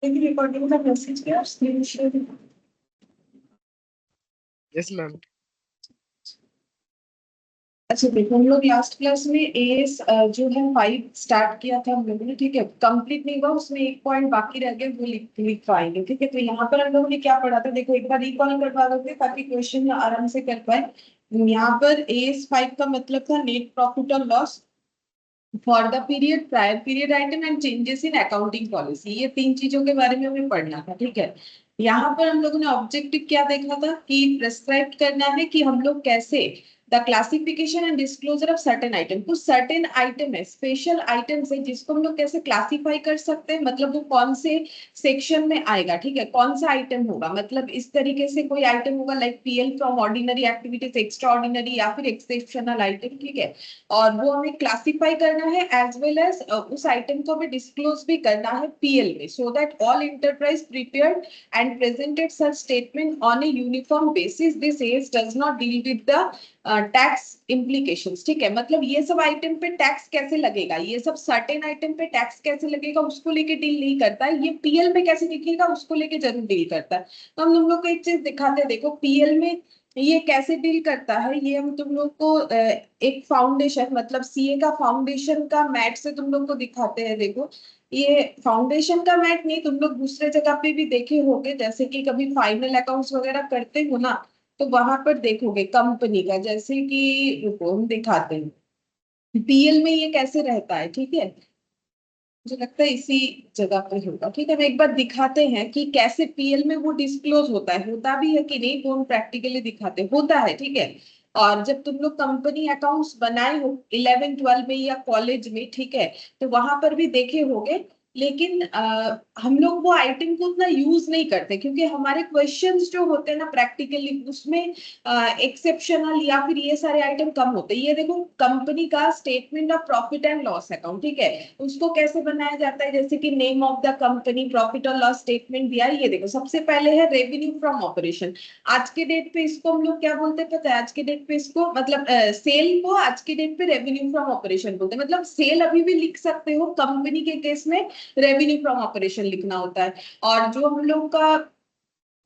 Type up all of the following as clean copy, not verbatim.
Recording का message किया screen share. Yes ma'am. अच्छा देखो, हम लोग लास्ट क्लास में एस जो है 5 स्टार्ट किया था हम लोगों ने, ठीक है। कंप्लीट नहीं हुआ, उसमें एक पॉइंट बाकी रह गया, वो लिख पाएंगे, ठीक है। तो यहाँ पर हम लोगों ने क्या पढ़ा था, देखो एक बार रिकॉल करवा देते ताकि क्वेश्चन आराम से कर पाए। यहाँ पर एस 5 का मतलब था नेट प्रॉफिट और loss for the period, prior period item and changes in accounting policy. ये 3 चीजों के बारे में हमें पढ़ना था, ठीक है। यहाँ पर हम लोगों ने ऑब्जेक्टिव क्या देखा था कि प्रेस्क्राइब करना है कि हम लोग कैसे the classification and disclosure of certain item. कुछ सर्टेन आइटम है, स्पेशल आइटम्स है, जिसको हम लोग कैसे क्लासिफाई कर सकते हैं, मतलब वो कौन से सेक्शन में आएगा, ठीक है। कौन सा आइटम होगा, मतलब इस तरीके से कोई आइटम होगा like PL from ordinary activities, extra ordinary या फिर एक्सेप्शनल आइटम, ठीक है। और वो हमें क्लासिफाई करना है एज वेल एज उस आइटम को हमें डिस्क्लोज भी करना है पीएल में, so that all enterprise prepared and presented such statement on a uniform basis. This AS does not deal with the tax implications, ठीक है। मतलब ये सब आइटम पे टैक्स कैसे लगेगा, ये सब सर्टेन आइटम पे टैक्स कैसे लगेगा उसको लेके डील नहीं करता है। ये पीएल में कैसे दिखेगा उसको लेके जरूर डील करता है। तो हम लोग को एक चीज दिखाते हैं, देखो पीएल में ये कैसे डील करता है। ये हम तुम लोग को एक फाउंडेशन, मतलब सीए का फाउंडेशन का मैट से तुम लोग को दिखाते हैं। देखो ये फाउंडेशन का मैट नहीं, तुम लोग दूसरे जगह पे भी देखे होंगे, जैसे कि कभी फाइनल अकाउंट्स वगैरह करते हो ना, तो वहां पर देखोगे कंपनी का, जैसे कि रुको हम दिखाते हैं पीएल में ये कैसे रहता है, ठीक है। मुझे लगता है इसी जगह पर होगा, ठीक है। हम एक बार दिखाते हैं कि कैसे पीएल में वो डिस्क्लोज होता है, होता भी है कि नहीं, वो हम प्रैक्टिकली दिखाते हैं, होता है, ठीक है। और जब तुम लोग कंपनी अकाउंट्स बनाए हो 11 12 में या कॉलेज में, ठीक है, तो वहां पर भी देखे होंगे। लेकिन हम लोग वो आइटम को उतना यूज नहीं करते, क्योंकि हमारे क्वेश्चंस जो होते हैं ना प्रैक्टिकली उसमें एक्सेप्शनल या फिर ये सारे आइटम कम होते हैं। ये देखो कंपनी का statement of profit and loss account, ठीक है, उसको कैसे बनाया जाता है, जैसे कि name of the company, profit और लॉस स्टेटमेंट दिया है। ये देखो सबसे पहले है रेवेन्यू फ्रॉम ऑपरेशन। आज के डेट पे इसको हम लोग क्या बोलते हैं पता है, आज के डेट पे इसको मतलब सेल को आज के डेट पे रेवेन्यू फ्रॉम ऑपरेशन बोलते हैं। मतलब सेल अभी भी लिख सकते हो, कंपनी के केस में रेवेन्यू फ्रॉम ऑपरेशन लिखना होता है। और जो हम लोग का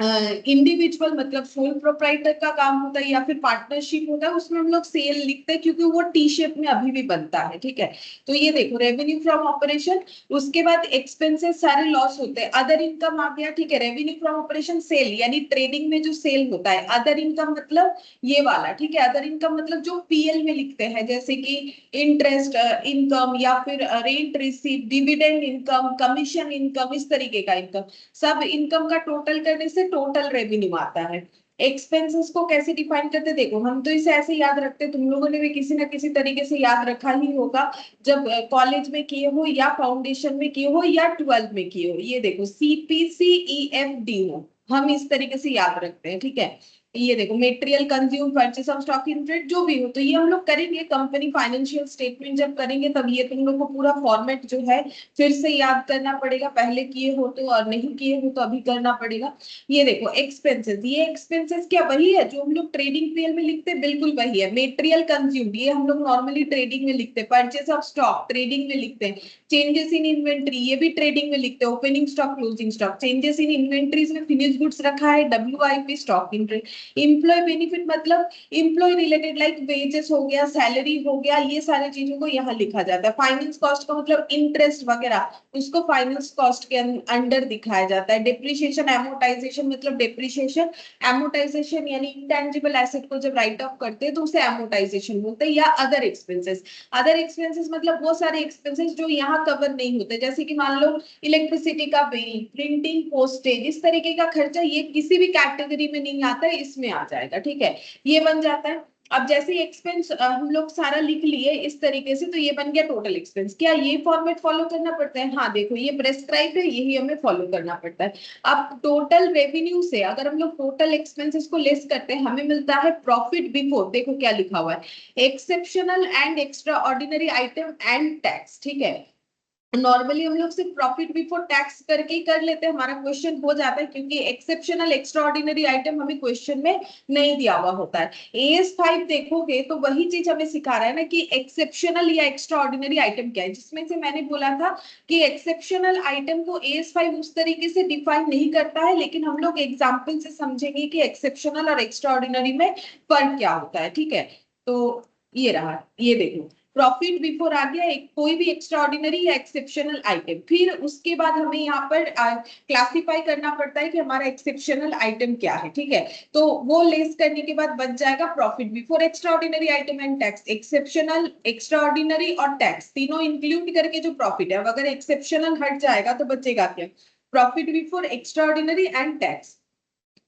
इंडिविजुअल मतलब सोल प्रोप्राइटर का काम होता है या फिर पार्टनरशिप होता है, उसमें हम लोग सेल लिखते हैं, क्योंकि वो टी शेप में अभी भी बनता है, ठीक है। तो ये देखो रेवेन्यू फ्रॉम ऑपरेशन, उसके बाद एक्सपेंसेस सारे लॉस होते हैं, अदर इनकम आ गया, ठीक है। रेवेन्यू फ्रॉम ऑपरेशन सेल यानी ट्रेडिंग में जो सेल होता है, अदर इनकम मतलब ये वाला, ठीक है। अदर इनकम मतलब जो पीएल में लिखते हैं, जैसे कि इंटरेस्ट इनकम या फिर rent receive, dividend income, commission income, इस तरीके का इनकम, सब इनकम का टोटल करने से टोटल रेवेन्यू आता है। एक्सपेंसेस को कैसे डिफाइन करते, देखो हम तो इसे ऐसे याद रखते, तुम लोगों ने भी किसी ना किसी तरीके से याद रखा ही होगा, जब कॉलेज में किए हो या फाउंडेशन में किए हो या 12th में किए हो। ये देखो CPCEFD हो, हम इस तरीके से याद रखते हैं, ठीक है। ये देखो material consume, purchase of stock in trade, जो भी हो, तो ये हम लोग करेंगे कंपनी फाइनेंशियल स्टेटमेंट जब करेंगे, तब ये तुम लोग को पूरा फॉर्मेट जो है फिर से याद करना पड़ेगा, पहले किए हो तो, और नहीं किए हो तो अभी करना पड़ेगा। ये देखो एक्सपेंसेस, ये एक्सपेंसेस क्या वही है जो हम लोग ट्रेडिंग पीएल में लिखते हैं, बिल्कुल वही है। मेटेरियल कंज्यूम्ड ये हम लोग नॉर्मली ट्रेडिंग में लिखते हैं, परचेस ऑफ स्टॉक ट्रेडिंग में लिखते हैं, चेंजेस इन इन्वेंट्री ये भी ट्रेडिंग में लिखते हैं, opening stock closing stock, changes in inventories में फिनिश गुड्स रखा है, WIP stock in trade. Employ benefit मतलब एम्प्लॉय रिलेटेड लाइक वेजेस हो गया, सैलरी हो गया, ये सारी चीजों को यहाँ लिखा जाता है। फाइनेंस कॉस्ट का मतलब इंटरेस्ट वगैरह, उसको फाइनेंस कॉस्ट के अंडर दिखाया जाता है। डिप्रिशिएशन एमोटाइजेशन मतलब डिप्रिशिएशन एमोटाइजेशन यानी इंटेंजिबल एसेट को जब राइट ऑफ करते हैं तो उसे एमोटाइजेशन बोलते हैं। या अदर एक्सपेंसेस, अदर एक्सपेंसेस मतलब वो सारे एक्सपेंसेस जो यहाँ कवर नहीं होते, जैसे कि मान लो इलेक्ट्रिसिटी का बिल, प्रिंटिंग, पोस्टेज, इस तरीके का खर्चा, ये किसी भी कैटेगरी में नहीं आता है, इसमें आ जाएगा, ठीक है। ये बन जाता है। अब जैसे एक्सपेंस हम लोग सारा लिख लिए इस तरीके से, तो ये बन गया टोटल एक्सपेंस। क्या ये फॉर्मेट फॉलो करना पड़ता है, हाँ देखो ये प्रेस्क्राइब है, यही हमें फॉलो करना पड़ता है। अब टोटल रेवेन्यू से अगर हम लोग टोटल एक्सपेंसेस को लेस करते हैं, हमें मिलता है प्रॉफिट बिफोर, देखो क्या लिखा हुआ है, exceptional and extra ordinary item and tax, ठीक है। नॉर्मली हम लोग सिर्फ प्रॉफिट बिफोर टैक्स करके ही कर लेते हैं, हमारा क्वेश्चन हो जाता है, क्योंकि एक्सेप्शनल एक्स्ट्रा ऑर्डिनरी आइटम हमें क्वेश्चन में नहीं दिया हुआ होता है। AS5 देखोगे तो वही चीज हमें सिखा रहा है ना कि एक्सेप्शनल या एक्स्ट्रा ऑर्डिनरी आइटम क्या है, जिसमें से मैंने बोला था कि एक्सेप्शनल आइटम को AS5 उस तरीके से डिफाइन नहीं करता है, लेकिन हम लोग एग्जाम्पल से समझेंगे कि एक्सेप्शनल और एक्स्ट्रा ऑर्डिनरी में फर्क क्या होता है। ठीक है, तो ये रहा, ये देखो प्रॉफिट बिफोर आ गया, एक कोई भी एक्स्ट्रा ऑर्डिनरी या एक्सेप्शनल आइटम, फिर उसके बाद हमें यहाँ पर क्लासिफाई करना पड़ता है कि हमारा एक्सेप्शनल आइटम क्या है। ठीक है, तो वो लेस करने के बाद बच जाएगा profit before extra ordinary item and tax. Exceptional, extra ordinary और टैक्स तीनों इंक्लूड करके जो प्रॉफिट है, अगर एक्सेप्शनल हट जाएगा तो बचेगा क्या, profit before extra ordinary and tax.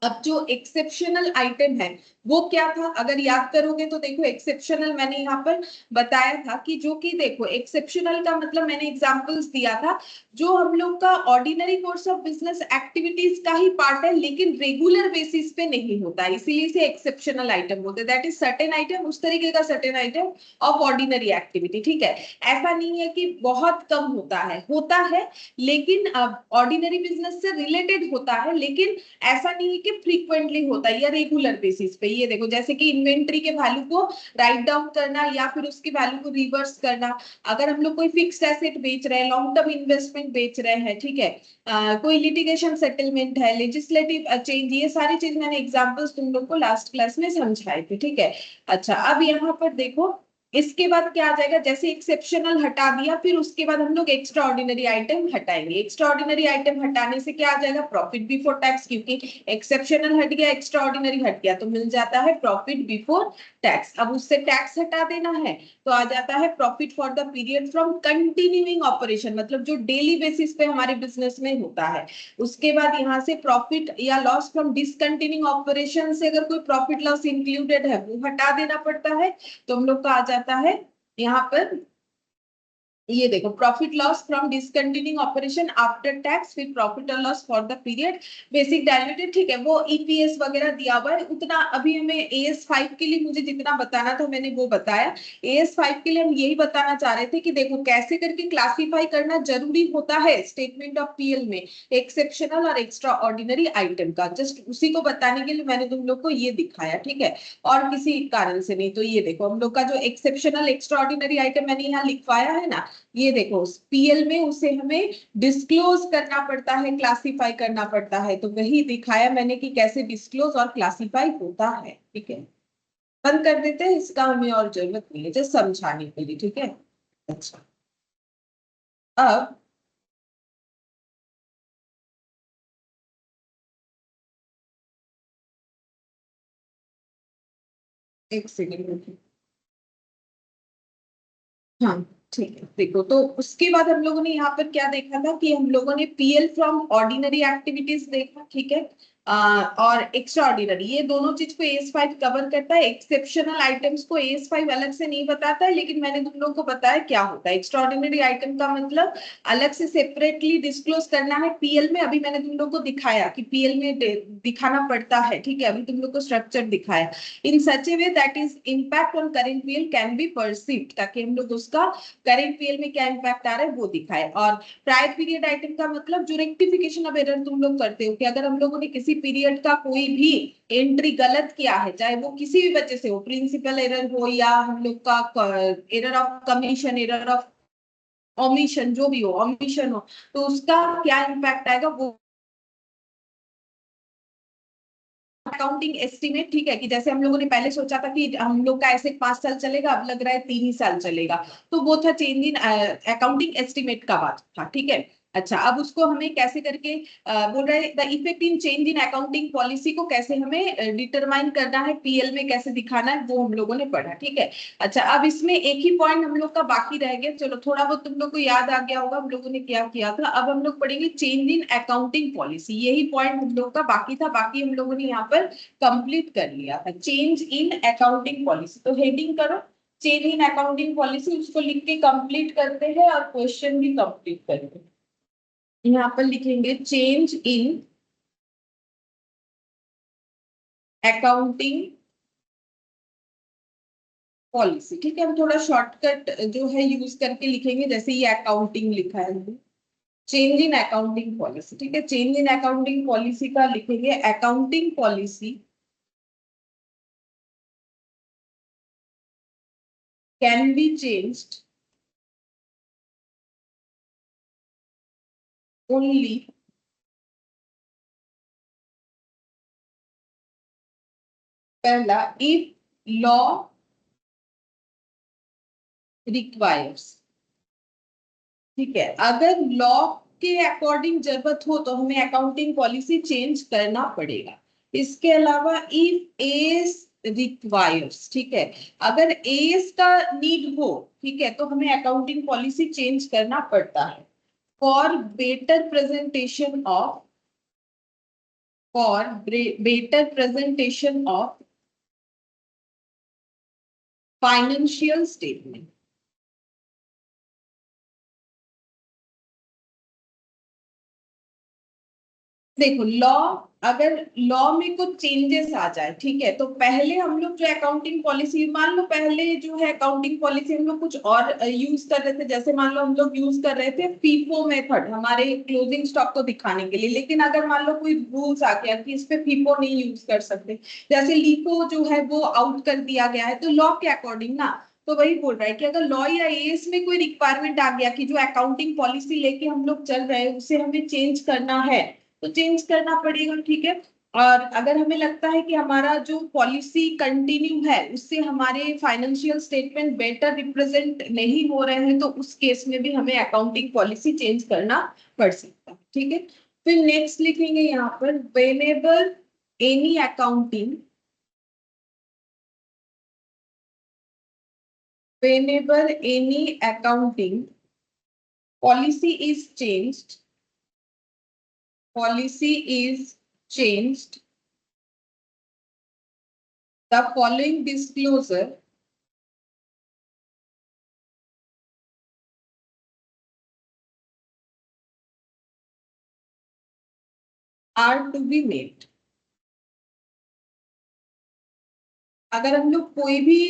अब जो एक्सेप्शनल आइटम है वो क्या था, अगर याद करोगे तो देखो एक्सेप्शनल मैंने यहाँ पर बताया था कि जो कि देखो एक्सेप्शनल का मतलब मैंने एग्जांपल्स दिया था, जो हम लोग का ordinary course of business activities का ही पार्ट है लेकिन रेगुलर बेसिस पे नहीं होता है, इसीलिए इसे एक्सेप्शनल आइटम बोलते हैं। दैट इज सर्टेन आइटम, उस तरीके का certain item of ordinary activity. ठीक है, ऐसा नहीं है कि बहुत कम होता है लेकिन ऑर्डिनरी बिजनेस से रिलेटेड होता है, लेकिन ऐसा नहीं है कि फ्रीक्वेंटली होता है या रेगुलर बेसिस पे। ये देखो जैसे कि इन्वेंट्री के वैल्यू को राइट डाउन करना या फिर उसकी वैल्यू को रिवर्स करना, अगर हम लोग कोई फिक्स्ड एसेट बेच रहे हैं, लॉन्ग टर्म इन्वेस्टमेंट बेच रहे हैं, ठीक है, कोई लिटिगेशन सेटलमेंट है, लेजिस्लेटिव चेंज, ये सारी चीज मैंने एग्जांपल्स तुम लोग को लास्ट क्लास में समझाए थे। ठीक है, अच्छा अब यहाँ पर देखो इसके बाद क्या आ जाएगा, जैसे एक्सेप्शनल हटा दिया फिर उसके बाद हम लोग एक्स्ट्रा ऑर्डिनरी आइटम हटाएंगे। एक्स्ट्रा ऑर्डिनरी आइटम हटाने से क्या आ जाएगा, प्रॉफिट बिफोर टैक्स, क्योंकि एक्सेप्शनल हट गया, एक्स्ट्रा ऑर्डिनरी हट गया, तो मिल जाता है प्रॉफिट बिफोर टैक्स। अब उससे टैक्स हटा देना है तो आ जाता है profit for the period from continuing operation, मतलब जो डेली बेसिस पे हमारे बिजनेस में होता है। उसके बाद यहाँ से प्रॉफिट या लॉस फ्रॉम डिसकंटिन्यूइंग ऑपरेशन से अगर कोई प्रॉफिट लॉस इंक्लूडेड है वो हटा देना पड़ता है, तो हम लोग का आ जाता है यहाँ पर, ये देखो profit loss from discontinuing operation after tax, फिर प्रॉफिट और loss for the period basic diluted. ठीक है, वो ईपीएस वगैरह दिया हुआ है, उतना अभी हमें AS5 के लिए मुझे जितना बताना था मैंने वो बताया। AS5 के लिए हम यही बताना चाह रहे थे कि देखो कैसे करके क्लासिफाई करना जरूरी होता है स्टेटमेंट ऑफ पीएल में एक्सेप्शनल और एक्स्ट्रा ऑर्डिनरी आइटम का, जस्ट उसी को बताने के लिए मैंने तुम लोग को ये दिखाया। ठीक है, और किसी कारण से नहीं। तो ये देखो हम लोग का जो एक्सेप्शनल एक्स्ट्रा ऑर्डिनरी आइटम मैंने यहाँ लिखवाया है ना, ये देखो पीएल में उसे हमें डिस्क्लोज करना पड़ता है, क्लासिफाई करना पड़ता है, तो वही दिखाया मैंने कि कैसे डिस्क्लोज और क्लासिफाई होता है। ठीक है, बंद कर देते हैं, इसका हमें और जरूरत नहीं है, जस्ट समझाने के लिए। ठीक है, अच्छा अब एक सेकेंड, हाँ ठीक है, देखो तो उसके बाद हम लोगों ने यहाँ पर क्या देखा था कि हम लोगों ने पीएल फ्रॉम ऑर्डिनरी एक्टिविटीज देखा। ठीक है, और एक्स्ट्रा ऑर्डिनरी, ये दोनों चीज को AS5 कवर करता है। एक्सेप्शनल आइटम्स को AS5 अलग से नहीं बताता है, लेकिन मैंने तुम लोग को बताया क्या होता है। एक्स्ट्रा ऑर्डिनरी आइटम का मतलब अलग से सेपरेटली डिस्क्लोज करना है पीएल में, अभी मैंने तुम लोग को दिखाया कि पीएल में दिखाना पड़ता है। ठीक है, अभी तुम लोग को स्ट्रक्चर दिखाया in such a way that is impact on current PL can be perceived, ताकि हम लोग उसका करेंट पीएल में क्या इम्पैक्ट आ रहा है वो दिखाए। और प्रायर पीरियड आइटम का मतलब जो रेक्टिफिकेशन ऑफ एरर तुम लोग करते हो, कि अगर हम लोगों ने किसी पीरियड का कोई भी एंट्री गलत किया है, चाहे वो किसी भी वजह से हो, प्रिंसिपल एरर हो या हम लोग का error of commission, error of omission, जो भी हो, ओमिशन हो, तो उसका क्या इम्पैक्ट आएगा वो अकाउंटिंग एस्टिमेट। ठीक है, कि जैसे हम लोगों ने पहले सोचा था कि हम लोग का ऐसे 5 साल चलेगा, अब लग रहा है 3 ही साल चलेगा, तो वो था चेंज इन अकाउंटिंग एस्टिमेट का बात था। ठीक है, अच्छा अब उसको हमें कैसे करके बोल रहे हैं the effect in change in accounting policy को कैसे हमें डिटरमाइन करना है, पीएल में कैसे दिखाना है, वो हम लोगों ने पढ़ा। ठीक है, अच्छा अब इसमें एक ही पॉइंट हम लोग का बाकी रह गया, चलो थोड़ा बहुत तुम लोग को याद आ गया होगा हम लोगों ने क्या किया था। अब हम लोग पढ़ेंगे चेंज इन अकाउंटिंग पॉलिसी, यही पॉइंट हम लोग का बाकी था, बाकी हम लोगों ने यहाँ पर कंप्लीट कर लिया था। चेंज इन अकाउंटिंग पॉलिसी, तो हेडिंग करो चेंज इन अकाउंटिंग पॉलिसी, उसको लिख के कंप्लीट करते हैं और क्वेश्चन भी कंप्लीट करेंगे। यहाँ पर लिखेंगे चेंज इन अकाउंटिंग पॉलिसी, ठीक है। हम थोड़ा शॉर्टकट जो है यूज करके लिखेंगे, जैसे ये अकाउंटिंग लिखा है, चेंज इन अकाउंटिंग पॉलिसी, ठीक है। चेंज इन अकाउंटिंग पॉलिसी का लिखेंगे accounting policy can be changed only पहला इफ लॉ रिक्वायर्स, ठीक है। अगर लॉ के अकॉर्डिंग जरूरत हो तो हमें अकाउंटिंग पॉलिसी चेंज करना पड़ेगा। इसके अलावा इफ एस रिक्वायर्स, ठीक है, अगर एस का नीड हो, ठीक है, तो हमें अकाउंटिंग पॉलिसी चेंज करना पड़ता है। For better presentation of, for better presentation of financial statement. देखो लॉ, अगर लॉ में कुछ चेंजेस आ जाए, ठीक है, तो पहले हम लोग जो अकाउंटिंग पॉलिसी, मान लो पहले जो है अकाउंटिंग पॉलिसी हम लोग कुछ और यूज कर रहे थे, जैसे मान लो हम लोग यूज कर रहे थे फीफो मेथड हमारे क्लोजिंग स्टॉक को दिखाने के लिए, लेकिन अगर मान लो कोई रूल्स आ गया कि इस पे फीफो नहीं यूज कर सकते, जैसे लीफो जो है वो आउट कर दिया गया है, तो लॉ के अकॉर्डिंग ना, तो वही बोल रहा है कि अगर लॉ या एएस में कोई रिक्वायरमेंट आ गया कि जो अकाउंटिंग पॉलिसी लेके हम लोग चल रहे हैं उसे हमें चेंज करना है, तो चेंज करना पड़ेगा, ठीक है। और अगर हमें लगता है कि हमारा जो पॉलिसी कंटिन्यू है उससे हमारे फाइनेंशियल स्टेटमेंट बेटर रिप्रेजेंट नहीं हो रहे हैं, तो उस केस में भी हमें अकाउंटिंग पॉलिसी चेंज करना पड़ सकता है, ठीक है। फिर नेक्स्ट लिखेंगे यहाँ पर whenever any accounting, whenever any accounting policy is changed, policy is changed, the following disclosure are to be made। अगर हम लोग कोई भी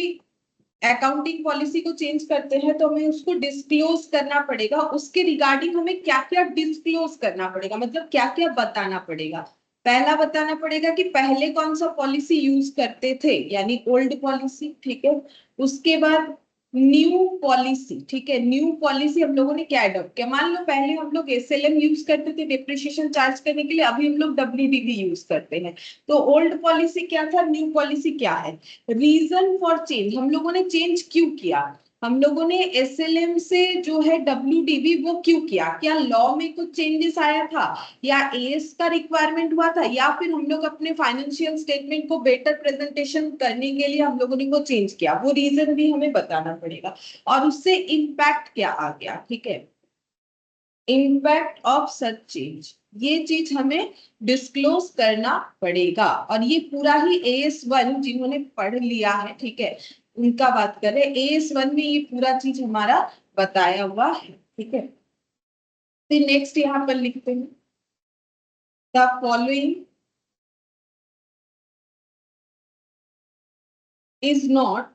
अकाउंटिंग पॉलिसी को चेंज करते हैं तो हमें उसको डिस्क्लोज करना पड़ेगा, उसके रिगार्डिंग हमें क्या क्या डिस्क्लोज करना पड़ेगा, मतलब क्या क्या बताना पड़ेगा। पहला बताना पड़ेगा कि पहले कौन सा पॉलिसी यूज करते थे, यानी ओल्ड पॉलिसी, ठीक है। उसके बाद न्यू पॉलिसी, ठीक है, न्यू पॉलिसी हम लोगों ने क्या अडॉप्ट किया, मान लो पहले हम लोग एसएलएम यूज करते थे डिप्रिशिएशन चार्ज करने के लिए, अभी हम लोग डब्ल्यूडीवी यूज करते हैं, तो ओल्ड पॉलिसी क्या था, न्यू पॉलिसी क्या है। रीजन फॉर चेंज, हम लोगों ने चेंज क्यों किया, हम लोगों ने एसएलएम से जो है डब्ल्यूडीबी वो क्यों किया, क्या लॉ में कुछ चेंजेस आया था, या एएस का रिक्वायरमेंट हुआ था, या फिर हम लोग अपने फाइनेंशियल स्टेटमेंट को बेटर प्रेजेंटेशन करने के लिए हम लोगों ने वो चेंज किया, वो रीजन भी हमें बताना पड़ेगा। और उससे इम्पैक्ट क्या आ गया, ठीक है, इम्पैक्ट ऑफ सच चेंज, ये चीज हमें डिस्क्लोज करना पड़ेगा। और ये पूरा ही एएस1 जिन्होंने पढ़ लिया है, ठीक है, उनका बात कर रहे हैं, एएस1 में ये पूरा चीज हमारा बताया हुआ है, ठीक है। फिर नेक्स्ट यहाँ पर लिखते हैं the following is not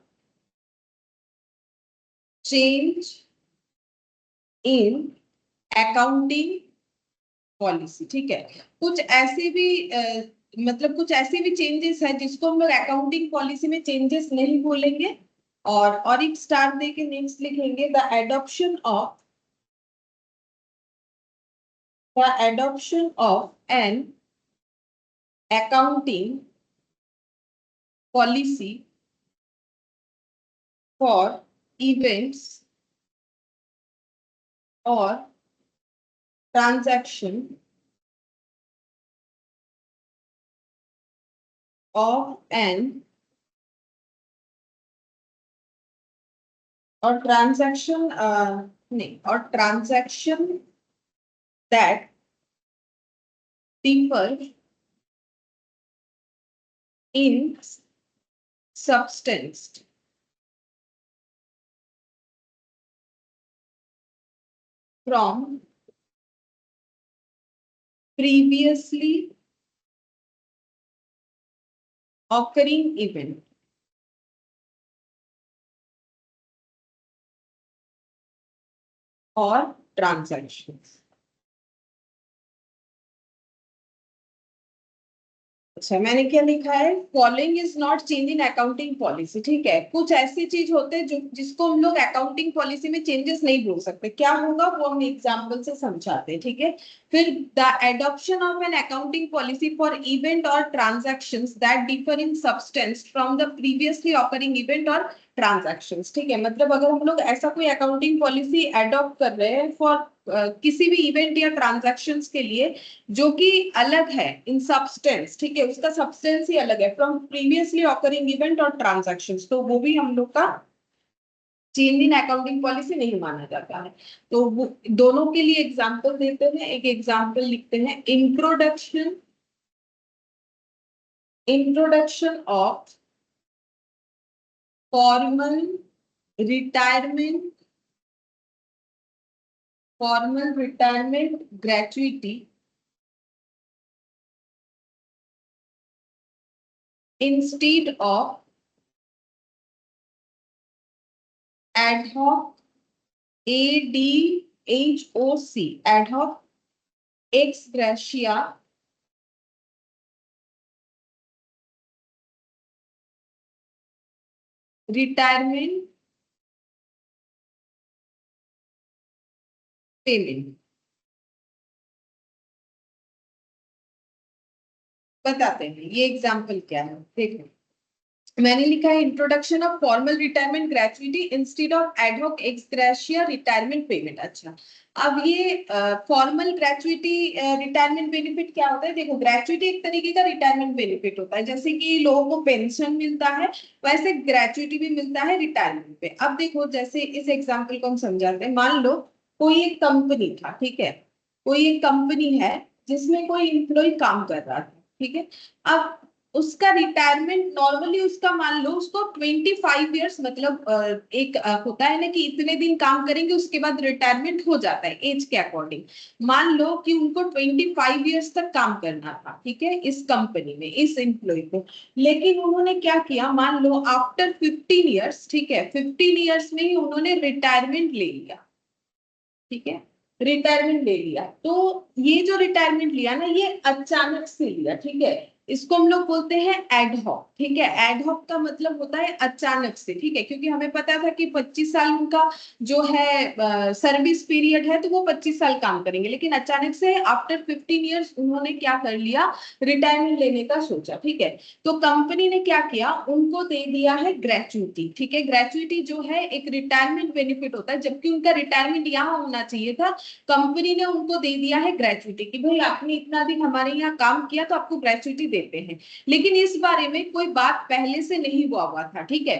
change in accounting policy, ठीक है। कुछ ऐसे भी मतलब कुछ ऐसे भी चेंजेस है जिसको हम लोग अकाउंटिंग पॉलिसी में चेंजेस नहीं बोलेंगे। और एक स्टार दे के नेक्स्ट लिखेंगे the adoption of an accounting policy for events और ट्रांजैक्शन ऑफ एन और ट्रांजैक्शन नहीं, और transaction that differ in substance from previously occurring event, और ट्रांजैक्शन। अच्छा, मैंने क्या लिखा है, following is not change in accounting policy. ठीक है, कुछ ऐसी चीज होते हैं जो जिसको हम लोग अकाउंटिंग पॉलिसी में चेंजेस नहीं बोल सकते, क्या होगा वो हम एग्जांपल से समझाते हैं। ठीक है, फिर the adoption of an accounting policy for event और transactions that differ in substance from the previously occurring event और ट्रांजैक्शंस। ठीक है, मतलब अगर हम लोग ऐसा कोई अकाउंटिंग पॉलिसी अडॉप्ट कर रहे हैं फॉर किसी भी इवेंट या ट्रांजैक्शंस के लिए जो कि अलग है इन सब्सटेंस, ठीक है, उसका सब्सटेंस ही अलग है फ्रॉम प्रीवियसली ऑकरिंग इवेंट और ट्रांजैक्शंस, तो वो भी हम लोग का चेंज इन अकाउंटिंग पॉलिसी नहीं माना जाता है। तो वो दोनों के लिए एग्जांपल देते हैं। एक एग्जांपल लिखते हैं, introduction introduction of formal retirement gratuity instead of ad hoc ADHOC ad hoc x gratia retirement payment. बताते हैं ये एग्जाम्पल क्या है, देखो मैंने लिखा है, introduction of formal retirement gratuity instead of ad hoc x gratia retirement payment. अच्छा, अब ये फॉर्मल ग्रेचुइटी रिटायरमेंट बेनिफिट क्या होता है, देखो ग्रेचुइटी एक तरीके का रिटायरमेंट बेनिफिट होता है, जैसे कि लोगों को पेंशन मिलता है वैसे ग्रेचुइटी भी मिलता है रिटायरमेंट पे। अब देखो जैसे इस एग्जाम्पल को हम समझाते हैं, मान लो कोई एक कंपनी था, ठीक है, कोई एक कंपनी है जिसमें कोई एम्प्लॉय काम कर रहा था, ठीक है। अब उसका रिटायरमेंट नॉर्मली उसका मान लो उसको 25 ईयर्स, मतलब एक होता है ना कि इतने दिन काम करेंगे उसके बाद रिटायरमेंट हो जाता है एज के अकॉर्डिंग। मान लो कि उनको 25 ईयर्स तक काम करना था, ठीक है, इस कंपनी में इस एम्प्लॉय को, लेकिन उन्होंने क्या किया, मान लो आफ्टर 15 ईयर्स, ठीक है, 15 ईयर्स में ही उन्होंने रिटायरमेंट ले लिया, ठीक है, रिटायरमेंट ले लिया। तो ये जो रिटायरमेंट लिया ना ये अचानक से लिया, ठीक है, इसको हम लोग बोलते हैं एडहॉक। ठीक है, एडहॉक का मतलब होता है अचानक से, ठीक है, क्योंकि हमें पता था कि 25 साल उनका जो है सर्विस पीरियड है, तो वो 25 साल काम करेंगे, लेकिन अचानक से आफ्टर 15 ईयर्स उन्होंने क्या कर लिया, रिटायरमेंट लेने का सोचा, ठीक है। तो कंपनी ने क्या किया, उनको दे दिया है ग्रेचुइटी, ठीक है, ग्रेचुइटी जो है एक रिटायरमेंट बेनिफिट होता है, जबकि उनका रिटायरमेंट यहाँ होना चाहिए था, कंपनी ने उनको दे दिया है ग्रेचुइटी कि भाई आपने इतना दिन हमारे यहाँ काम किया तो आपको ग्रेचुइटी देते हैं। लेकिन इस बारे में कोई बात पहले से नहीं हुआ था, ठीक है,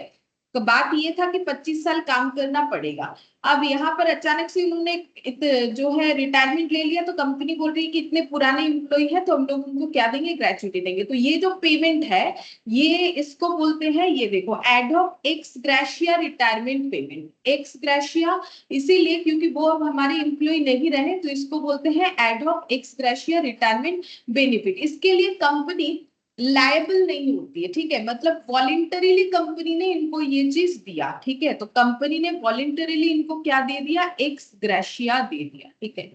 तो बात ये था कि 25 साल काम करना पड़ेगा। अब यहाँ पर अचानक से उन्होंने जो है रिटायरमेंट ले लिया, तो कंपनी बोल रही है कि इतने पुराने एम्प्लॉय है तो हम लोग उनको क्या देंगे, ग्रेचुइटी देंगे। तो ये जो पेमेंट है ये इसको बोलते हैं, ये देखो ad hoc x gratia retirement payment, x gratia इसीलिए क्योंकि वो अब हमारे एम्प्लॉय नहीं रहे, तो इसको बोलते हैं ad hoc x gratia retirement benefit. इसके लिए कंपनी लायबल नहीं होती है, ठीक है, मतलब वॉलेंटरीली कंपनी ने इनको ये चीज दिया, ठीक है, तो कंपनी ने वॉलेंटरीली इनको क्या दे दिया, एक्स ग्रेशिया दे दिया, ठीक है।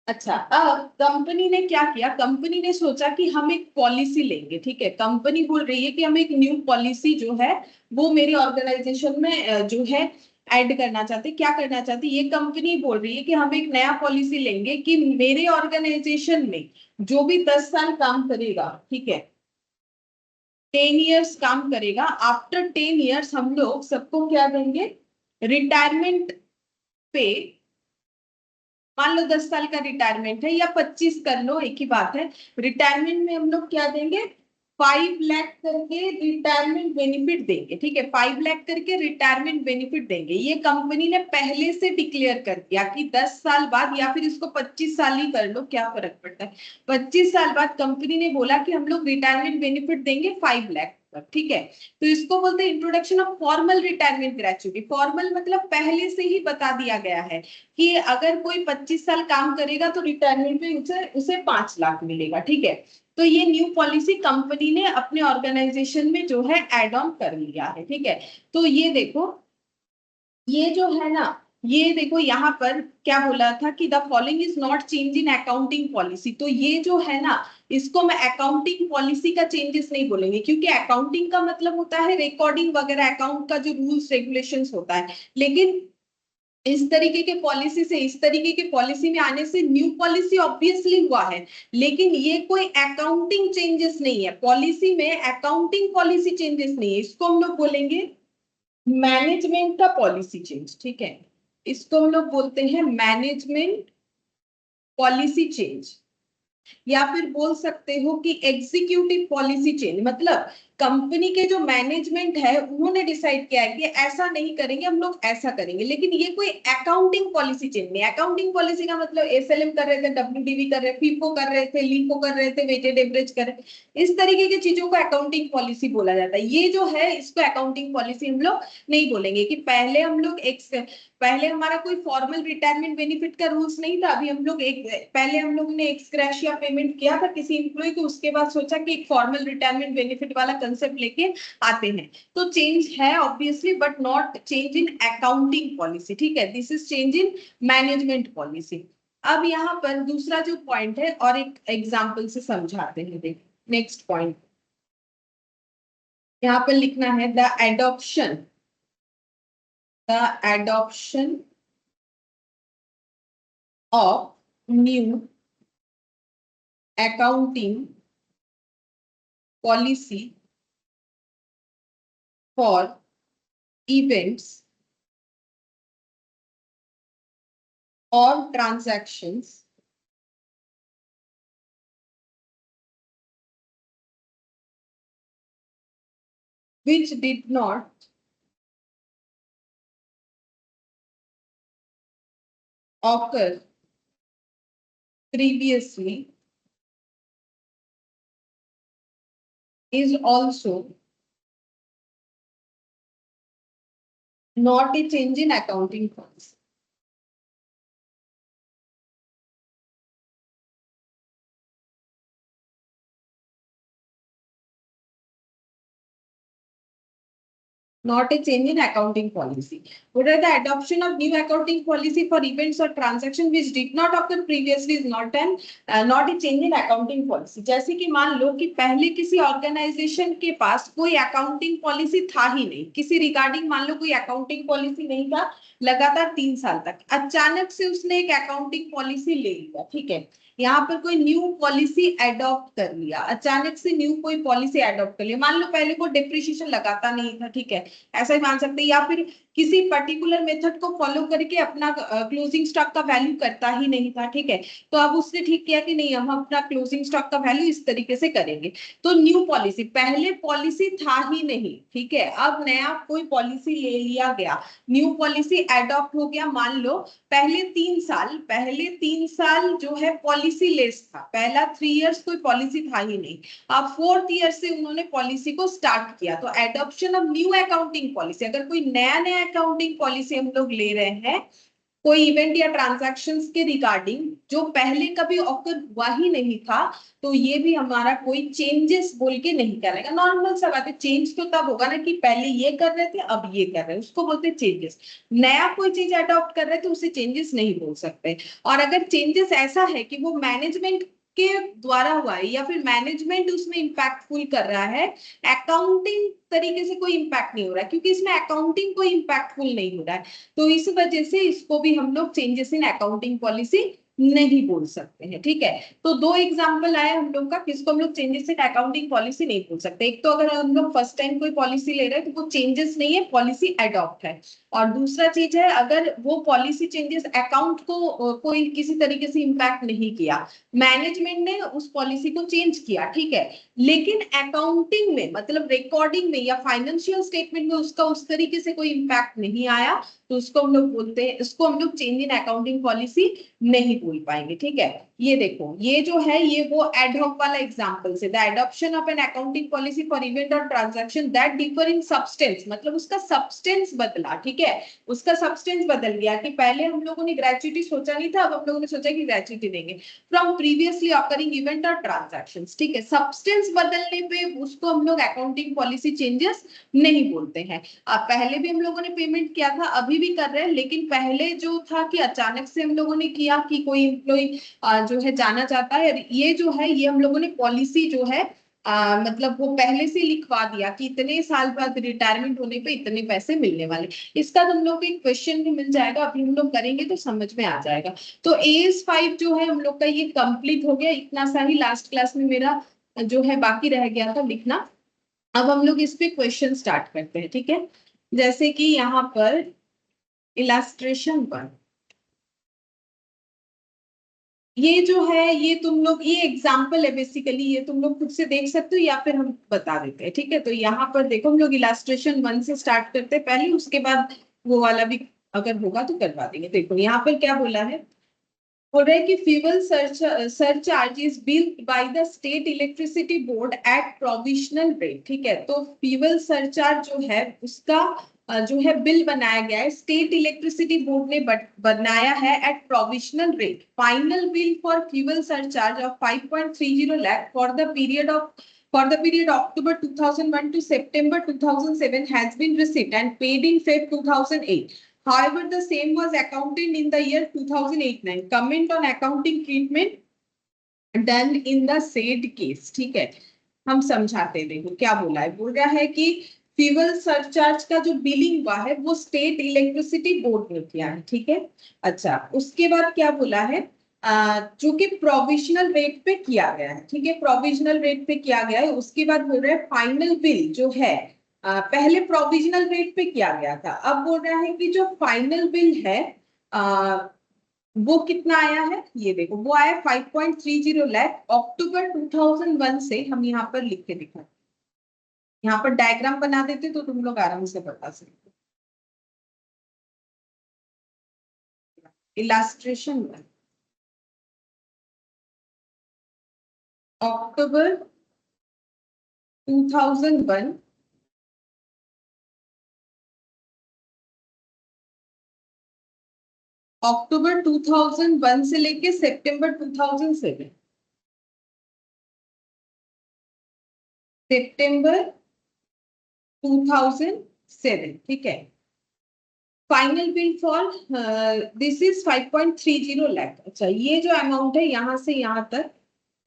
अच्छा, अब कंपनी ने क्या किया, कंपनी ने सोचा कि हम एक पॉलिसी लेंगे, ठीक है, कंपनी बोल रही है कि हम एक न्यू पॉलिसी जो है वो मेरे ऑर्गेनाइजेशन में जो है ऐड करना चाहते, क्या करना चाहते, ये कंपनी बोल रही है कि हम एक नया पॉलिसी लेंगे कि मेरे ऑर्गेनाइजेशन में जो भी 10 साल काम करेगा, ठीक है, 10 ईयर्स काम करेगा, आफ्टर 10 ईयर्स हम लोग सबको क्या देंगे, रिटायरमेंट पे, मान लो 10 साल का रिटायरमेंट है या 25 कर लो, एक ही बात है, रिटायरमेंट में हम लोग क्या देंगे, 5 लाख करके रिटायरमेंट बेनिफिट देंगे, ठीक है, 5 लाख करके रिटायरमेंट बेनिफिट देंगे। ये कंपनी ने पहले से डिक्लेयर कर दिया कि 10 साल बाद, या फिर इसको 25 साल ही कर लो, क्या फर्क पड़ता है, 25 साल बाद कंपनी ने बोला कि हम लोग रिटायरमेंट बेनिफिट देंगे 5 लाख, ठीक है। तो इसको बोलते हैं introduction of formal retirement gratuity. Formal मतलब पहले से ही बता दिया गया है कि अगर कोई 25 साल काम करेगा तो रिटायरमेंट में उसे उसे 5 लाख मिलेगा, ठीक है। तो ये न्यू पॉलिसी कंपनी ने अपने ऑर्गेनाइजेशन में जो है एड ऑन कर लिया है, ठीक है। तो ये देखो ये जो है ना, ये देखो यहाँ पर क्या बोला था कि the following is not change in accounting policy. तो ये जो है ना, इसको मैं अकाउंटिंग पॉलिसी का चेंजेस नहीं बोलेंगे, क्योंकि अकाउंटिंग का मतलब होता है रिकॉर्डिंग वगैरह, अकाउंट का जो रूल्स रेगुलेशंस होता है। लेकिन इस तरीके के पॉलिसी से इस तरीके के पॉलिसी में आने से न्यू पॉलिसी ऑब्वियसली हुआ है, लेकिन ये कोई अकाउंटिंग चेंजेस नहीं है। पॉलिसी में अकाउंटिंग पॉलिसी चेंजेस नहीं है, इसको हम लोग बोलेंगे मैनेजमेंट का पॉलिसी चेंज। ठीक है, इसको हम लोग बोलते हैं मैनेजमेंट पॉलिसी चेंज, या फिर बोल सकते हो कि एग्जीक्यूटिव पॉलिसी चेंज। मतलब कंपनी के जो मैनेजमेंट है उन्होंने डिसाइड किया है कि ऐसा नहीं करेंगे, हम लोग ऐसा करेंगे, लेकिन ये कोई अकाउंटिंग पॉलिसी चेंज नहीं। अकाउंटिंग पॉलिसी का मतलब एसएलएम कर रहे थे, डब्ल्यूडीवी कर रहे थे, फीफो कर रहे थे, लीफो कर रहे थे, वेटेड एवरेज कर रहे, इस तरीके की चीजों को अकाउंटिंग पॉलिसी बोला जाता है। ये जो है इसको अकाउंटिंग पॉलिसी हम लोग नहीं बोलेंगे कि पहले हम लोग पहले हमारा कोई फॉर्मल रिटायरमेंट बेनिफिट का रूल्स नहीं था, अभी हम लोग पहले हम लोगों ने एक्स ग्रेशिया पेमेंट किया था किसी एम्प्लॉय को, उसके बाद सोचा कि एक फॉर्मल रिटायरमेंट बेनिफिट वाला कंसेप्ट लेके आते हैं। तो चेंज है obviously, but not change in accounting policy. ठीक है, this is change in management policy. अब यहाँ पर दूसरा जो पॉइंट है और एक एग्जाम्पल से समझाते हैं। देख, नेक्स्ट पॉइंट यहाँ पर लिखना है the adoption of new accounting policy for events or transactions which did not occur previously is also not a change in accounting policy. Not a change in accounting policy. What are the adoption of new accounting policy for events or transactions which did not occur previously is not a change in accounting policy. जैसे कि मान लो कि पहले किसी organisation के पास कोई accounting policy था ही नहीं, किसी रिगार्डिंग मान लो कोई अकाउंटिंग पॉलिसी नहीं था लगातार 3 साल तक, अचानक से उसने एक अकाउंटिंग पॉलिसी ले लिया। ठीक है, यहाँ पर कोई न्यू पॉलिसी एडॉप्ट कर लिया, अचानक से न्यू कोई पॉलिसी एडॉप्ट कर लिया। मान लो पहले को डिप्रिशिएशन लगाता नहीं था, ठीक है, ऐसा ही मान सकते हैं, या फिर किसी पर्टिकुलर मेथड को फॉलो करके अपना क्लोजिंग स्टॉक का वैल्यू करता ही नहीं था। ठीक है, तो अब उसने ठीक किया कि नहीं, हम अपना क्लोजिंग स्टॉक का वैल्यू इस तरीके से करेंगे। तो न्यू पॉलिसी, पहले पॉलिसी था ही नहीं, ठीक है, अब नया कोई पॉलिसी ले लिया गया, न्यू पॉलिसी एडॉप्ट हो गया। मान लो पहले 3 साल जो है पॉलिसी लेस था, पहला 3 इयर्स कोई पॉलिसी था ही नहीं, अब 4th ईयर से उन्होंने पॉलिसी को स्टार्ट किया। तो adoption of new accounting policy, अगर कोई नया अकाउंटिंग पॉलिसी हम लोग ले रहे हैं कोई इवेंट या ट्रांजैक्शंस के रिगार्डिंग जो पहले कभी ऑकर हुआ ही नहीं था, तो ये भी हमारा कोई चेंजेस बोल के नहीं करेगा। नॉर्मल सा बात है, चेंज तो तब होगा ना कि पहले ये कर रहे थे अब ये कर रहे हैं, उसको बोलते हैं चेंजेस। नया कोई चीज अडॉप्ट कर रहे थे तो उसे चेंजेस नहीं बोल सकते। और अगर चेंजेस ऐसा है कि वो मैनेजमेंट के द्वारा हुआ है या फिर मैनेजमेंट उसमें इंपैक्टफुल कर रहा है, अकाउंटिंग तरीके से कोई इंपैक्ट नहीं हो रहा है, क्योंकि इसमें अकाउंटिंग कोई इंपैक्टफुल नहीं हो रहा है, तो इस वजह से इसको भी हम लोग चेंजेस इन अकाउंटिंग पॉलिसी नहीं बोल सकते हैं। ठीक है, तो 2 एग्जाम्पल आए हम लोग का किसको हम लोग चेंजेस इन अकाउंटिंग पॉलिसी नहीं बोल सकते। एक तो अगर हम लोग फर्स्ट टाइम कोई पॉलिसी ले रहे हैं तो वो चेंजेस नहीं है, पॉलिसी एडॉप्ट है। और दूसरा चीज है अगर वो पॉलिसी चेंजेस अकाउंट को कोई किसी तरीके से इंपैक्ट नहीं किया, मैनेजमेंट ने उस पॉलिसी को चेंज किया, ठीक है, लेकिन अकाउंटिंग में मतलब रिकॉर्डिंग में या फाइनेंशियल स्टेटमेंट में उसका उस तरीके से कोई इंपैक्ट नहीं आया, तो उसको हम लोग बोलते हैं, इसको हम लोग चेंज इन अकाउंटिंग पॉलिसी नहीं बोल पाएंगे। ठीक है, ये देखो, ये जो है ये वो एडहॉक वाला एग्जांपल है। The adoption of an accounting policy for event और transaction that differ in substance, मतलब उसका सब्सटेंस बदला, ठीक है, उसका सब्सटेंस बदल गया कि पहले हम लोगों ने ग्रेच्युटी सोचा नहीं था, अब हम लोगों ने सोचा कि ग्रेच्युटी देंगे फ्रॉम प्रीवियसली ऑकरिंग इवेंट और ट्रांजैक्शन, ठीक है। सब्सटेंस बदलने पे उसको हम लोग अकाउंटिंग पॉलिसी चेंजेस नहीं बोलते हैं। अब पहले भी हम लोगों ने पेमेंट किया था, अभी भी कर रहे हैं, लेकिन पहले जो था कि अचानक से हम लोगों ने किया कि कोई एम्प्लॉय जो है जाना चाहता है, ये जो है ये हम लोगों ने पॉलिसी जो है मतलब वो पहले से लिखवा दिया कि इतने साल बाद रिटायरमेंट होने पे इतने पैसे मिलने वाले। इसका तुम लोग को एक क्वेश्चन भी मिल जाएगा, अभी हम लोग करेंगे तो समझ में आ जाएगा। तो AS5 जो है हम लोग का ये कंप्लीट हो गया, इतना सा ही लास्ट क्लास में मेरा जो है बाकी रह गया था लिखना। अब हम लोग इस पे क्वेश्चन स्टार्ट करते हैं, ठीक है। जैसे कि यहाँ पर इलास्ट्रेशन पर ये जो है ये तुम लोग, ये एग्जाम्पल है बेसिकली, ये तुम लोग खुद से देख सकते हो या फिर हम बता देते हैं, ठीक है। तो यहाँ पर देखो हम लोग इलास्ट्रेशन 1 से स्टार्ट करते हैं पहले, उसके बाद वो वाला भी अगर होगा तो करवा देंगे। देखो यहाँ पर क्या बोला है, बोल रहा है कि fuel surcharge is billed by the state electricity board at provisional rate, ठीक है। तो फ्यूल सरचार्ज जो है उसका जो है बिल बनाया गया है, स्टेट इलेक्ट्रिसिटी बोर्ड ने बनाया है at provisional rate. Final bill for fuel surcharge of 5.30 lakh for the period October 2001 to September 2007 has been received and paid in Feb 2008. However, the same was accounted in the year 2008-9. Comment on accounting treatment done in the said case, ठीक है। हम समझाते हैं, देखो क्या बोला है, बोल रहा है कि फ्यूल सरचार्ज का जो बिलिंग हुआ है वो स्टेट इलेक्ट्रिसिटी बोर्ड ने किया है, ठीक है। अच्छा, उसके बाद क्या बोला है, जो कि प्रोविजनल रेट पे किया गया है, ठीक है, प्रोविजनल रेट पे किया गया है। उसके बाद बोल रहा है फाइनल बिल जो है पहले प्रोविजनल रेट पे किया गया था, अब बोल रहा है कि जो फाइनल बिल है वो कितना आया है, ये देखो वो आया 5.30 लाख अक्टूबर 2001 से। हम यहाँ पर लिख के दिखा, यहाँ पर डायग्राम बना देते तो तुम लोग आराम से बता सकते। इलास्ट्रेशन अक्टूबर 2001 अक्टूबर 2001 से लेके सितंबर 2007, सितंबर 2007, ठीक है। Final bill for this is 5.30 lakh. अच्छा, ये जो अमाउंट है यहाँ से यहाँ तक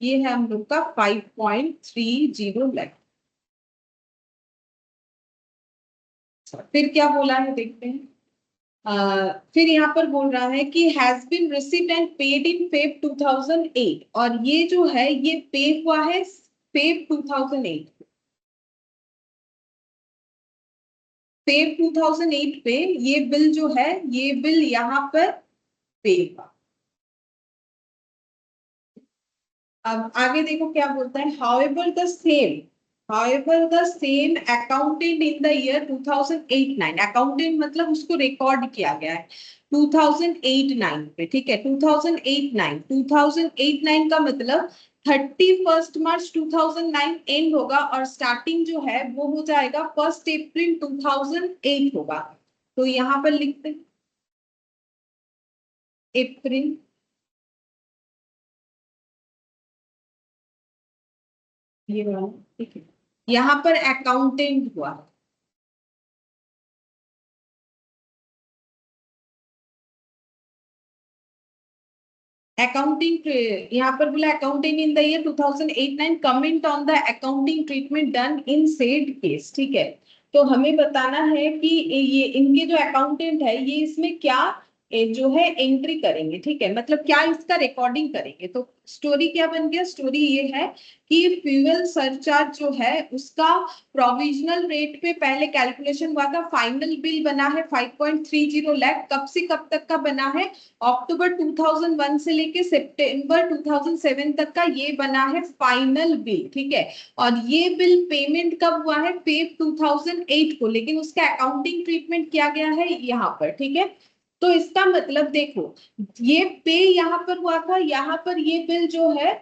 ये है हम लोग का 5.30 लाख। फिर क्या बोला है देखते हैं। फिर यहाँ पर बोल रहा है कि has been received and paid in Feb 2008, और ये जो है ये पे हुआ है फेब 2008, फेब 2008 पे ये बिल जो है ये बिल यहाँ पर पे हुआ। अब आगे देखो क्या बोलता है, however the same accounted in the year 2008-9, accountant मतलब उसको रिकॉर्ड किया गया है 2008-9 पे, ठीक है। 2008-9 का मतलब 31 मार्च 2009 एंड होगा और स्टार्टिंग जो है वो हो जाएगा 1 अप्रैल 2008 होगा। तो यहाँ पर लिखते हैं अप्रैल, ये वाला, ठीक है। यहाँ पर अकाउंटेंट हुआ, अकाउंटिंग, यहाँ पर बोला accounting in the year 2008-9, comment on the accounting treatment done in said case, ठीक है। तो हमें बताना है कि ये इनके जो अकाउंटेंट है ये इसमें क्या जो है एंट्री करेंगे, ठीक है, मतलब क्या इसका रिकॉर्डिंग करेंगे। तो स्टोरी क्या बन गया, स्टोरी ये है कि फ्यूल सरचार्ज जो है उसका प्रोविजनल रेट पे पहले कैलकुलेशन हुआ था, फाइनल बिल बना है 5.30 लाख, कब से कब तक का बना है, अक्टूबर 2001 से लेके सितंबर 2007 तक का ये बना है फाइनल बिल, ठीक है। और ये बिल पेमेंट कब हुआ है, फेब 2008 को, लेकिन उसका अकाउंटिंग ट्रीटमेंट किया गया है यहाँ पर, ठीक है। तो इसका मतलब देखो, ये पे यहाँ पर हुआ था, यहाँ पर ये बिल जो है,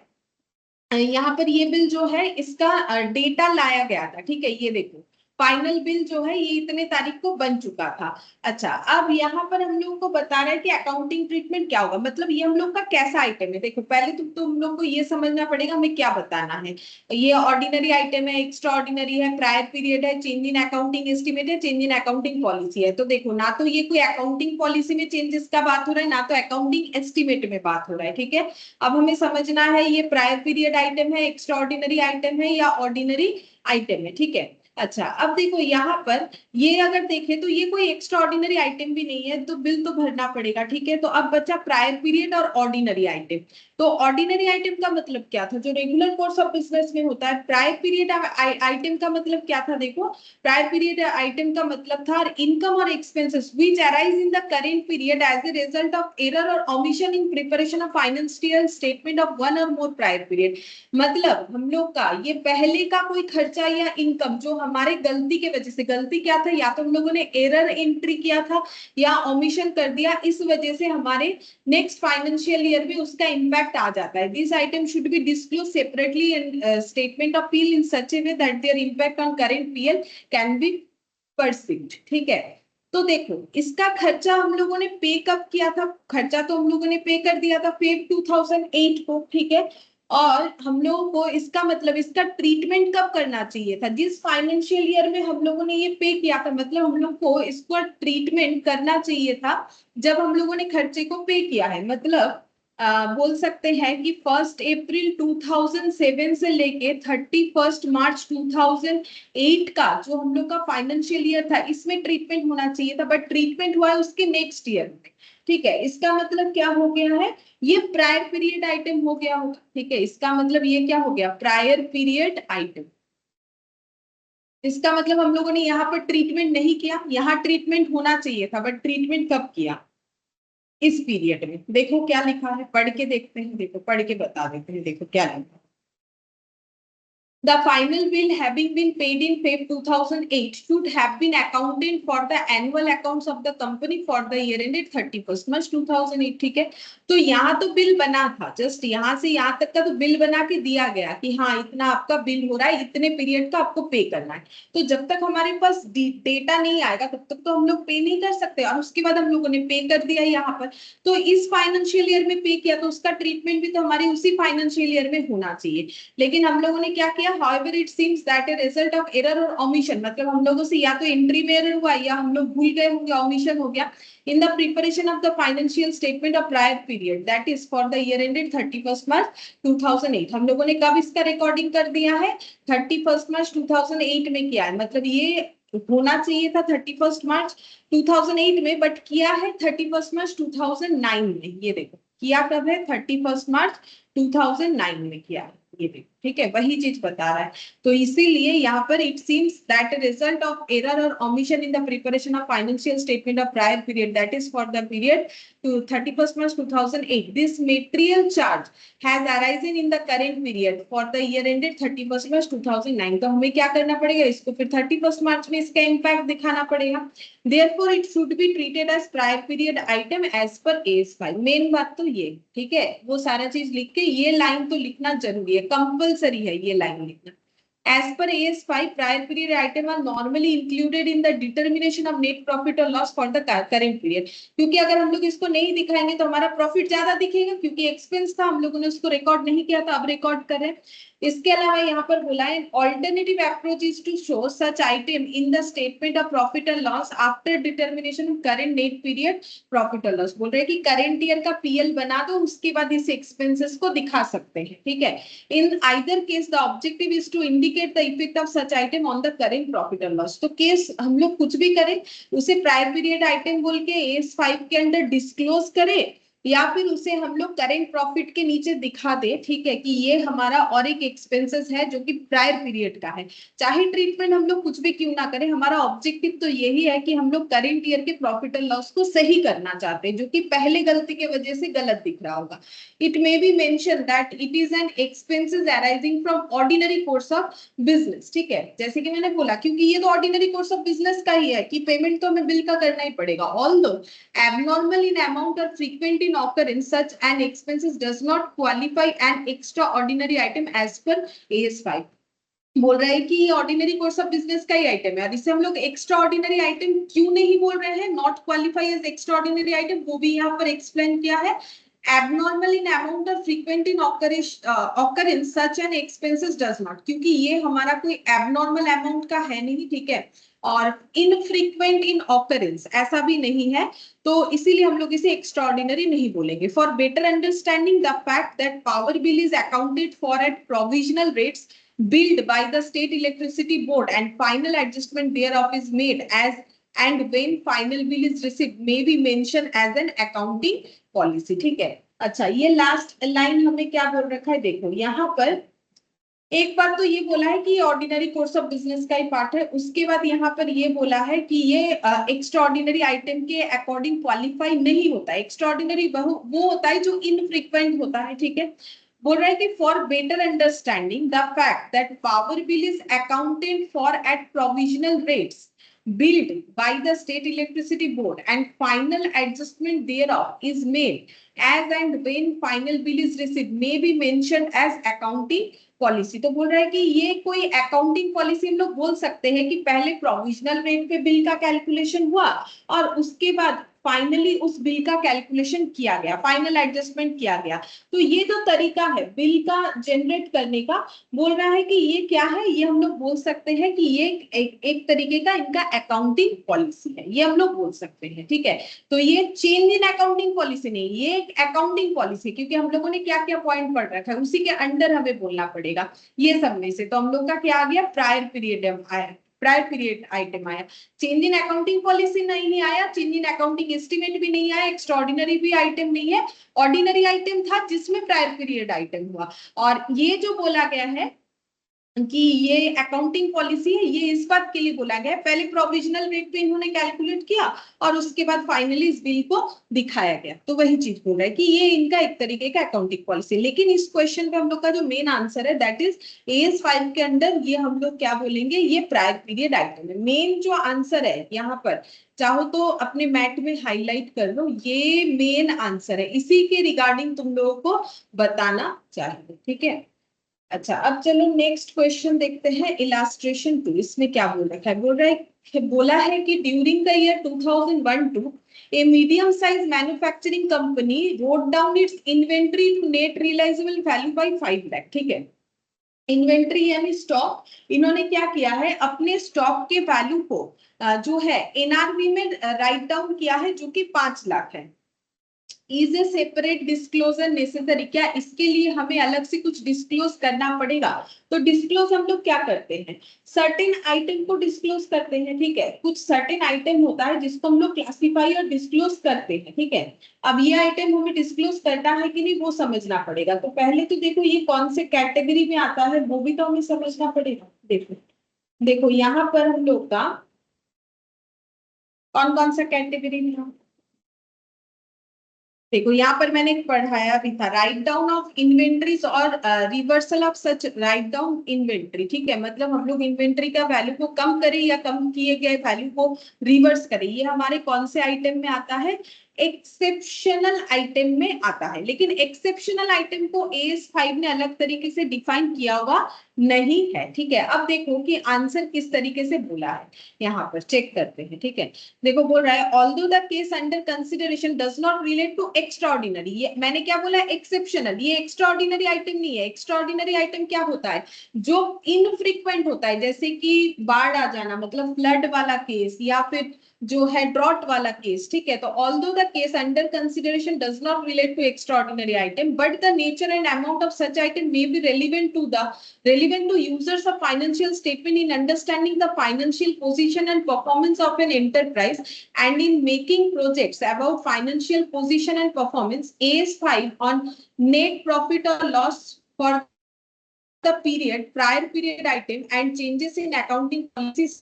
यहाँ पर ये बिल जो है इसका डेटा लाया गया था, ठीक है। ये देखो फाइनल बिल जो है ये इतने तारीख को बन चुका था। अच्छा, अब यहाँ पर हम लोगों को बता रहा है कि अकाउंटिंग ट्रीटमेंट क्या होगा, मतलब ये हम लोग का कैसा आइटम है। देखो पहले तो तुम लोग को ये समझना पड़ेगा हमें क्या बताना है। ये ऑर्डिनरी आइटम है, एक्स्ट्रा ऑर्डिनरी है, प्रायर पीरियड है, चेंज इन अकाउंटिंग एस्टिमेट है, चेंज इन अकाउंटिंग पॉलिसी है। तो देखो ना तो ये कोई अकाउंटिंग पॉलिसी में चेंजेस का बात हो रहा है, ना तो अकाउंटिंग एस्टिमेट में बात हो रहा है, ठीक है। अब हमें समझना है ये प्रायर पीरियड आइटम है, एक्स्ट्रा ऑर्डिनरी आइटम है या ऑर्डिनरी आइटम है, ठीक है। अच्छा, अब देखो यहाँ पर ये अगर देखें तो ये कोई एक्स्ट्रा ऑर्डिनरी आइटम भी नहीं है, तो बिल तो भरना पड़ेगा, ठीक है। तो अब बचा प्रायर पीरियड और ऑर्डिनरी आइटम। तो ऑर्डिनरी आइटम का मतलब क्या था, जो रेगुलर कोर्स ऑफ बिजनेस में होता है। प्रायर पीरियड आइटम का मतलब क्या था, देखो प्रायर पीरियड आइटम का मतलब था इनकम और expenses which arise in the current period as a result of error और omission in preparation of financial statement of one और मोर प्रायर पीरियड। मतलब हम लोग का ये पहले का कोई खर्चा या इनकम जो हमारे गलती के वजह से, गलती क्या था, या तो हम लोगों ने एरर एंट्री किया था या ओमिशन कर दिया, इस वजह से हमारे नेक्स्ट फाइनेंशियल ईयर में उसका इंपैक्ट आ जाता है। This item should be disclose separately in statement of PL in such a way that their impact on current PL can be perceived, ठीक है। तो देखो इसका खर्चा हम लोगों ने पे कब किया था, खर्चा तो हम लोगों ने पे कर दिया था फेब 2008 को, ठीक है। और हम लोगों को इसका मतलब इसका ट्रीटमेंट कब करना चाहिए था, जिस फाइनेंशियल ईयर में हम लोगों ने ये पे किया था, मतलब हम लोग को इसको ट्रीटमेंट करना चाहिए था जब हम लोगों ने खर्चे को पे किया है। मतलब बोल सकते हैं कि 1 अप्रैल 2007 से लेके 31 मार्च 2008 का जो हम लोग का फाइनेंशियल ईयर था इसमें ट्रीटमेंट होना चाहिए था, बट ट्रीटमेंट हुआ है उसके नेक्स्ट ईयर में, ठीक है। इसका मतलब क्या हो गया है, ये प्रायर पीरियड आइटम हो गया होगा, ठीक है। इसका मतलब ये क्या हो गया, प्रायर पीरियड आइटम। इसका मतलब हम लोगों ने यहाँ पर ट्रीटमेंट नहीं किया, यहाँ ट्रीटमेंट होना चाहिए था, बट ट्रीटमेंट कब किया, इस पीरियड में। देखो क्या लिखा है, पढ़ के देखते हैं, देखो पढ़ के बता देते हैं, देखो क्या लिखा है। The final bill having been paid in Feb 2008 should have been accounted for the annual accounts of the company for the year ended 31st March 2008, ठीक है। तो यहाँ तो बिल बना था, जस्ट यहाँ से यहाँ तक का तो बिल बना के दिया गया कि हाँ इतना आपका बिल हो रहा है, इतने पीरियड का आपको पे करना है। तो जब तक हमारे पास डेटा नहीं आएगा तब तक तो हम लोग पे नहीं कर सकते, और उसके बाद हम लोगों ने पे कर दिया यहाँ पर। तो इस फाइनेंशियल ईयर में पे किया तो उसका ट्रीटमेंट भी तो हमारे उसी फाइनेंशियल ईयर में होना चाहिए। लेकिन हम लोगों ने क्या किया, however it seems that a result of error और omission, मतलब हम लोगों से या तो एंट्री में एरर हुआ या हम लोग भूल गए होंगे, omission हो गया in the preparation of the financial statement of prior period that is for the year ended 31st March 2008। हम लोगों ने कब इसका रिकॉर्डिंग कर दिया है, 31st March 2008 में किया है। मतलब ये होना चाहिए था 31st March 2008 में, बट किया है 31st March 2009 में। ये देखो किया कब है, 31st March 2009 में किया है, ये देखो, ठीक है, वही चीज बता रहा है। तो इसीलिए यहाँ पर it seems that result of error और omission in the preparation of financial statement of prior period that is for the period to 31st March 2008, this material charge has arisen in the current period for the year ended 31st March 2009। तो हमें क्या करना पड़ेगा, इसको फिर 31st मार्च में इसका impact दिखाना पड़ेगा। therefore it should be treated as prior period item as per AS5। Main बात तो ये, ठीक है, वो सारा चीज लिख के ये लाइन तो लिखना जरूरी है, कंपल्सरी है ये लाइन लिखना। As per AS5, prior period item are normally included in the determination of net profit or loss for the current period। क्योंकि अगर हम लोग इसको नहीं दिखाएंगे तो हमारा प्रॉफिट ज्यादा दिखेगा, क्योंकि एक्सपेंस था, हम लोगों ने उसको रिकॉर्ड नहीं किया था, अब रिकॉर्ड कर रहे हैं। इसके अलावा यहाँ पर बोला है alternative approach is to show such item in the statement of profit and loss after determination of current net period profit और लॉस। बोल रहे हैं कि करेंट ईयर का पीएल बना दो, उसके बाद इस एक्सपेंसेस को दिखा सकते हैं, ठीक है। In either case the objective is to indicate the effect of such item on the current profit और लॉस। तो केस हम लोग कुछ भी करें उसे प्रायर पीरियड आइटम बोल के AS5 के अंदर डिस्क्लोज करें, या फिर उसे हम लोग करेंट प्रॉफिट के नीचे दिखा दे, ठीक है, कि ये हमारा और एक एक्सपेंसेस है जो कि प्रायर पीरियड का है। चाहे ट्रीटमेंट हम लोग कुछ भी क्यों ना करें, हमारा ऑब्जेक्टिव तो यही है कि हम लोग करेंट ईयर के प्रॉफिट एंड लॉस को सही करना चाहते हैं, जो कि पहले गलती के वजह से गलत दिख रहा होगा। It may be mention that it is an expenses arising from ordinary course of business, ठीक है, जैसे कि मैंने बोला, क्योंकि ये तो ऑर्डिनरी कोर्स ऑफ बिजनेस का ही है कि पेमेंट तो हमें बिल का करना ही पड़ेगा। Although abnormal in amount or frequent in occurrence, such an expenses does not qualify an extraordinary item as per AS5। बोल रहा है कि ये ऑर्डिनरी कोर्स ऑफ बिजनेस का ही आइटम है, और इसे हम लोग एक्स्ट्रा ऑर्डिनरी आइटम क्यों नहीं बोल रहे हैं, not qualify as extraordinary item, वो भी यहाँ पर एक्सप्लेन किया है। abnormal in amount or frequent in occurrence such an expenses does not, क्योंकि ये हमारा कोई abnormal amount का है नहीं, ठीक है, और infrequent in occurrence ऐसा भी नहीं है, तो इसीलिए हम लोग इसे extraordinary नहीं बोलेंगे। For better understanding the fact that power bill is accounted for at provisional rates billed by the state electricity board and final adjustment thereof is made as and when final bill is received may be mentioned as an accounting policy, ठीक है। अच्छा, ये last line हमें क्या बोल रखा है, देखो यहाँ पर एक बार तो ये बोला है कि ये ऑर्डिनरी कोर्स ऑफ बिजनेस का ही पार्ट है, उसके बाद यहाँ पर ये बोला है कि ये एक्स्ट्रा ऑर्डिनरी आइटम के अकॉर्डिंग क्वालिफाई नहीं होता है। एक्स्ट्रा ऑर्डिनरी वो होता है जो इनफ्रीक्वेंट होता है, ठीक है। बोल रहा है कि for better understanding the fact that power bill is accounted for at provisional rates billed by the state electricity board and final adjustment thereof is made as and when final bill is received may be mentioned as accounting policy. तो बोल रहा है कि ये कोई accounting policy हम लोग बोल सकते हैं कि पहले प्रोविजनल रेट पे बिल का कैलकुलेशन हुआ और उसके बाद फाइनली उस बिल का कैलकुलेशन किया गया, फाइनल एडजस्टमेंट किया गया। तो ये जो तरीका है बिल का जनरेट करने का, बोल रहा है कि ये क्या है, ये हम लोग बोल सकते हैं कि ये एक तरीके का इनका अकाउंटिंग पॉलिसी है, ये हम लोग बोल सकते हैं, ठीक है। तो ये चेंज इन अकाउंटिंग पॉलिसी नहीं, ये एक अकाउंटिंग पॉलिसी, क्योंकि हम लोगों ने क्या क्या पॉइंट पढ़ रखा है उसी के अंडर हमें बोलना पड़ेगा। ये सब में से तो हम लोग का क्या आ गया, प्रायर पीरियड आया, प्रायर पीरियड आइटम आया। चेंज इन अकाउंटिंग पॉलिसी नहीं आया, चेंज इन अकाउंटिंग एस्टिमेट भी नहीं आया, एक्स्ट्राऑर्डिनरी भी आइटम नहीं है, ऑर्डिनरी आइटम था जिसमें प्रायर पीरियड आइटम हुआ। और ये जो बोला गया है कि ये अकाउंटिंग पॉलिसी है, ये इस बात के लिए बोला गया है, पहले प्रोविजनल रेट पे इन्होंने कैलकुलेट किया और उसके बाद फाइनली इस बिल को दिखाया गया, तो वही चीज बोल रहा है कि ये इनका एक तरीके का अकाउंटिंग पॉलिसी। लेकिन इस क्वेश्चन पे हम लोग का जो मेन आंसर है दैट इज AS5 के अंदर ये हम लोग क्या बोलेंगे, ये प्रायर पीरियड आइटम है। मेन जो आंसर है यहाँ पर, चाहो तो अपने मैट में हाईलाइट कर लो, ये मेन आंसर है, इसी के रिगार्डिंग तुम लोगों को बताना चाहिए, ठीक है। अच्छा, अब चलो नेक्स्ट क्वेश्चन देखते हैं, इलास्ट्रेशन 2। इसमें क्या बोल रखा है, बोला है कि during the year 2001 a medium size manufacturing company wrote down its inventory to net realisable value by 5 lakh, ठीक है। इन्वेंट्री यानी स्टॉक, इन्होंने क्या किया है, अपने स्टॉक के वैल्यू को जो है NRV में राइट डाउन किया है, जो कि 5 लाख है। Is a separate disclosure necessary, क्या इसके लिए हमें अलग से कुछ डिस्क्लोज करना पड़ेगा? तो डिस्क्लोज हम लोग क्या करते हैं, सर्टेन आइटम को डिस्क्लोज करते हैं, ठीक है। कुछ सर्टेन आइटम होता है जिसको हम लोग क्लासिफाई और डिस्क्लोज करते हैं, ठीक है। अब ये आइटम हमें डिस्क्लोज करना है कि नहीं वो समझना पड़ेगा। तो पहले तो देखो ये कौन से कैटेगरी में आता है वो भी तो हमें समझना पड़ेगा। देखो देखो यहाँ पर हम लोग का कौन कौन सा कैटेगरी में, देखो यहाँ पर मैंने पढ़ाया भी था, राइट डाउन ऑफ इन्वेंट्रीज और reversal of such write down inventory, ठीक है। मतलब हम लोग इन्वेंट्री का वैल्यू को कम करें या कम किए गए वैल्यू को रिवर्स करें, ये हमारे कौन से आइटम में आता है, एक्सेप्शनल आइटम में आता है। लेकिन एक्सेप्शनल आइटम को AS5 ने अलग तरीके से डिफाइन किया हुआ नहीं है, ठीक है। अब देखो कि आंसर किस तरीके से बोला है, यहाँ पर चेक करते हैं, ठीक है। देखो बोल रहा है although the case under consideration does not relate to extraordinary, ये मैंने क्या बोला, एक्सेप्शनल, ये एक्स्ट्राऑर्डिनरी आइटम नहीं है। एक्स्ट्राऑर्डिनरी आइटम क्या होता है, जो इनफ्रीक्वेंट होता है, जैसे कि बाढ़ आ जाना, मतलब फ्लड वाला केस, या फिर जो है ड्रॉट वाला केस, ठीक है। तो although the the case under consideration does not relate to extraordinary item, but the nature and amount of such item may be relevant to users of financial statement in understanding the financial position and performance of an enterprise and in making projects about financial position and performance. AS5 on net profit or loss for the prior period item and changes in accounting policies.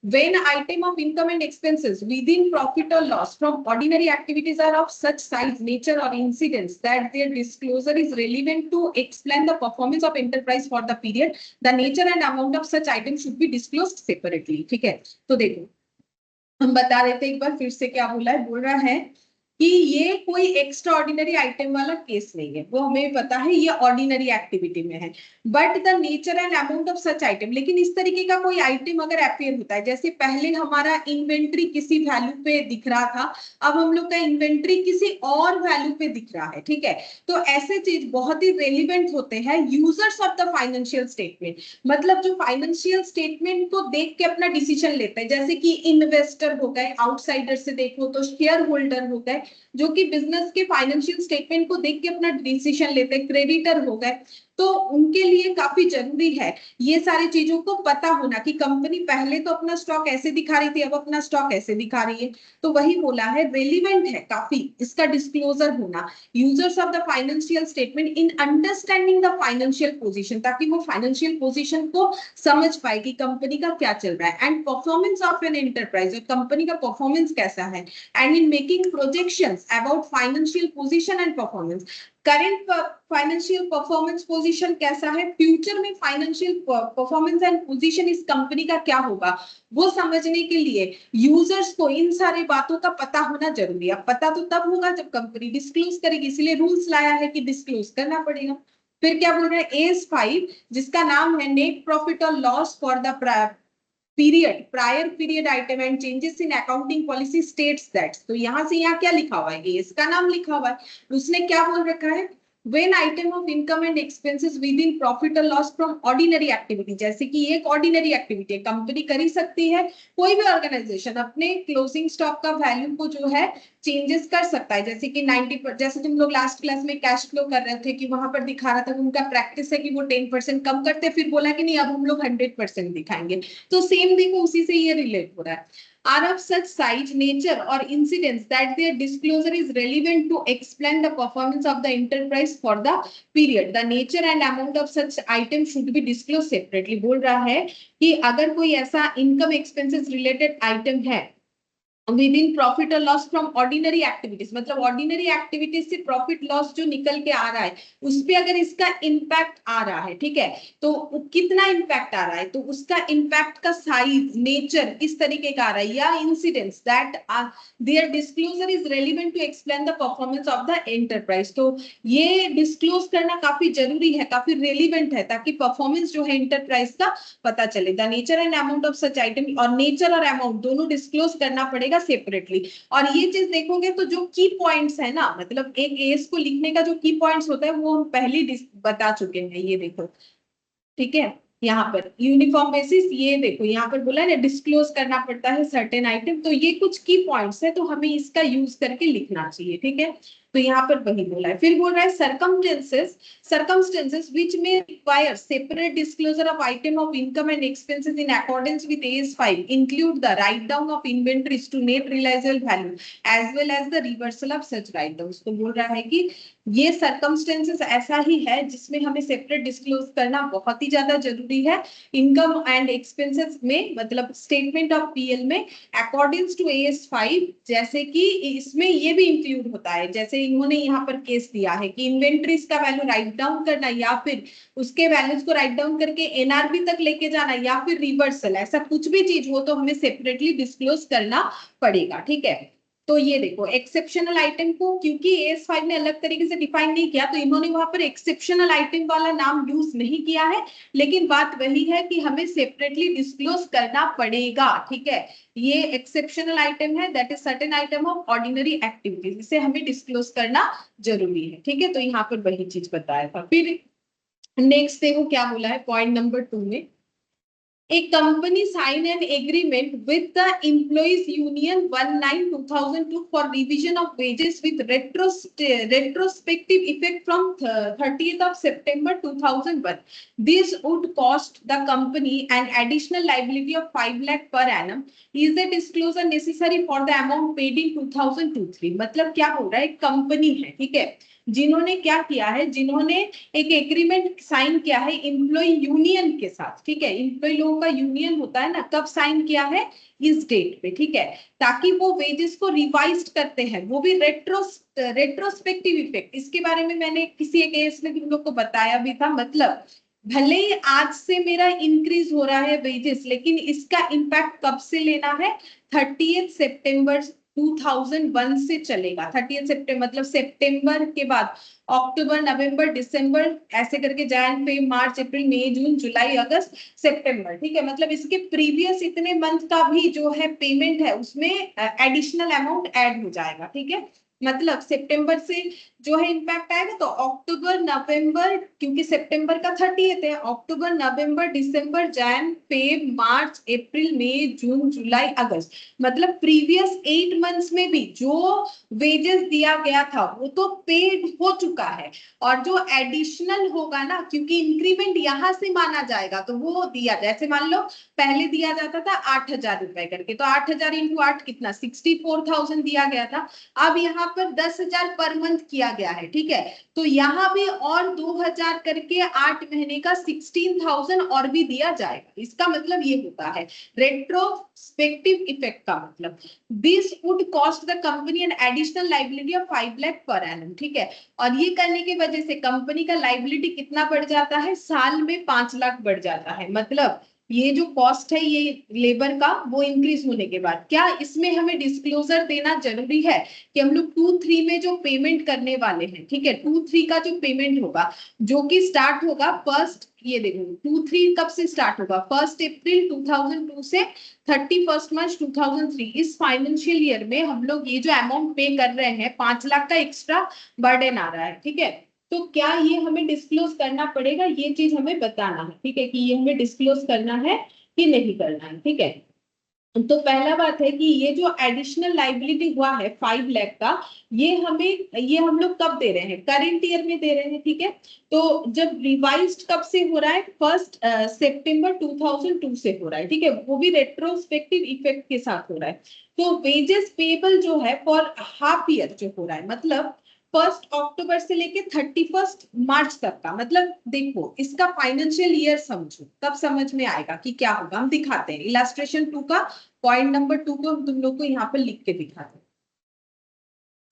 When item of income and expenses within profit or loss from ordinary activities are of such size, nature or incidents that their disclosure is relevant to explain the performance of enterprise for the period, the nature and amount of such items should be disclosed separately. ठीक है, तो देखो हम बता देते एक बार फिर से क्या बोल रहा है कि ये कोई एक्स्ट्रा ऑर्डिनरी आइटम वाला केस नहीं है, वो हमें पता है ये ऑर्डिनरी एक्टिविटी में है, but the nature and amount of such item, लेकिन इस तरीके का कोई आइटम अगर अपियर होता है, जैसे पहले हमारा इन्वेंट्री किसी वैल्यू पे दिख रहा था, अब हम लोग का इन्वेंट्री किसी और वैल्यू पे दिख रहा है, ठीक है, तो ऐसे चीज बहुत ही रेलिवेंट होते हैं users of the financial statement, मतलब जो फाइनेंशियल स्टेटमेंट को देख के अपना डिसीजन लेते हैं, जैसे कि इन्वेस्टर हो गए, आउटसाइडर से देखो तो शेयर होल्डर हो गए, जो कि बिजनेस के फाइनेंशियल स्टेटमेंट को देख के अपना डिसीजन लेते हैं, क्रेडिटर हो गए, तो उनके लिए काफी जरूरी है ये सारी चीजों को पता होना कि कंपनी पहले तो अपना स्टॉक ऐसे दिखा रही थी, अब अपना स्टॉक ऐसे दिखा रही है, तो वही बोला है रेलिवेंट है काफी इसका डिस्क्लोजर होना users of the financial statement in understanding the financial position, ताकि वो फाइनेंशियल पोजीशन को समझ पाए कि कंपनी का क्या चल रहा है, and performance of an enterprise, company का परफॉर्मेंस कैसा है, and in making projections about financial position and performance, current financial performance position कैसा है, फ्यूचर में फाइनेंशियल परफॉर्मेंस एंड पोजीशन इस कंपनी का क्या होगा, वो समझने के लिए यूजर्स को इन सारी बातों का पता होना जरूरी है। पता तो तब होगा जब कंपनी डिस्क्लोज करेगी, इसलिए रूल्स लाया है कि डिस्क्लोज करना पड़ेगा। फिर क्या बोल रहे हैं, AS5 जिसका नाम है नेट प्रॉफिट और loss for the prior period item and changes in accounting policy states that, तो यहां से यहाँ क्या लिखा हुआ है, इसका नाम लिखा हुआ है, उसने क्या बोल रखा है, when item of income and expenses within profit or loss from ordinary activity, जैसे कि एक ऑर्डिनरी एक्टिविटी कंपनी कर ही सकती है, कोई भी ऑर्गेनाइजेशन अपने क्लोजिंग स्टॉक का वैल्यू को जो है चेंजेस कर सकता है, जैसे कि 90%, जैसे तुम लोग लास्ट क्लास में कैश फ्लो कर रहे थे कि वहां पर दिखा रहा था उनका प्रैक्टिस है कि वो 10% कम करते, फिर बोला कि नहीं अब हम लोग 100% दिखाएंगे, तो सेम देखो उसी से ये रिलेट हो रहा है। Are of such size, nature or incidents that their disclosure is relevant to explain the performance of the enterprise for the period, the nature and amount of such item should be disclosed separately। बोल रहा है कि अगर कोई ऐसा income expenses related item है with in profit और loss from ordinary activities, मतलब ऑर्डिनरी एक्टिविटीज से प्रॉफिट लॉस जो निकल के आ रहा है उस पे अगर इसका इम्पैक्ट आ रहा है, ठीक है, तो कितना इम्पैक्ट आ रहा है, तो उसका इम्पैक्ट का साइज, नेचर किस तरीके का आ रहा है, या incidents that their disclosure is relevant to explain the performance of the enterprise, तो ये डिस्क्लोज करना काफी जरूरी है, काफी रेलिवेंट है, ताकि परफॉर्मेंस जो है एंटरप्राइज का पता चले। The nature and amount of such item, और नेचर और अमाउंट दोनों डिस्क्लोज करना पड़ेगा सेपरेटली। और ये चीज देखोगे तो जो की पॉइंट्स है ना, मतलब एक एस को लिखने का जो की पॉइंट्स होता है वो हम पहले बता चुके हैं, ये देखो, ठीक है, यहाँ पर यूनिफॉर्म बेसिस, ये देखो यहाँ पर बोला है डिस्क्लोज करना पड़ता है सर्टेन आइटम, तो ये कुछ की पॉइंट्स है, तो हमें इसका यूज करके लिखना चाहिए, ठीक है, तो यहाँ पर वही बोला है। फिर बोल रहा है circumstances which may require separate disclosure of item of income and expenses in accordance with AS5 include the write down of inventories to net realizable value as well as the reversal of such write downs। तो बोल रहा है कि ये circumstances ऐसा ही है जिसमें हमें सेपरेट डिस्क्लोज करना बहुत ही ज्यादा जरूरी है इनकम एंड एक्सपेंसेस में, मतलब स्टेटमेंट ऑफ पीएल में अकॉर्डिंग टू AS5, जैसे कि इसमें ये भी इंक्लूड होता है, जैसे इन्होंने यहाँ पर केस दिया है कि इन्वेंट्रीज का वैल्यू राइट डाउन करना या फिर उसके वैल्यूज को राइट डाउन करके एनआरबी तक लेके जाना या फिर रिवर्सल, ऐसा कुछ भी चीज हो तो हमें सेपरेटली डिस्क्लोज करना पड़ेगा, ठीक है। तो ये देखो एक्सेप्शनल आइटम को क्योंकि AS5 ने अलग तरीके से डिफाइन नहीं किया, तो इन्होंने वहां पर एक्सेप्शनल आइटम वाला नाम यूज नहीं किया है, लेकिन बात वही है कि हमें सेपरेटली डिस्क्लोज करना पड़ेगा, ठीक है। ये एक्सेप्शनल आइटम है, that is certain item of ordinary activities, इसे हमें डिस्क्लोज करना जरूरी है, ठीक है, तो यहाँ पर वही चीज बताया था। फिर नेक्स्ट देखो क्या बोला है पॉइंट नंबर 2 में, A company sign an agreement with the employees union 19/2002 for revision of wages with retrospective effect from 30th of September 2001. This would cost the company an additional liability of 5 lakh per annum. Is the disclosure necessary for the amount paid in 2002-3? मतलब क्या हो रहा है, company है, ठीक है, जिन्होंने क्या किया है, जिन्होंने एक एग्रीमेंट साइन किया है एम्प्लॉय यूनियन के साथ, ठीक है, एम्प्लॉय लोगों का यूनियन होता है ना, कब साइन किया है, इस डेट पे, ठीक है, ताकि वो वेजेस को रिवाइज करते हैं, वो भी रेट्रोस्पेक्टिव इफेक्ट, इसके बारे में मैंने किसी एक केस में तुम लोग को बताया भी था, मतलब भले ही आज से मेरा इंक्रीज हो रहा है वेजेस, लेकिन इसका इम्पैक्ट कब से लेना है, 30 सितंबर 2001 से चलेगा। 30 सितंबर मतलब सितंबर के बाद अक्टूबर, नवंबर, दिसंबर, ऐसे करके जैन, फरवरी, मार्च, अप्रैल, मई, जून, जुलाई, अगस्त, सितंबर, ठीक है, मतलब इसके प्रीवियस इतने मंथ का भी जो है पेमेंट है उसमें एडिशनल अमाउंट ऐड हो जाएगा, ठीक है, मतलब सितंबर से जो है इम्पैक्ट आएगा तो अक्टूबर, नवंबर, क्योंकि सितंबर का 30th है, अक्टूबर, नवंबर, दिसंबर, जैन, फेब, मार्च, अप्रैल, मई, जून, जुलाई, अगस्त, मतलब प्रीवियस 8 मंथ्स में भी जो वेजेस दिया गया था वो तो पेड हो चुका है, और जो एडिशनल होगा ना, क्योंकि इंक्रीमेंट यहां से माना जाएगा तो वो दिया, जैसे मान लो पहले दिया जाता था 8,000 रुपए करके, तो 8,000 इंटू 8 कितना, 64,000 दिया गया था, अब यहाँ पर 10,000 पर मंथ किया गया है, ठीक है, तो यहाँ भी और 2,000 करके 8 महीने का 16,000 और भी दिया जाएगा, इसका मतलब ये होता है रेट्रोस्पेक्टिव इफेक्ट का मतलब, this would cost the company an additional liability of 5 lakh per annum, ठीक है, और ये करने की वजह से कंपनी का लाइबिलिटी कितना बढ़ जाता है, साल में 5 लाख बढ़ जाता है, मतलब ये जो कॉस्ट है ये लेबर का वो इंक्रीज होने के बाद, क्या इसमें हमें डिस्क्लोजर देना जरूरी है कि हम लोग 2-3 में जो पेमेंट करने वाले हैं, ठीक है, 2-3 का जो पेमेंट होगा जो कि स्टार्ट होगा फर्स्ट, ये देखो 2-3 कब से स्टार्ट होगा, 1 अप्रैल 2002 से 31 मार्च 2003, इस फाइनेंशियल ईयर में हम लोग ये जो अमाउंट पे कर रहे हैं 5 लाख का एक्स्ट्रा बर्डन आ रहा है, ठीक है, तो क्या ये हमें डिस्क्लोज करना पड़ेगा, ये चीज हमें बताना है, ठीक है, कि ये हमें डिस्क्लोज करना है कि नहीं करना है, ठीक है, तो पहला बात है कि ये जो एडिशनल लाइबिलिटी हुआ है 5 लाख का, ये हम लोग कब दे रहे हैं, करंट ईयर में दे रहे हैं, ठीक है, तो जब रिवाइज्ड कब से हो रहा है, 1 सितंबर 2002 से हो रहा है, ठीक है, वो भी रेट्रोस्पेक्टिव इफेक्ट के साथ हो रहा है, तो वेजेस पेबल जो है फॉर हाफ ईयर जो हो रहा है, मतलब 1 अक्टूबर से लेके 31 मार्च तक का, मतलब देखो इसका फाइनेंशियल ईयर समझो, तब समझ में आएगा कि क्या होगा, हम दिखाते हैं इलास्ट्रेशन 2 का पॉइंट नंबर 2 को हम तुम लोग को यहाँ पर लिख के दिखाते हैं,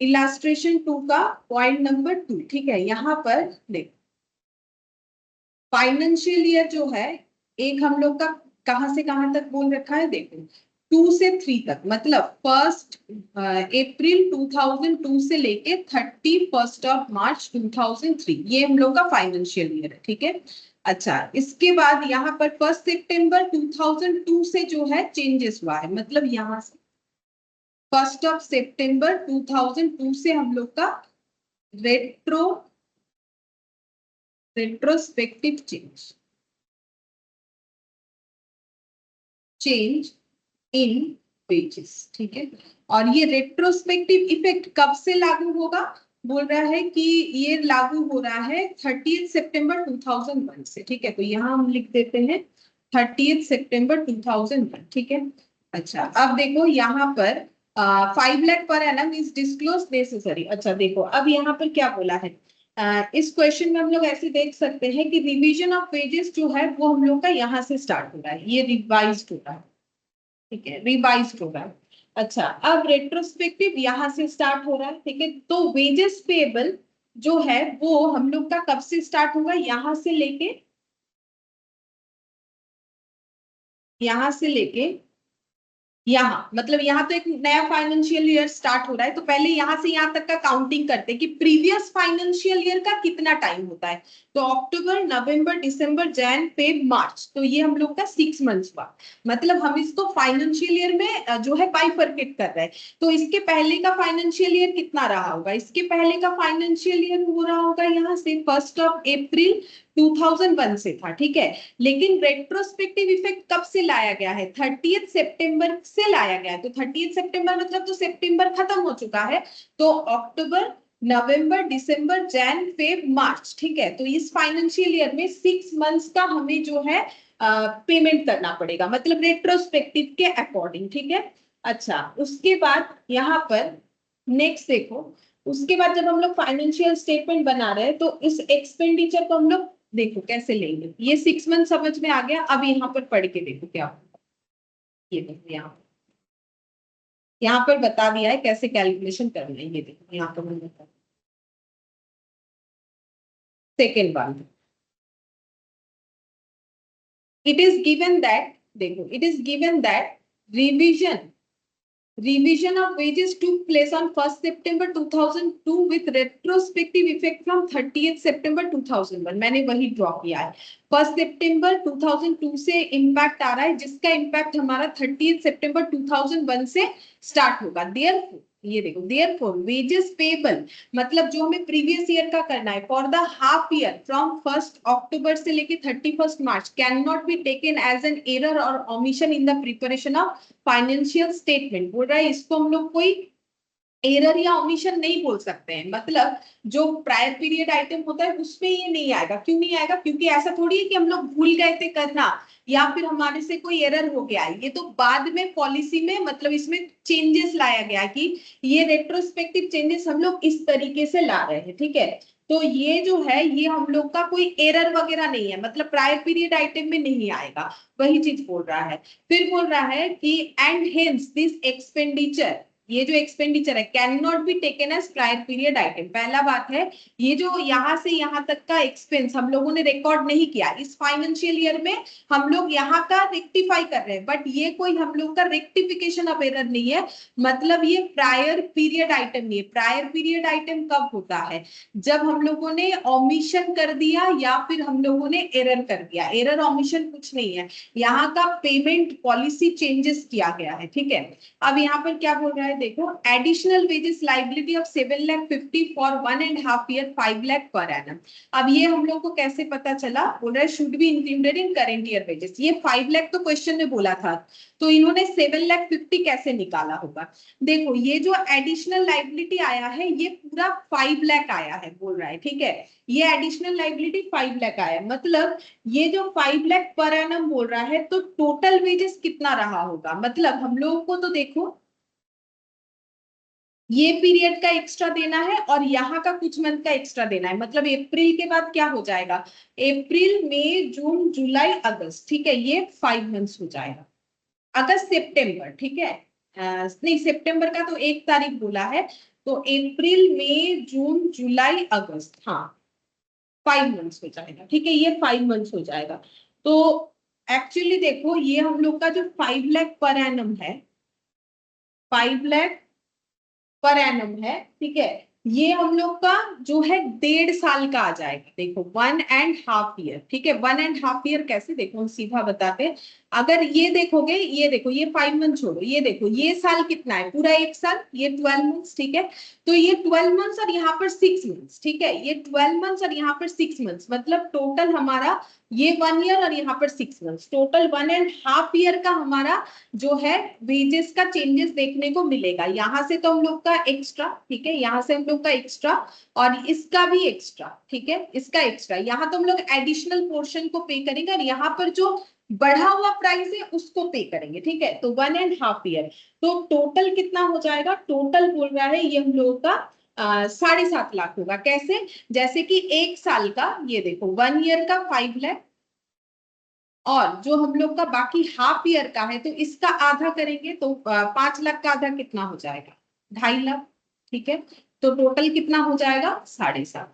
इलास्ट्रेशन 2 का पॉइंट नंबर 2, ठीक है, यहाँ पर देखो फाइनेंशियल ईयर जो है एक हम लोग का कहां से कहां तक बोल रखा है, देखो 2 से 3 तक, मतलब 1 अप्रैल 2002 से लेके 31 मार्च 2003, ये हम लोग का फाइनेंशियल ईयर है, ठीक है, अच्छा इसके बाद यहाँ पर 1 सितंबर 2002 से जो है चेंजेस हुआ है, मतलब यहाँ से 1 सितंबर 2002 से हम लोग का रेट्रोस्पेक्टिव चेंज इन वेजेस, ठीक है, और ये रेट्रोस्पेक्टिव इफेक्ट कब से लागू होगा, बोल रहा है कि ये लागू हो रहा है 30 सितंबर 2001 से, ठीक है, तो यहाँ हम लिख देते हैं 30 सितंबर 2001, ठीक है, अच्छा अब देखो यहाँ पर 5 lakh per annum is disclose necessary, अच्छा देखो अब यहाँ पर क्या बोला है, इस क्वेश्चन में हम लोग ऐसे देख सकते हैं कि रिवीजन ऑफ वेजेस जो है वो हम लोग का यहाँ से स्टार्ट हो रहा है, ये रिवाइज हो रहा है, ठीक है, रिवाइज हो रहा है, अच्छा अब रेट्रोस्पेक्टिव यहां से स्टार्ट हो रहा है, ठीक है, तो वेजेस पेएबल जो है वो हम लोग का कब से स्टार्ट होगा, यहां से लेके यहाँ, मतलब यहाँ तो एक नया फाइनेंशियल ईयर स्टार्ट हो रहा है, तो पहले यहाँ से यहाँ तक का काउंटिंग करते हैं कि प्रीवियस फाइनेंशियल ईयर का कितना टाइम होता है, तो अक्टूबर, नवंबर, दिसंबर, जैन, फेब, मार्च, तो ये हम लोग का 6 मंथ्स हुआ, मतलब हम इसको फाइनेंशियल ईयर में जो है बाइफरकेट कर रहे हैं, तो इसके पहले का फाइनेंशियल ईयर कितना रहा होगा, इसके पहले का फाइनेंशियल ईयर हो रहा होगा यहाँ से 1 अप्रैल 2001 से था, ठीक है। लेकिन रेट्रोस्पेक्टिव इफेक्ट कब से लाया गया है? 30 सितंबर से लाया गया है। तो 30 सितंबर मतलब तो सितंबर खत्म हो चुका है, तो अक्टूबर, नवंबर, दिसंबर, जैन, फेब, मार्च, ठीक है। तो इस फाइनेंशियल ईयर में 6 मंथ्स का हमें जो है पेमेंट करना पड़ेगा, मतलब रेट्रोस्पेक्टिव के अकॉर्डिंग, ठीक है। अच्छा, उसके बाद यहाँ पर नेक्स्ट देखो, उसके बाद जब हम लोग फाइनेंशियल स्टेटमेंट बना रहे हैं तो इस एक्सपेंडिचर को हम लोग देखो कैसे लेंगे। ये 6 मंथ समझ में आ गया। अब यहाँ पर पढ़ के देखो क्या होगा। ये देखो यहाँ पर बता दिया है कैसे कैलकुलेशन करना है। ये देखो यहाँ पर मैंने बता, second one, it is given that, देखो it is given that revision of wages took place on 1st September 2002 with retrospective effect from 30th September 2001। मैंने वही ड्रॉ किया है। 1st September 2002 से इम्पैक्ट आ रहा है, जिसका इम्पैक्ट हमारा 30th September 2001 से स्टार्ट होगा। देयरफॉर, ये देखो, देयरफॉर वेजेस पेबल, मतलब जो हमें प्रीवियस ईयर का करना है, for the half year from 1st October से लेके 31st March can not be taken as an error और omission in the preparation of financial statement. बोल रहा है इसको हम लोग कोई एरर या ओमिशन नहीं बोल सकते हैं, मतलब जो प्रायर पीरियड आइटम होता है उसमें ये नहीं आएगा। क्यों नहीं आएगा? क्योंकि ऐसा थोड़ी है कि हम लोग भूल गए थे करना या फिर हमारे से कोई एरर हो गया है। ये तो बाद में पॉलिसी में, मतलब इसमें चेंजेस लाया गया कि ये रेट्रोस्पेक्टिव चेंजेस हम लोग इस तरीके से ला रहे हैं, ठीक है। तो ये जो है ये हम लोग का कोई एरर वगैरह नहीं है, मतलब प्रायर पीरियड आइटम में नहीं आएगा, वही चीज बोल रहा है। फिर बोल रहा है कि एंड हेंस दिस एक्सपेंडिचर, ये जो एक्सपेंडिचर है can not be taken as prior period item. पहला बात है, ये जो यहाँ से यहाँ तक का एक्सपेंस हम लोगों ने रिकॉर्ड नहीं किया इस फाइनेंशियल ईयर में, हम लोग यहाँ का रेक्टिफाई कर रहे हैं, बट ये कोई हम लोग का रेक्टिफिकेशन ऑफ एरर नहीं है, मतलब ये प्रायर पीरियड आइटम नहीं है। प्रायर पीरियड आइटम कब होता है? जब हम लोगों ने ओमिशन कर दिया या फिर हम लोगों ने एरर कर दिया। एरर ओमिशन कुछ नहीं है, यहाँ का पेमेंट पॉलिसी चेंजेस किया गया है, ठीक है। अब यहाँ पर क्या बोल रहा है देखो, additional wages liability of 7,50,000 for 1.5 year 5 lakh per annum. अब ये हम लोग को कैसे पता चला? बोल रहा है should be included in current year wages. ये 5 लाख तो क्वेश्चन में बोला था, तो इन्होंने 7,50,000 कैसे निकाला होगा? देखो ये जो एडिशनल लाइबिलिटी आया है ये पूरा 5 लाख आया है, बोल रहा है, ठीक है। ये एडिशनल लाइबिलिटी 5 लाख आया है, मतलब ये जो 5 लाख पर एनम बोल रहा है, तो टोटल वेजेस कितना रहा होगा? मतलब हम लोगों को तो देखो ये पीरियड का एक्स्ट्रा देना है और यहाँ का कुछ मंथ का एक्स्ट्रा देना है, मतलब अप्रैल के बाद क्या हो जाएगा? अप्रैल, मई, जून, जुलाई, अगस्त, ठीक है, ये 5 मंथ्स हो जाएगा। अगस्त, सितंबर, ठीक है, नहीं सितंबर का तो 1 तारीख बोला है, तो अप्रैल, मई, जून, जुलाई, अगस्त, हाँ 5 मंथ्स हो जाएगा, ठीक है, ये 5 मंथ्स हो जाएगा। तो एक्चुअली देखो ये हम लोग का जो 5 लाख पर एनम है, 5 लाख पर एनम है, ठीक है, ये हम लोग का जो है 1.5 साल का आ जाएगा। देखो 1.5 ईयर, ठीक है। 1.5 ईयर कैसे? देखो हम सीधा बताते हैं, अगर ये देखोगे, ये देखो ये 5 मंथ छोड़ो, ये देखो ये साल कितना है? पूरा 1 साल, ये 12 मंथ्स, ठीक है। तो ये 12 मंथ्स और यहाँ पर 6 मंथ्स, ठीक है, ये 12 मंथ्स और यहाँ पर 6 मंथ्स, मतलब टोटल हमारा ये 1 ईयर और यहाँ पर 6 मंथ्स, टोटल 1.5 ईयर का हमारा जो है वेजेस का चेंजेस देखने को मिलेगा। यहाँ से तो हम लोग का एक्स्ट्रा, ठीक है, यहाँ से हम लोग का एक्स्ट्रा और इसका भी एक्स्ट्रा, ठीक है, इसका एक्स्ट्रा, यहाँ तो हम लोग एडिशनल पोर्शन को पे करेंगे और यहाँ पर जो बढ़ा हुआ प्राइस है उसको पे करेंगे, ठीक है। तो 1.5 ईयर, तो टोटल कितना हो जाएगा? टोटल बोल रहा है ये हम लोगों का 7.5 लाख होगा। कैसे? जैसे कि 1 साल का, ये देखो 1 ईयर का 5 लाख और जो हम लोग का बाकी हाफ ईयर का है तो इसका आधा करेंगे, तो 5 लाख का आधा कितना हो जाएगा? 2.5 लाख, ठीक है। तो टोटल कितना हो जाएगा? 7.5।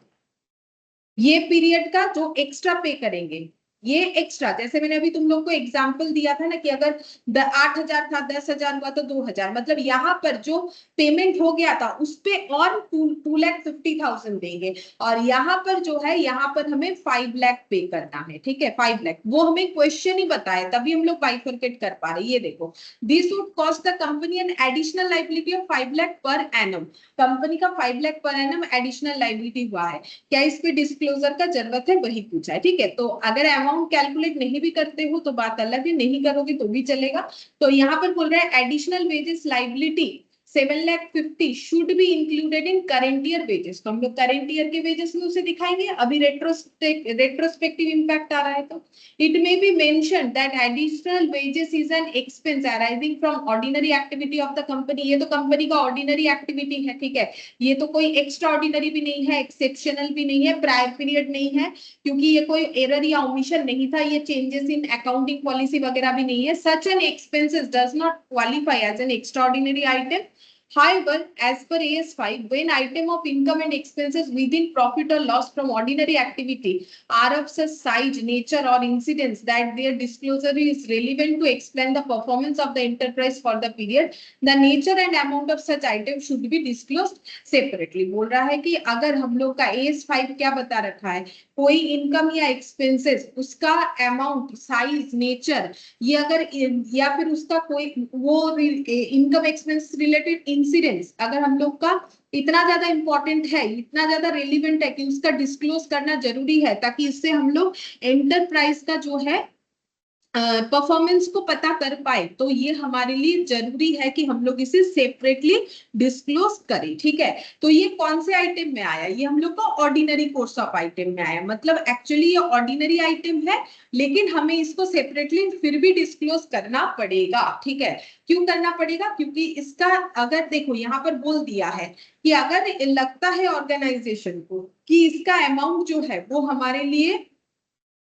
ये पीरियड का जो एक्स्ट्रा पे करेंगे ये एक्स्ट्रा, जैसे मैंने अभी तुम लोग को एग्जांपल दिया था ना कि अगर 8,000 था, 10,000 हुआ तो 2,000, मतलब यहाँ पर जो पेमेंट हो गया था उस पे और 2,50,000 देंगे, और यहाँ पर जो है यहाँ पर हमें 5 लाख पे करना है, ठीक है 5 लाख, वो हमें क्वेश्चन ही बताया तभी हम लोग बाइफरकेट कर पा रहे हैं। ये देखो, this would cost the company an additional liability of 5 lakh per annum, company का 5 lakh per annum additional liability हुआ है, क्या इस पे डिस्क्लोजर का जरूरत है, वही पूछा है, ठीक है। तो अगर अमाउंट कैलकुलेट नहीं भी करते हो तो बात अलग है, नहीं करोगे तो भी चलेगा। तो यहाँ पर बोल रहा है additional wages liability 7,50,000 should be included in current year wages, तो हम लोग करेंट ईयर के वेजेस में उसे दिखाएंगे, अभी रेट्रोस्पेक्टिव इंपैक्ट आ रहा है तो it may be mention that additional wages is an expense arising from ordinary activity of the company, ये तो कंपनी का ऑर्डिनरी एक्टिविटी है, ठीक है, ये तो कोई एक्स्ट्रा ऑर्डिनरी भी नहीं है, एक्सेप्शनल भी नहीं है, प्रायर पीरियड नहीं है, क्योंकि ये कोई एरर या ओमिशन नहीं था, ये चेंजेस इन अकाउंटिंग पॉलिसी वगैरह भी नहीं है। Such an expenses does not qualify as an extraordinary item. However, as per AS5, when item of income and expenses within profit or loss from ordinary activity are of such size, nature, or incidents that their disclosure is relevant to explain the performance of the enterprise for the period, the nature and amount of such item should be disclosed separately। बोल रहा है कि अगर हम लोग का AS5 क्या बता रखा है, कोई इनकम या एक्सपेंसेस, उसका अमाउंट, साइज, नेचर, ये अगर या फिर उसका कोई वो इनकम एक्सपेंस रिलेटेड इंसिडेंट्स अगर हम लोग का इतना ज्यादा इंपॉर्टेंट है, इतना ज्यादा रेलिवेंट है कि उसका डिस्क्लोज करना जरूरी है, ताकि इससे हम लोग एंटरप्राइज का जो है परफॉर्मेंस को पता कर पाए, तो ये हमारे लिए जरूरी है कि हम लोग इसे सेपरेटली डिस्क्लोज करें, ठीक है। तो ये कौन से आइटम में आया, ये हम लोग का ऑर्डिनरी कोर्स ऑफ आइटम में आया, मतलब एक्चुअली ये ऑर्डिनरी आइटम है, लेकिन हमें इसको सेपरेटली फिर भी डिस्क्लोज करना पड़ेगा, ठीक है। क्यों करना पड़ेगा, क्योंकि इसका अगर देखो यहाँ पर बोल दिया है कि अगर लगता है ऑर्गेनाइजेशन को कि इसका अमाउंट जो है वो हमारे लिए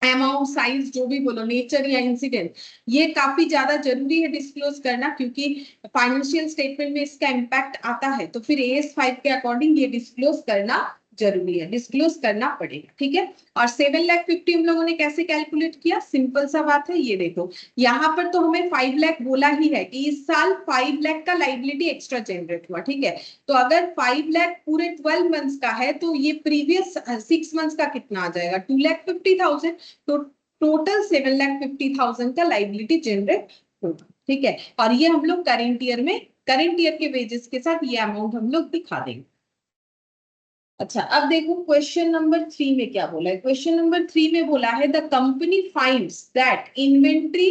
अमाउंट, साइज, जो भी बोलो, नेचर या इंसिडेंट, ये काफी ज्यादा जरूरी है डिस्क्लोज करना, क्योंकि फाइनेंशियल स्टेटमेंट में इसका इम्पैक्ट आता है, तो फिर AS5 के अकॉर्डिंग ये डिस्क्लोज करना जरूरी है, डिस्क्लोज करना पड़ेगा, ठीक है। और 7,50,000 हम लोगों ने कैसे कैलकुलेट किया, सिंपल सा बात है, ये देखो यहाँ पर तो हमें 5 लाख बोला ही है कि इस साल 5 लाख का लाइबिलिटी एक्स्ट्रा जनरेट हुआ, ठीक है। तो अगर 5 लाख पूरे 12 मंथ्स का है तो ये प्रीवियस 6 मंथ्स का कितना आ जाएगा, 2,50,000, तो टोटल 7,50,000 का लाइबिलिटी जनरेट होगा, ठीक है। और ये हम लोग करेंट ईयर में, करेंट ईयर के वेजेस के साथ ये अमाउंट हम लोग दिखा देंगे। अच्छा, अब देखो क्वेश्चन नंबर 3 में क्या बोला है, क्वेश्चन नंबर 3 में बोला है the company finds that inventory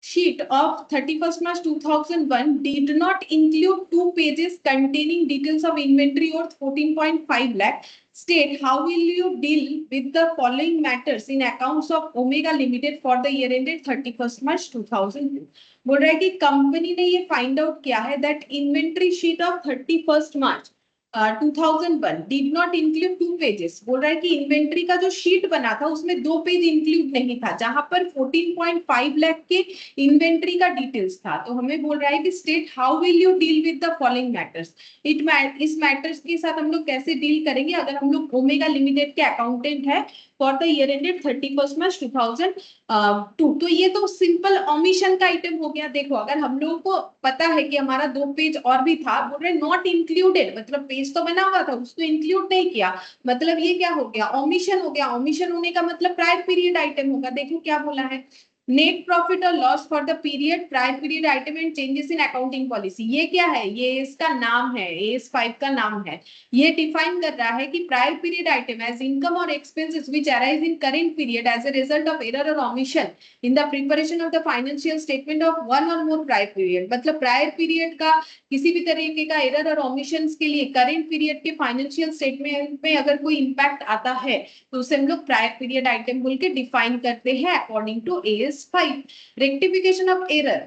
sheet of 31st March 2001 did not include 2 pages containing details of inventory worth 14.5 lakh. State how will you deal with the following matters in accounts of Omega Limited for the year ended 31st March 2002। बोल रहा है कि company ने ये find out किया है that inventory sheet of 31st March 2001 did not include 2 pages. बोल रहा है कि इन्वेंट्री का जो शीट बना था उसमें 2 पेज इंक्लूड नहीं था, जहां पर 14.5 लाख के इन्वेंट्री का डिटेल्स था। तो हमें बोल रहा है कि state how will you deal with the following matters, इस मैटर्स के साथ हम लोग कैसे डील करेंगे अगर हम लोग ओमेगा लिमिटेड के अकाउंटेंट है for the year ended 31st मार्च 2002। तो ये तो सिंपल ओमिशन का आइटम हो गया। देखो अगर हम लोगों को पता है कि हमारा 2 पेज और भी था, बोल रहे नॉट इंक्लूडेड, मतलब पेज तो बना हुआ था उसको इंक्लूड नहीं किया, मतलब ये क्या हो गया, ओमिशन हो गया। ओमिशन होने का मतलब प्रायर पीरियड आइटम होगा। देखो क्या बोला है, नेट प्रॉफिट और loss for the period, prior period item and changes in accounting policy. ये क्या है, ये इसका नाम है, AS5 का नाम है। ये डिफाइन कर रहा है कि prior period item as income और expenses which arise in current period as a result of error और omission in the preparation of the financial statement of one और मोर प्रायर पीरियड। मतलब प्रायर पीरियड का किसी भी तरीके का error और ओमिशन के लिए करेंट पीरियड के फाइनेंशियल स्टेटमेंट में अगर कोई इंपैक्ट आता है तो उसे हम लोग प्रायर पीरियड आइटम बोल के डिफाइन करते हैं according to AS5। Rectification of error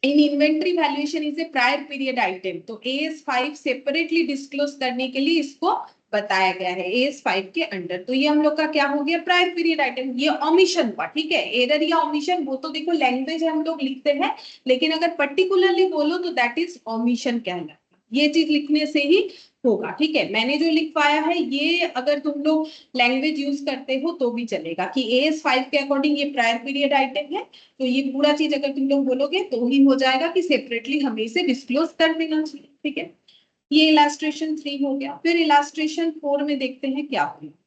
in inventory valuation is a prior period item, तो AS5 सेपरेटली डिस्क्लोज करने के लिए इसको बताया गया है AS5 के अंडर। तो ये हम लोग का क्या हो गया, प्रायर पीरियड आइटम। ये ओमिशन हुआ, ठीक है। एरर या ओमिशन वो तो देखो लैंग्वेज है, हम लोग लिखते हैं, लेकिन अगर पर्टिकुलरली बोलो तो दैट इज ओमिशन कहलाता है। ये चीज लिखने से ही होगा। ठीक है, मैंने जो लिखवाया है ये अगर तुम लोग लैंग्वेज यूज करते हो तो भी चलेगा कि AS5 के अकॉर्डिंग ये प्रायर पीरियड आइटम है, तो ये पूरा चीज अगर तुम लोग बोलोगे तो ही हो जाएगा कि सेपरेटली हमें इसे डिस्क्लोज कर देना चाहिए। ठीक है, ये इलास्ट्रेशन 3 हो गया। फिर इलास्ट्रेशन 4 में देखते हैं क्या होगा।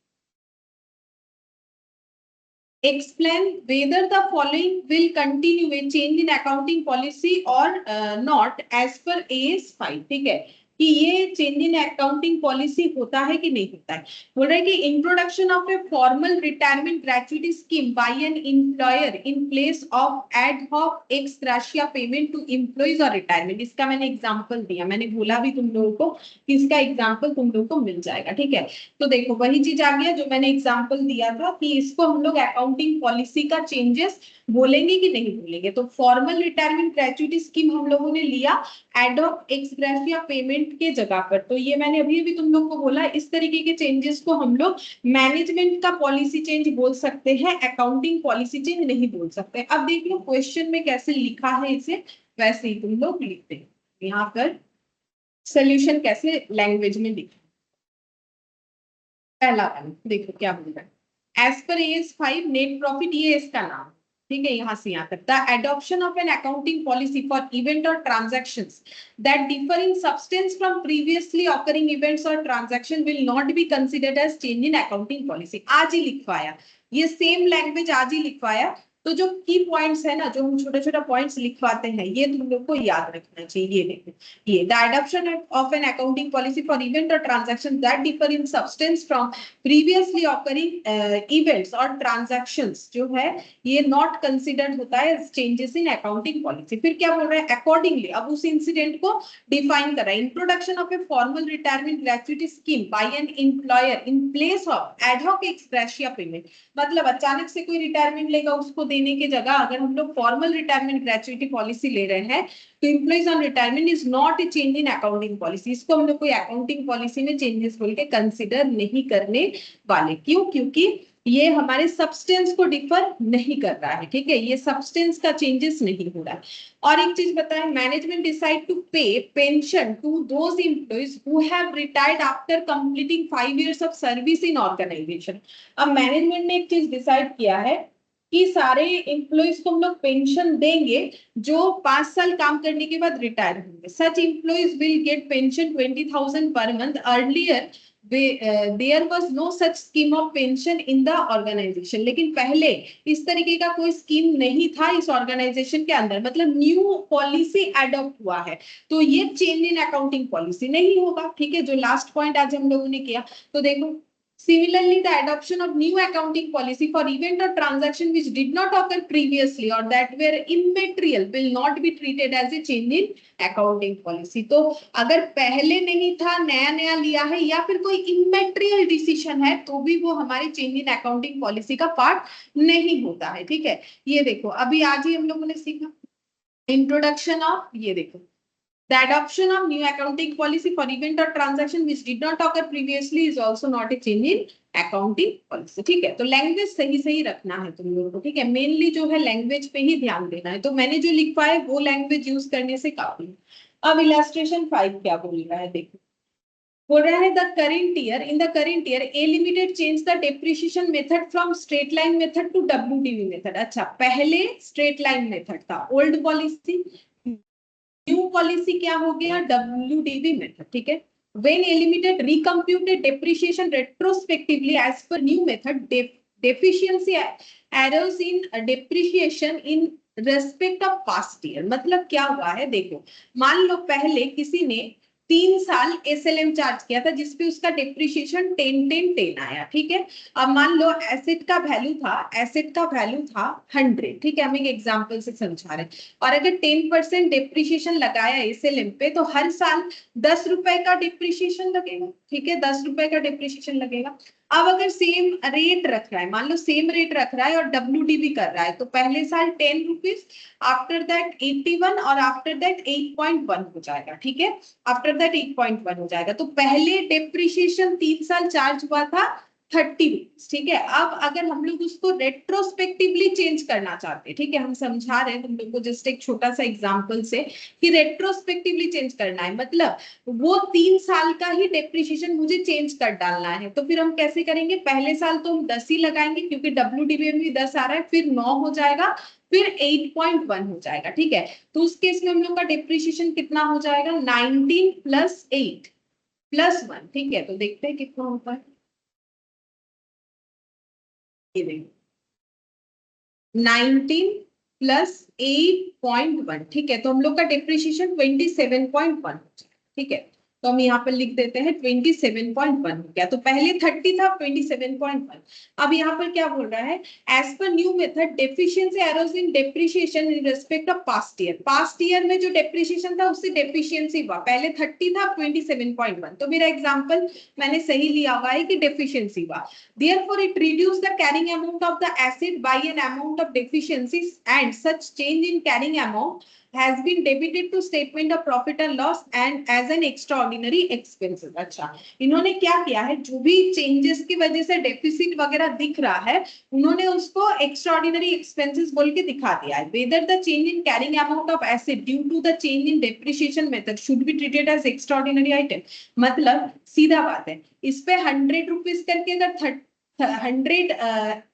Explain whether the following will continue a change in accounting policy or not as per AS5। ठीक है, कि ये चेंज इन अकाउंटिंग पॉलिसी होता है कि नहीं होता है। बोल रहा है कि introduction of a formal retirement gratuity scheme by an employer in place of ad hoc ex gratia payment to employees और रिटायरमेंट। इसका मैंने एग्जांपल दिया, मैंने बोला भी तुम लोगों को कि इसका एग्जांपल तुम लोगों को मिल जाएगा। ठीक है, तो देखो वही चीज आ गया जो मैंने एग्जांपल दिया था कि इसको हम लोग अकाउंटिंग पॉलिसी का चेंजेस बोलेंगे कि नहीं बोलेंगे। तो फॉर्मल रिटायरमेंट ग्रेचुइटी स्कीम हम लोगों ने लिया ad of ex gratia payment के जगह पर, तो ये मैंने अभी अभी तुम लोग को बोला इस तरीके के चेंजेस को हम लोग मैनेजमेंट का पॉलिसी चेंज बोल सकते हैं, अकाउंटिंग पॉलिसी चेंज नहीं बोल सकते। अब देख लो क्वेश्चन में कैसे लिखा है, इसे वैसे ही तुम लोग लिखते हैं। यहाँ पर सोल्यूशन कैसे लैंग्वेज में लिखा, पहला वाला देखो क्या बोल रहा है। एज पर AS5 नेट प्रॉफिट, ये इसका नाम। ठीक है, यहां से यहां तक the adoption of an accounting policy for event और transactions that differ in substance from previously occurring events और transaction will not be considered as change in accounting policy. आज ही लिखवाया, ये सेम लैंग्वेज आज ही लिखवाया। तो जो की पॉइंट्स है ना, जो हम छोटा छोटा पॉइंट्स लिखवाते हैं, ये तुम लोग को याद रखना चाहिए। ये देखो, ये the adoption of an accounting policy for event और transaction that differ in substance from previously occurring events और ट्रांजैक्शंस जो है ये नॉट कंसिडर्ड होता है चेंजेस इन अकाउंटिंग पॉलिसी। फिर क्या बोल रहा है, अकॉर्डिंगली अब उस इंसिडेंट को डिफाइन कर रहा है। Introduction of a formal retirement gratuity scheme by an employer in place of ad hoc ex gratia payment, मतलब अचानक से कोई रिटायरमेंट लेगा उसको देने की जगह अगर हम लोग फॉर्मल रिटायरमेंट ग्रेचुइटी पॉलिसी ले रहे हैं तो employees on retirement is not A change in accounting policy. इसको हम लोग कोई अकाउंटिंग पॉलिसी में चेंजेस बोल के कंसिडर नहीं करने वाले। क्यों? क्योंकि ये हमारे सब्सटेंस को डिफर नहीं कर रहा है। ठीक है, ये सब्सटेंस का चेंजेस नहीं हो रहा है। और एक चीज बताएं, management decide to pay pension to those employees who have retired after completing 5 years of service in organisation. अब मैनेजमेंट ने एक चीज डिसाइड किया है कि सारे एम्प्लॉइज को हम लोग पेंशन देंगे जो 5 साल काम करने के बाद रिटायर होंगे। Such employees will get pension 20,000 per month. Earlier there was no such scheme of pension in the organization. लेकिन पहले इस तरीके का कोई स्कीम नहीं था इस ऑर्गेनाइजेशन के अंदर, मतलब न्यू पॉलिसी एडॉप्ट हुआ है, तो ये चेंज इन अकाउंटिंग पॉलिसी नहीं होगा। ठीक है, जो लास्ट पॉइंट आज हम लोगों ने किया। तो देखो, similarly the adoption of new accounting policy for event or transaction which did not occur previously or that were immaterial will not be treated as a change in accounting policy। तो अगर पहले नहीं था, नया नया लिया है या फिर कोई इमेटेरियल डिसीजन है तो भी वो हमारी चेंज इन अकाउंटिंग पॉलिसी का पार्ट नहीं होता है। ठीक है, ये देखो अभी आज ही हम लोगों ने सीखा इंट्रोडक्शन ऑफ, ये देखो the adoption of new accounting policy for event or transaction which did not occur previously is also not a change in accounting policy। ठीक है, तो लैंग्वेज सही सही रखना है तुम लोगों को। ठीक है, मेनली जो है लैंग्वेज पे ही ध्यान देना है। तो मैंने जो लिखा है वो लैंग्वेज यूज करने से काफी। अब इलास्ट्रेशन 5 क्या बोल रहा है, देखो बोल रहा है the current year, in the current year a limited change the depreciation method from straight line method to WDV method. अच्छा, पहले स्ट्रेट लाइन मेथड था ओल्ड पॉलिसी, न्यू पॉलिसी क्या हो गया, WDV मेथड। ठीक है, when A Limited recomputed depreciation retrospectively as per new method, deficiency errors in depreciation in respect of past year। मतलब क्या हुआ है, देखो मान लो पहले किसी ने 3 साल SLM चार्ज किया था जिसपे उसका डेप्रिसिएशन 10 आया। ठीक है, अब मान लो एसेट का वैल्यू था 100। ठीक है, हम एक एग्जांपल से समझा रहे हैं। और अगर 10% डेप्रिसिएशन लगाया SLM पे तो हर साल 10 रुपए का डेप्रिसिएशन लगेगा। ठीक है, 10 रुपए का डेप्रिसिएशन लगेगा। अब अगर सेम रेट रख रहा है, मान लो सेम रेट रख रहा है और WDV कर रहा है, तो पहले साल 10 रुपीज, आफ्टर दैट 81 और आफ्टर दैट 8.1 हो जाएगा। ठीक है, आफ्टर दैट 8.1 हो जाएगा। तो पहले डेप्रिसिएशन 3 साल चार्ज हुआ था ₹30, ठीक है। अब अगर हम लोग उसको रेट्रोस्पेक्टिवली चेंज करना चाहते हैं, ठीक है, हम समझा रहे हैं तुम लोग को जस्ट एक छोटा सा एग्जांपल से कि रेट्रोस्पेक्टिवली चेंज करना है, मतलब वो 3 साल का ही डेप्रिसिएशन मुझे चेंज कर डालना है। तो फिर हम कैसे करेंगे, पहले साल तो हम 10 ही लगाएंगे क्योंकि WDBM में 10 आ रहा है, फिर 9 हो जाएगा, फिर 8.1 हो जाएगा, ठीक है। तो उस केस में हम लोग का डेप्रिसिएशन कितना हो जाएगा, 19 + 8 + 1, ठीक है। तो देखते हैं कितना होता है, ये देखो 19 + 8.1, ठीक है। तो हम लोग का डेप्रिसिएशन 27.1, ठीक है। तो हम यहाँ पर लिख देते हैं 27.1 हो गया। तो पहले 30 था, 27.1। अब यहाँ पर क्या बोल रहा है, as per new method deficiency errors in depreciation in respect of past year. Past year में जो डेप्रिसिएशन था उससे डेफिशिएंसी हुआ, पहले 30 था, 27.1। तो मेरा एग्जाम्पल मैंने सही लिया हुआ है कि डेफिशिएंसी हुआ। Therefore, it reduced the carrying amount of the asset by an amount of deficiencies, and such change in carrying amount has been debited to statement of profit and loss and as an extraordinary expenses। अच्छा, इन्होंने क्या किया है, जो भी changes की वजह से डेफिसिट वगैरह दिख रहा है, उन्होंने उसको एक्स्ट्राऑर्डिनरी एक्सपेंसेस बोल के दिखा दिया है। Whether the change in carrying amount of asset due to the change in depreciation method should be treated as extraordinary item. मतलब सीधा बात है, इस पे ₹100 करके अगर 100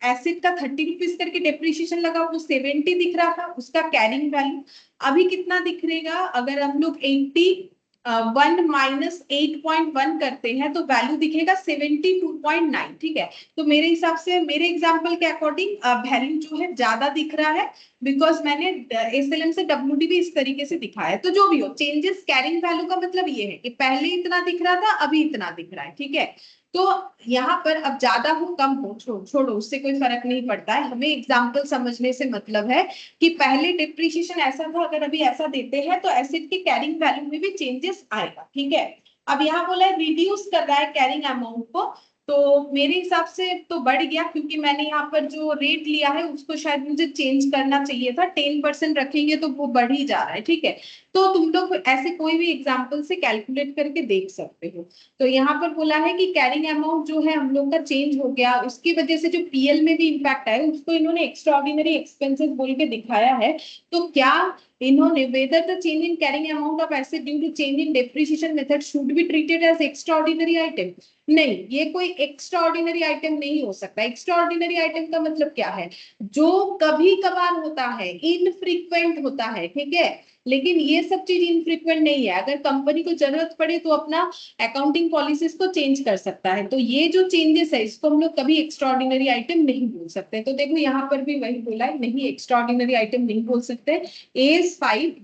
एसिड का ₹30 करके डेप्रिसिएशन लगा, वो 70 दिख रहा था उसका कैरिंग वैल्यू। अभी कितना दिख रहेगा, अगर हम लोग 1 माइनस 8.1 करते हैं तो वैल्यू दिखेगा 72.9, ठीक है। तो मेरे हिसाब से, मेरे एग्जांपल के अकॉर्डिंग वैल्यू जो है ज्यादा दिख रहा है, बिकॉज मैंने एसएलएम से WDB इस तरीके से दिखाया है। तो जो भी हो, चेंजेस कैरिंग वैल्यू का मतलब ये है कि पहले इतना दिख रहा था, अभी इतना दिख रहा है, ठीक है। तो यहाँ पर अब ज्यादा हो कम हो, छोड़ो, उससे कोई फर्क नहीं पड़ता है, हमें एग्जाम्पल समझने से मतलब है कि पहले डिप्रिसिएशन ऐसा था, अगर अभी ऐसा देते हैं तो एसेट के कैरिंग वैल्यू में भी चेंजेस आएगा, ठीक है। अब यहाँ बोला है रिड्यूस कर रहा है कैरिंग अमाउंट को, तो मेरे हिसाब से तो बढ़ गया, क्योंकि मैंने यहाँ पर जो रेट लिया है उसको शायद मुझे चेंज करना चाहिए था, 10% रखेंगे तो वो बढ़ ही जा रहा है, ठीक है। तो तुम लोग ऐसे कोई भी एग्जाम्पल से कैलकुलेट करके देख सकते हो। तो यहाँ पर बोला है कि कैरिंग अमाउंट जो है हम लोग का चेंज हो गया, उसकी वजह से जो पीएल में भी इम्पैक्ट आया उसको इन्होंने एक्स्ट्राऑर्डिनरी एक्सपेंसेस बोल के दिखाया है। तो क्या इन्होंने, whether the change in carrying amount of asset due to change in depreciation method should be treated as extraordinary item, नहीं, ये कोई एक्स्ट्राऑर्डिनरी आइटम नहीं हो सकता। एक्स्ट्राऑर्डिनरी आइटम का मतलब क्या है, जो कभी कभार होता है, इनफ्रीक्वेंट होता है, ठीक है। लेकिन ये सब चीज इनफ्रीक्वेंट नहीं है, अगर कंपनी को जरूरत पड़े तो अपना अकाउंटिंग पॉलिसीज को चेंज कर सकता है। तो ये जो चेंजेस है इसको हम लोग कभी एक्स्ट्राऑर्डिनरी आइटम नहीं बोल सकते। तो देखो यहाँ पर भी वही बोला है, नहीं, एक्स्ट्राऑर्डिनरी आइटम नहीं बोल सकते। एज 5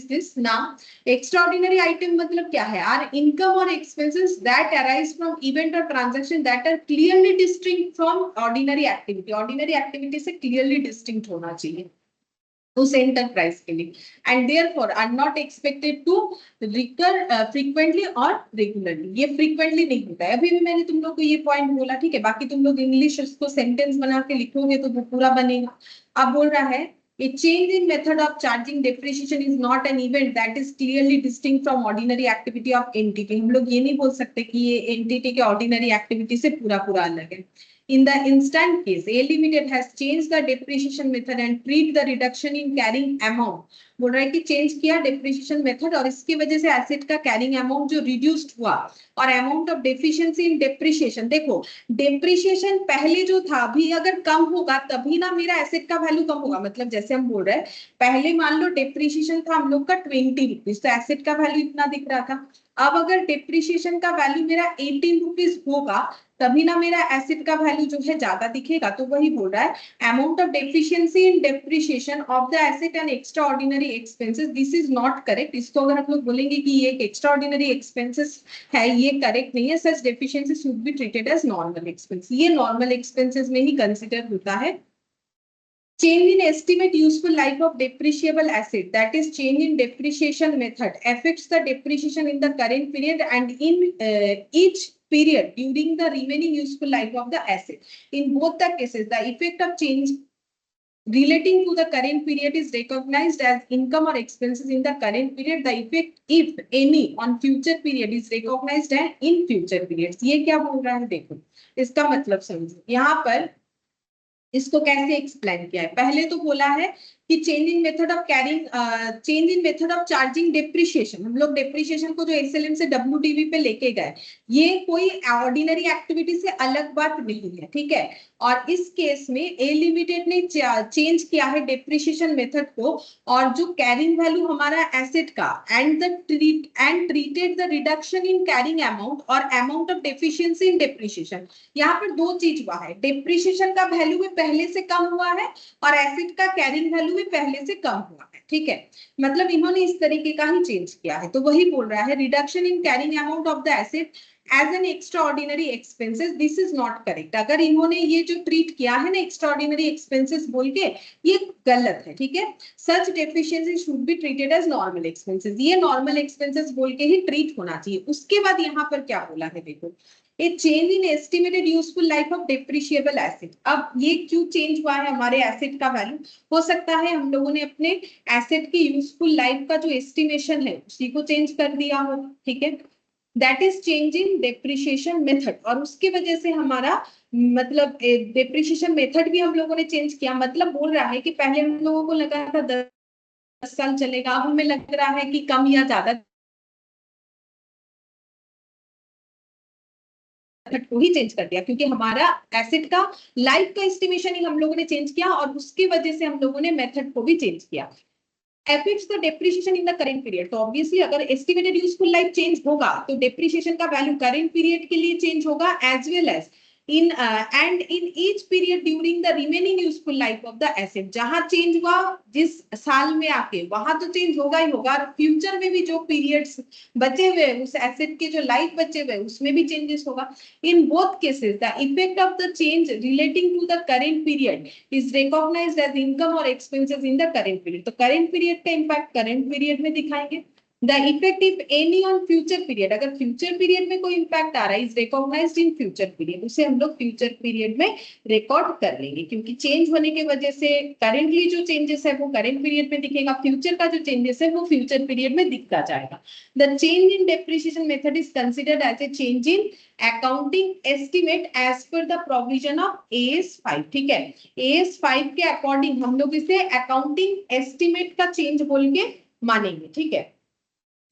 दिस ना, एक्स्ट्राऑर्डिनरी आइटम मतलब क्या है, आर इनकम और expenses that arise from event और transaction that are clearly distinct from ordinary activity. Ordinary activity से क्लियरली डिस्टिंक्ट होना चाहिए उस एंटरप्राइज के लिए, and therefore are not expected to recur frequently और रेगुलरली। ये फ्रीक्वेंटली नहीं होता है, अभी भी मैंने तुम लोग को ये पॉइंट बोला, ठीक है। बाकी तुम लोग इंग्लिश उसको सेंटेंस बना के लिखोगे तो वो पूरा बनेगा। अब बोल रहा है a change in method of charging depreciation is not an event that is clearly distinct from ordinary activity of entity। हम लोग ये नहीं बोल सकते कि ये एंटिटी के ऑर्डिनरी एक्टिविटी से पूरा पूरा अलग है। In the instant case, A Limited has changed the depreciation method and treat the reduction in carrying amount। बोल रहा है कि चेंज किया डेप्रिसिएशन मेथड और इसकी वजह से एसेट का कैरिंग अमाउंट जो रिड्यूस्ड हुआ और amount of deficiency in depreciation. देखो, डेप्रिसिएशन पहले जो था अभी अगर कम होगा तभी ना मेरा एसेट का वैल्यू कम होगा। मतलब जैसे हम बोल रहे हैं, पहले मान लो डेप्रिसिएशन था हम लोग का ₹20, तो एसेट का वैल्यू इतना दिख रहा था। अब अगर डेप्रिसिएशन का वैल्यू मेरा ₹18 होगा तभी ना मेरा एसेट का वैल्यू जो है ज्यादा दिखेगा। तो वही बोल रहा है amount of deficiency in depreciation of the asset and extra ordinary expenses, this is not correct. इसको अगर हम लोग बोलेंगे कि ये एक एक्स्ट्रा ऑर्डिनरी एक्सपेंसेस है, ये करेक्ट नहीं है। Such deficiency should be treated as normal expense, ये नॉर्मल एक्सपेंसेस में ही कंसिडर होता है। Change in estimate useful life of depreciable asset, that is change in depreciation method, affects the depreciation in the current period and in each period during the remaining useful life of the asset. In both the cases, the effect of change relating to the current period is recognized as income or expenses in the current period. The effect, if any, on future period is recognized in future periods। ये क्या बोल रहा है देखो, इसका मतलब समझो यहाँ पर इसको कैसे एक्सप्लेन किया है। पहले तो बोला है कि change in method of carrying, change in method of charging depreciation. हम लोग डेप्रिशिएशन को जो एसएलएम से डब्ल्यूडीवी पे लेके गए, ये कोई ऑर्डिनरी एक्टिविटी से अलग बात नहीं है, ठीक है। और इस केस में ए लिमिटेड ने चेंज किया है डेप्रिशिएशन मेथड को, और जो कैरिंग वैल्यू हमारा एसेट का and treated the reduction in carrying amount और amount of deficiency in depreciation. यहाँ पर दो चीज हुआ है, डेप्रिशिएशन का वैल्यू भी पहले से कम हुआ है और एसेट का कैरिंग वैल्यू भी पहले से कम हुआ है, ठीक है। मतलब इन्होंने इस तरीके का ही चेंज किया है। तो वही बोल रहा है reduction in carrying amount of the asset as an extraordinary expenses, this is not correct. अगर इन्होंने ये जो ट्रीट किया है ना एक्स्ट्राऑर्डिनरी एक्सपेंसेस बोल के, ये गलत है, ठीक है। Such deficiency should be treated as normal expenses, ये नॉर्मल एक्सपेंसेस बोल के ही ट्रीट होना चाहिए। उसके बाद यहाँ पर क्या बोला है देखो, ए change in estimated useful life of depreciable asset. अब ये क्यों चेंज हुआ है हमारे एसेट का वैल्यू, हो सकता है हम लोगों ने अपने एसेट की यूजफुल लाइफ का जो एस्टिमेशन है उसी को चेंज कर दिया हो, ठीक है। That is change in depreciation method, और उसकी वजह से हमारा मतलब डेप्रिशिएशन मेथड भी हम लोगों ने चेंज किया। मतलब बोल रहा है कि पहले हम लोगों को लगा था 10 साल चलेगा, अब हमें लग रहा है कि कम या ज्यादा मेथड को ही चेंज कर दिया, क्योंकि हमारा एसेट का लाइफ का एस्टिमेशन ही हम लोगों ने चेंज किया और उसकी वजह से हम लोगों ने मेथड को भी चेंज किया। affects the depreciation in the current period, तो ऑब्वियसली अगर एस्टिमेटेड यूजफुल लाइफ चेंज होगा तो डेप्रिशिएशन का वैल्यू करंट पीरियड के लिए चेंज होगा as well as in and in each period during the remaining useful life of the asset. जहां change हुआ जिस साल में आके, वहां तो चेंज होगा ही होगा, और फ्यूचर में भी जो पीरियड्स बचे हुए उस एसेट के जो लाइफ बचे हुए उसमें भी चेंजेस होगा। In both cases the effect of the change relating to the current period is recognized as income or expenses in the current period। तो current period का impact current period में दिखाएंगे। The effect if any on future period, अगर future period में कोई impact आ रहा है is recognized in future period, उसे हम लोग future period में record कर लेंगे, क्योंकि change होने की वजह से currently जो changes है वो current period में दिखेगा, future का जो changes है वो future period में दिखता जाएगा। The change in depreciation method is considered as a change in accounting estimate as per the provision of AS5, ठीक है। AS5 के अकॉर्डिंग हम लोग इसे अकाउंटिंग एस्टिमेट का चेंज बोल के मानेंगे, ठीक है।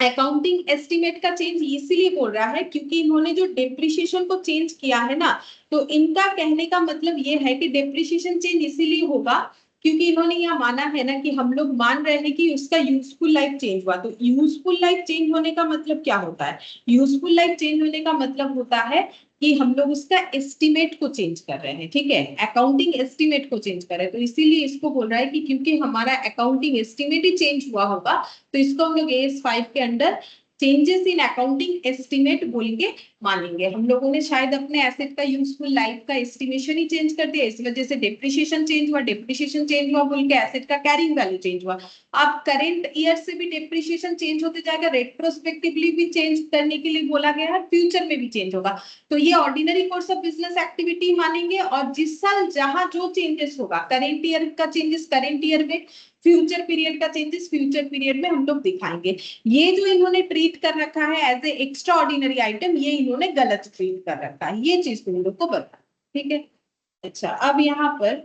अकाउंटिंग एस्टिमेट का चेंज इसीलिए बोल रहा है क्योंकि इन्होंने जो डेप्रिशिएशन को चेंज किया है ना, तो इनका कहने का मतलब ये है कि डेप्रिशिएशन चेंज इसीलिए होगा क्योंकि इन्होंने यहाँ माना है ना कि हम लोग मान रहे हैं कि उसका यूजफुल लाइफ चेंज हुआ। तो यूजफुल लाइफ चेंज होने का मतलब क्या होता है, यूजफुल लाइफ चेंज होने का मतलब होता है कि हम लोग उसका एस्टिमेट को चेंज कर रहे हैं, ठीक है, अकाउंटिंग एस्टिमेट को चेंज कर रहे हैं। तो इसीलिए इसको बोल रहा है कि क्योंकि हमारा अकाउंटिंग एस्टिमेट ही चेंज हुआ होगा, तो इसको हम लोग AS5 के under changes in accounting estimate बोल के मानेंगे। हम लोगों ने शायद अपने एसेट का यूजफुल लाइफ का एस्टिमेशन ही चेंज कर दिया, इस वजह से डेप्रिशिएशन चेंज हुआ, डेप्रिशिएशन चेंज हुआ बोल के एसेट का कैरिंग वैल्यू चेंज हुआ। अब करेंट ईयर से भी डेप्रिशिएशन चेंज होते जाएगा, रेट्रोस्पेक्टिवली भी चेंज करने के लिए बोला गया है, फ्यूचर में भी चेंज होगा। तो ये ordinary course of business activity मानेंगे, और जिस साल जहां जो चेंजेस होगा, करेंट ईयर का चेंजेस करेंट ईयर में, फ्यूचर पीरियड का चेंजेस फ्यूचर पीरियड में हम लोग दिखाएंगे। ये जो इन्होंने ट्रीट कर रखा है as a extraordinary item, ये इन्होंने गलत ट्रीट कर रखा है, ये चीज तुम लोग को बता, ठीक है। अच्छा, अब यहाँ पर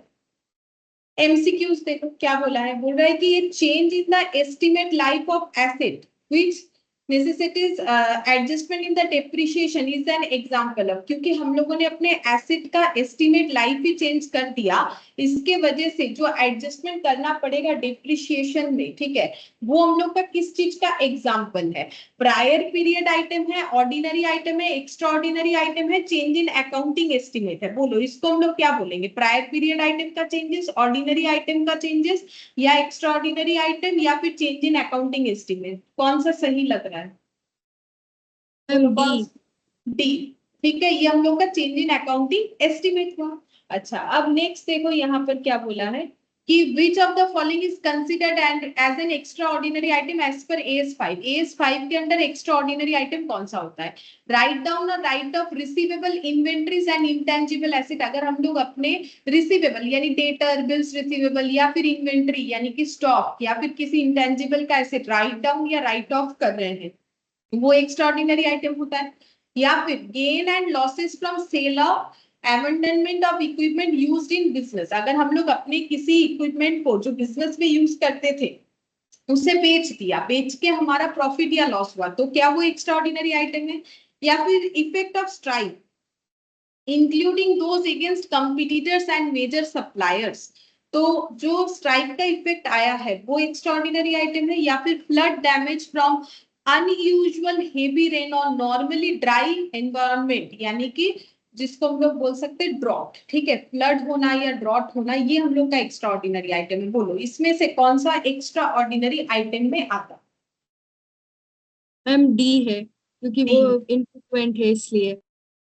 एमसीक्यूज देखो क्या बोला है, बोल रहा है कि ये change in the estimate life of asset which necessities adjustment in the depreciation is an example of, क्योंकि हम लोगों ने अपने एसेट का एस्टिमेट लाइफ ही चेंज कर दिया, इसके वजह से जो एडजस्टमेंट करना पड़ेगा डिप्रिशिएशन में, ठीक है, वो हम लोग का किस चीज का एग्जांपल है, प्रायर पीरियड आइटम है, ऑर्डिनरी आइटम है, एक्स्ट्रा ऑर्डिनरी आइटम है, चेंज इन अकाउंटिंग एस्टिमेट है। बोलो इसको हम लोग क्या बोलेंगे, प्रायर पीरियड आइटम का चेंजेस, ऑर्डिनरी आइटम का चेंजेस, या एक्स्ट्रा ऑर्डिनरी आइटम, या फिर चेंज इन अकाउंटिंग एस्टिमेट, कौन सा सही लग रहा है? डी, ठीक है, ये हम लोग का चेंज इन अकाउंटिंग एस्टिमेट हुआ। अच्छा, अब नेक्स्ट देखो यहाँ पर क्या बोला है कि which of the following is considered and as an extraordinary item as per AS5। AS5 के अंदर extraordinary item कौन सा होता है, राइट डाउन और right of receivable inventories and intangible asset. अगर हम लोग अपने रिसीवेबल यानी डेटर, बिल्स रिसीवेबल, या फिर इन्वेंट्री यानी कि स्टॉक, या फिर किसी इंटेंजिबल का एसेट राइट डाउन या राइट ऑफ कर रहे हैं, वो एक्स्ट्राऑर्डिनरी आइटम होता है। या फिर gain and losses from sale of abandonment of equipment used in business, अगर हम लोग अपने किसी इक्विपमेंट को जो बिजनेस में यूज करते थे उसे बेच दिया, बेच के हमारा प्रॉफिट या लॉस हुआ, तो क्या वो एक्स्ट्रा ऑर्डिनरी आइटम है? या फिर effect of strike including those against competitors and major suppliers, तो जो स्ट्राइक का इफेक्ट आया है वो एक्स्ट्राऑर्डिनरी आइटम है। या फिर flood damage from unusual heavy rain और नॉर्मली ड्राई एनवायरनमेंट, यानी कि जिसको हम लोग बोल सकते हैं ड्रॉट, ठीक है, फ्लड होना या ड्रॉट होना, ये हम लोग का एक्स्ट्रा ऑर्डिनरी आइटम है। बोलो इसमें से कौन सा एक्स्ट्रा ऑर्डिनरी आइटम में आता? मैम डी है, क्योंकि डी। वो इनफ्रीक्वेंट है इसलिए।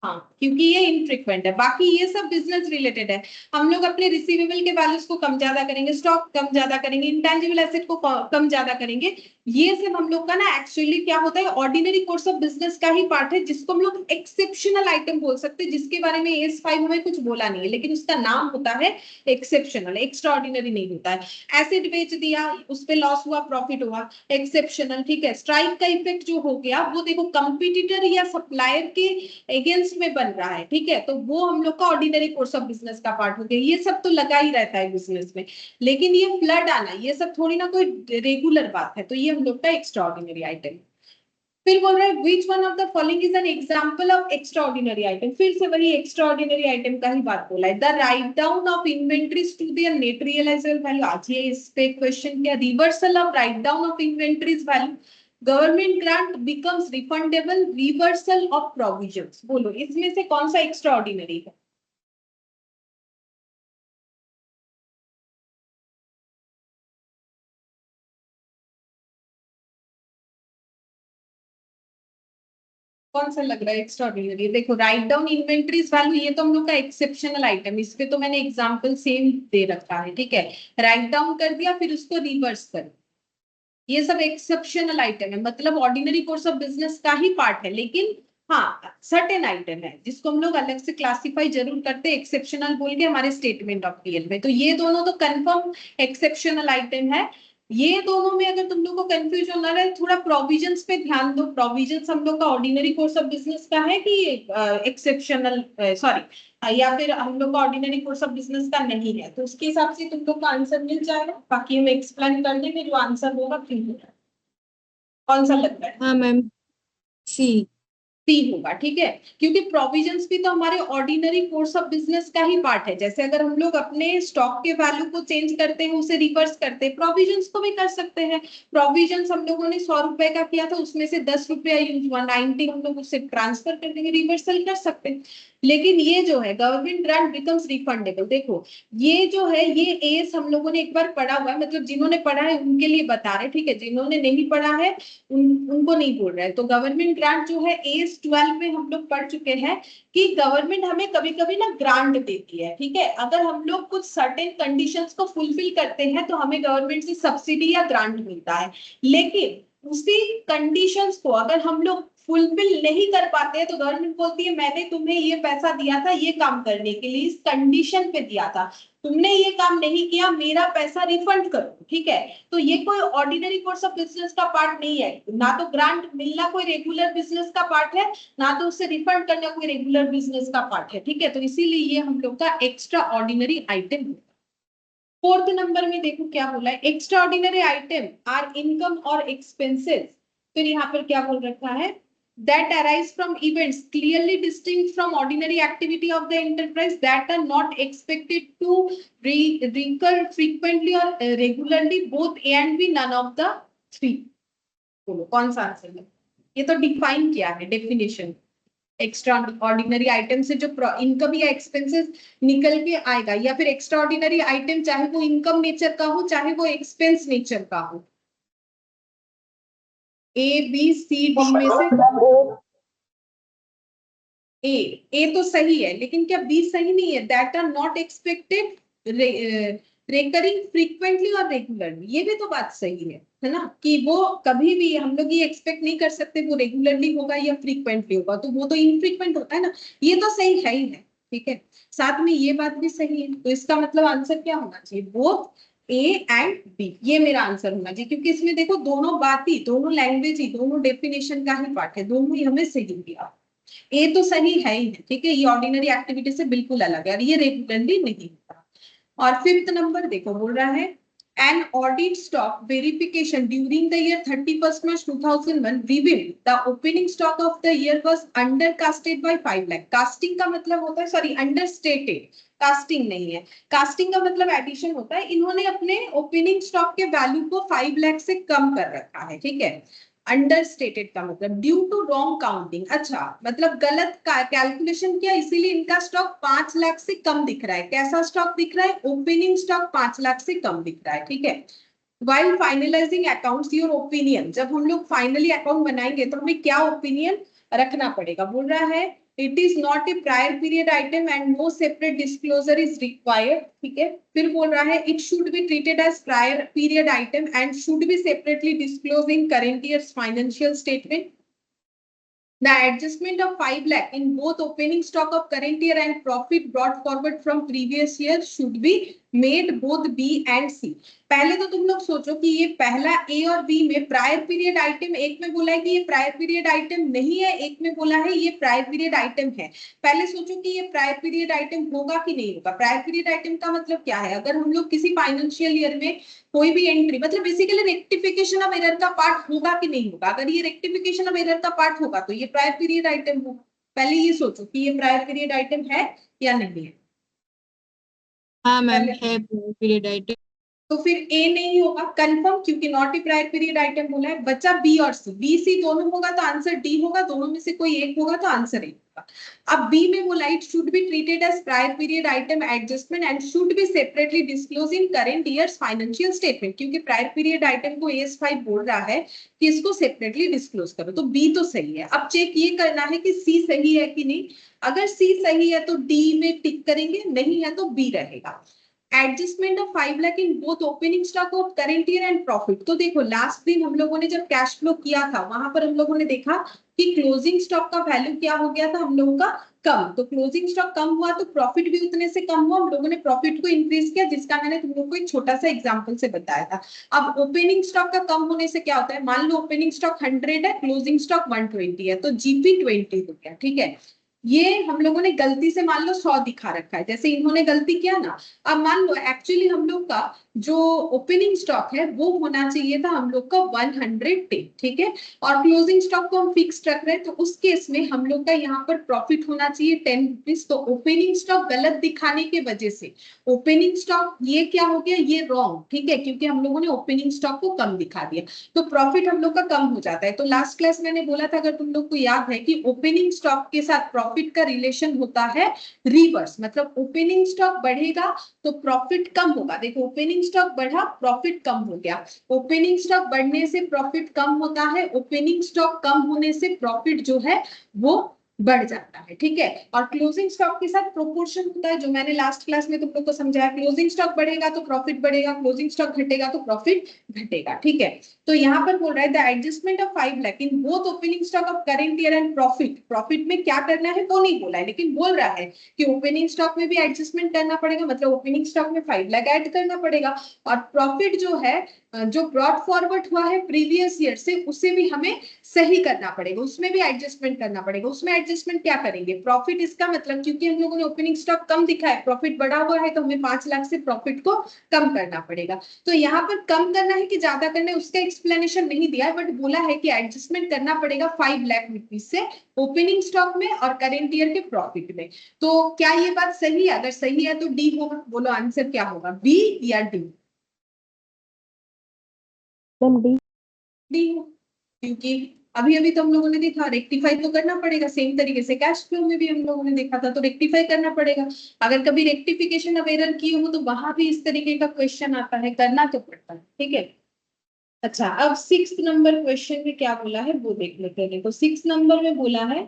हाँ, क्योंकि ये इनफ्रीक्वेंट है, बाकी ये सब बिजनेस रिलेटेड है। हम लोग अपने रिसीवेबल के वैल्यूज को कम ज्यादा करेंगे, स्टॉक कम ज्यादा करेंगे, इंटेंजिबल एसेट को कम ज्यादा करेंगे, ये सब हम लोग का ना एक्चुअली क्या होता है, ऑर्डिनरी कोर्स ऑफ बिजनेस का ही पार्ट है, जिसको हम लोग एक्सेप्शनल आइटम बोल सकते हैं, जिसके बारे में एस5 हमें कुछ बोला नहीं है, लेकिन उसका नाम होता है एक्सेप्शनल, एक्स्ट्रा ऑर्डिनरी नहीं होता है। एसेट बेच दिया, उस पर लॉस हुआ, प्रॉफिट हुआ, एक्सेप्शनल, ठीक है। स्ट्राइक का इफेक्ट जो हो गया वो देखो कंपटीटर या सप्लायर के अगेंस्ट में बन रहा है, ठीक है, तो वो हम लोग का ऑर्डिनरी कोर्स ऑफ बिजनेस का पार्ट हो गया। ये सब तो लगा ही रहता है बिजनेस में, लेकिन ये फ्लड आना ये सब थोड़ी ना कोई रेगुलर बात है, तो ये हम लोग का एक्स्ट्रा ऑर्डिनरी आइटम। फिर बोल रहा है which one of the following is an example of extra ordinary item, फिर से वही एक्स्ट्रा ऑर्डिनरी आइटम का ही बात बोला है। The write down of inventories to their net realisable value, आज ये इस पे क्वेश्चन क्या, reversal of write down of inventories value, government grant becomes refundable, reversal of provisions. बोलो इसमें से कौन सा एक्स्ट्रा ऑर्डिनरी है? कौन सा लग रहा है एक्स्ट्रा ऑर्डिनरी? देखो राइट डाउन इन्वेंट्रीज वैल्यू, ये तो हम लोग का एक्सेप्शनल आइटम, इस पे तो मैंने एग्जांपल सेम दे रखा है, ठीक है, राइट डाउन कर दिया फिर उसको रिवर्स कर, ये सब एक्सेप्शनल आइटम है, मतलब ऑर्डिनरी कोर्स ऑफ बिजनेस का ही पार्ट है, लेकिन हाँ सर्टेन आइटम है जिसको हम लोग अलग से क्लासिफाई जरूर करते हैं एक्सेप्शनल बोल के हमारे स्टेटमेंट ऑफ पीएल में। तो ये दोनों तो कंफर्म एक्सेप्शनल आइटम है। ये दोनों में अगर तुम लोग को कंफ्यूजन ना रहे, थोड़ा प्रोविजंस पे ध्यान दो, प्रोविजंस हम लोग का ऑर्डिनरी कोर्स ऑफ बिजनेस का है कि एक्सेप्शनल, सॉरी, या फिर हम लोग का ऑर्डिनरी कोर्स ऑफ बिजनेस का नहीं है, तो उसके हिसाब से तुम लोग का आंसर मिल जाएगा, बाकी हम एक्सप्लेन कर देंगे, जो आंसर होगा फिर होगा। कौन सा लगता है? हाँ मैम, सी। सी होगा, ठीक है, क्योंकि प्रोविजंस भी तो हमारे ऑर्डिनरी कोर्स ऑफ बिजनेस का ही पार्ट है। जैसे अगर हम लोग अपने स्टॉक के वैल्यू को चेंज करते हैं, उसे रिवर्स करते हैं, प्रोविजंस को भी कर सकते हैं। प्रोविजंस हम लोगों ने 100 रुपए का किया था, उसमें से 10 रुपया यूज हुआ, 90 हम लोग उससे ट्रांसफर कर देंगे, रिवर्सल कर सकते हैं। लेकिन ये जो है गवर्नमेंट ग्रांट बिकम्स रिफंडेबल, देखो ये जो है ये एस हम लोगों ने एक बार पढ़ा हुआ है, मतलब जिन्होंने पढ़ा है उनके लिए बता रहे, ठीक है, जिन्होंने नहीं पढ़ा है उनको नहीं बोल रहा है। तो गवर्नमेंट ग्रांट जो है एस 12 में हम लोग पढ़ चुके हैं कि गवर्नमेंट हमें कभी कभी ना ग्रांट देती है, ठीक है, अगर हम लोग कुछ सर्टेन कंडीशंस को फुलफिल करते हैं तो हमें गवर्नमेंट से सब्सिडी या ग्रांट मिलता है। लेकिन उसी कंडीशंस को अगर हम लोग फुलफिल नहीं कर पाते हैं तो गवर्नमेंट बोलती है मैंने तुम्हें ये पैसा दिया था ये काम करने के लिए, इस कंडीशन पे दिया था, तुमने ये काम नहीं किया, मेरा पैसा रिफंड करो, ठीक है। तो ये कोई ऑर्डिनरी कोर्स ऑफ बिजनेस का पार्ट नहीं है, ना तो ग्रांट मिलना कोई रेगुलर बिजनेस का पार्ट है, ना तो उससे रिफंड करना कोई रेगुलर बिजनेस का पार्ट है, ठीक है, तो इसीलिए ये हम लोग का एक्स्ट्रा ऑर्डिनरी आइटम है। फोर्थ नंबर में देखो क्या बोला है, extraordinary item are income और एक्सपेंसेस, फिर यहाँ पर क्या बोल रखा है, that arise from events clearly distinct from ordinary activity of the enterprise that are not expected to recur frequently or regularly, both A and B, none of the three। बोलो कौन सा आंसर है? ये तो डिफाइन किया है definition, extra ordinary item से जो इनकम या एक्सपेंसेस निकल के आएगा, या फिर एक्स्ट्रा ऑर्डिनरी आइटम चाहे वो इनकम नेचर का हो चाहे वो एक्सपेंस नेचर का हो, ए बी सी डी में से ए तो सही है, लेकिन क्या बी सही नहीं है, that are not expected recurring frequently और रेगुलरली, ये भी तो बात सही है ना, कि वो कभी भी हम लोग ये एक्सपेक्ट नहीं कर सकते वो रेगुलरली होगा या फ्रीक्वेंटली होगा, तो वो तो इनफ्रीक्वेंट होता है ना, ये तो सही है ही है, ठीक है। साथ में ये बात भी सही है, तो इसका मतलब आंसर क्या होना चाहिए, बोथ ए एंड बी, ये मेरा आंसर होना चाहिए, क्योंकि इसमें देखो दोनों बात ही, दोनों लैंग्वेज ही, दोनों डेफिनेशन का ही पार्ट है, दोनों ही हमें सही दिया। ए तो सही है ही है, ठीक है, ये ऑर्डिनरी एक्टिविटी से बिल्कुल अलग है और ये रेगुलरली नहीं होता। और फिफ्थ नंबर देखो बोल रहा है an audit stock verification during the year 31st March 2001 revealed the opening stock of the year was undercasted by 5 lakh। Casting का मतलब होता है, सॉरी अंडरस्टेटेड, कास्टिंग नहीं है, कास्टिंग का मतलब एडिशन होता है। इन्होंने अपने ओपनिंग स्टॉक के वैल्यू को 5 लाख से कम कर रखा है, ठीक है। अंडरस्टेटेड का मतलब ड्यू टू रॉन्ग काउंटिंग, अच्छा मतलब गलत कैलकुलेशन किया, इसीलिए इनका स्टॉक 5 लाख से कम दिख रहा है। कैसा स्टॉक दिख रहा है? ओपनिंग स्टॉक 5 लाख से कम दिख रहा है, ठीक है। while finalizing accounts your opinion, जब हम लोग फाइनली अकाउंट बनाएंगे तो हमें क्या ओपिनियन रखना पड़ेगा? बोल रहा है it is not a prior period item and no separate disclosure is required, ठीक है। फिर बोल रहा है it should be treated as prior period item and should be separately disclose in current years financial statement. The adjustment of 5 lakh in both opening stock of current year and profit brought forward from previous year should be made both B and C। पहले तो तुम लोग सोचो कि ये पहला A और B में प्रायर पीरियड आइटम, एक में बोला है कि ये प्रायर पीरियड आइटम नहीं है, एक में बोला है ये प्रायर पीरियड आइटम है। पहले सोचो कि ये प्रायर पीरियड आइटम होगा कि नहीं होगा। प्रायर पीरियड आइटम का मतलब क्या है? अगर हम लोग किसी फाइनेंशियल ईयर में कोई भी एंट्री, मतलब बेसिकली रेक्टिफिकेशन ऑफ एरर का पार्ट होगा कि नहीं होगा। अगर ये रेक्टिफिकेशन ऑफ एरर का पार्ट होगा तो ये प्रायर पीरियड आइटम होगा। पहले ये सोचो कि ये प्रायर पीरियड आइटम है या नहीं है। हाँ मैम, पहले है पीरियड आइटम। तो फिर ए नहीं होगा कंफर्म, क्योंकि not a prior period item बोला है। बचा बी और सी, बी सी दोनों होगा तो आंसर डी होगा, दोनों में से कोई एक होगा तो आंसर ए होगा। अब बी में बोला it should be treated as prior period item adjustment and should be separately disclose in current years financial statement, क्योंकि प्रायर पीरियड आइटम को AS5 बोल रहा है कि इसको सेपरेटली डिस्क्लोज करो, तो बी तो सही है। अब चेक ये करना है कि सी सही है कि नहीं। अगर सी सही है तो डी में टिक करेंगे, नहीं है तो बी रहेगा। Adjustment of 5 lakh in both opening stock of current year and profit. तो देखो लास्ट दिन हम लोगों ने जब कैश फ्लो किया था वहां पर हम लोगों ने देखा कि क्लोजिंग स्टॉक का वैल्यू क्या हो गया था हम लोगों का? कम। तो क्लोजिंग स्टॉक कम हुआ तो प्रॉफिट भी उतने से कम हुआ। हम लोगों ने प्रॉफिट को इंक्रीज किया, जिसका मैंने तुम लोग को एक छोटा सा एग्जांपल से बताया था। अब ओपनिंग स्टॉक का कम होने से क्या होता है? मान लो ओपनिंग स्टॉक 100 है, क्लोजिंग स्टॉक 120 है, तो जीपी 20 हो गया, ठीक है। ये हम लोगों ने गलती से मान लो 100 दिखा रखा है, जैसे इन्होंने गलती किया ना। अब मान लो एक्चुअली हम लोग का जो ओपनिंग स्टॉक है वो होना चाहिए था हम लोग का 110, ठीक है। और क्लोजिंग स्टॉक को हम फिक्स रख रहे हैं, तो उस केस में हम लोग का यहाँ पर प्रॉफिट होना चाहिए 10 रुपीज। तो ओपनिंग स्टॉक गलत दिखाने के वजह से ओपनिंग स्टॉक ये क्या हो गया? ये रॉन्ग, ठीक है, क्योंकि हम लोगों ने ओपनिंग स्टॉक को कम दिखा दिया, तो प्रॉफिट हम लोग का कम हो जाता है। तो लास्ट क्लास मैंने बोला था, अगर तुम लोग को याद है, कि ओपनिंग स्टॉक के साथ प्रॉफिट का रिलेशन होता है रिवर्स, मतलब ओपनिंग स्टॉक बढ़ेगा तो प्रॉफिट कम होगा। देखो ओपनिंग स्टॉक बढ़ा, प्रॉफिट कम हो गया। ओपनिंग स्टॉक बढ़ने से प्रॉफिट कम होता है, ओपनिंग स्टॉक कम होने से प्रॉफिट जो है वो बढ़ जाता है, ठीक है। और क्लोजिंग स्टॉक के साथ प्रोपोर्शन होता है, जो मैंने लास्ट क्लास में तुम लोग को समझाया। क्लोजिंग स्टॉक बढ़ेगा तो प्रॉफिट बढ़ेगा, क्लोजिंग स्टॉक घटेगा तो प्रॉफिट घटेगा, ठीक है। तो यहाँ पर बोल रहा है the adjustment of 5 lakh in both opening stock of current year and profit. Profit में क्या करना है वो नहीं बोला है, लेकिन बोल रहा है कि ओपनिंग स्टॉक में भी एडजस्टमेंट करना पड़ेगा, मतलब ओपनिंग स्टॉक में 5 लाख ऐड करना पड़ेगा। और प्रॉफिट जो है जो ब्रॉड फॉरवर्ड हुआ है प्रीवियस ईयर से, उसे भी हमें सही करना पड़ेगा, उसमें भी एडजस्टमेंट करना पड़ेगा। उसमें एडजस्टमेंट क्या करेंगे? प्रॉफिट, इसका मतलब क्योंकि हम लोगों ने ओपनिंग स्टॉक कम दिखा है, प्रॉफिट बढ़ा हुआ है, तो हमें 5 लाख से प्रॉफिट को कम करना पड़ेगा। तो यहाँ पर कम करना है कि ज्यादा करना है उसका एक्सप्लेनेशन नहीं दिया है, बट बोला है कि एडजस्टमेंट करना पड़ेगा 5 लाख रुपीज से ओपनिंग स्टॉक में और करेंट ईयर के प्रॉफिट में। तो क्या ये बात सही है? अगर सही है तो डी होगा। बोलो आंसर क्या होगा, बी या डी? डी। डी हो, क्योंकि अभी अभी तो हम लोगों ने देखा रेक्टिफाई तो करना पड़ेगा, सेम तरीके से कैश फ्लो में भी हम लोगों ने देखा था, तो रेक्टिफाई करना पड़ेगा। अगर कभी रेक्टिफिकेशन ऑफ एरर किए हो तो वहां भी इस तरीके का क्वेश्चन आता है, करना तो पड़ता है, ठीक है। अच्छा, अब 6 नंबर क्वेश्चन में क्या बोला है वो देख लेते हैं। देखो 6 नंबर में बोला है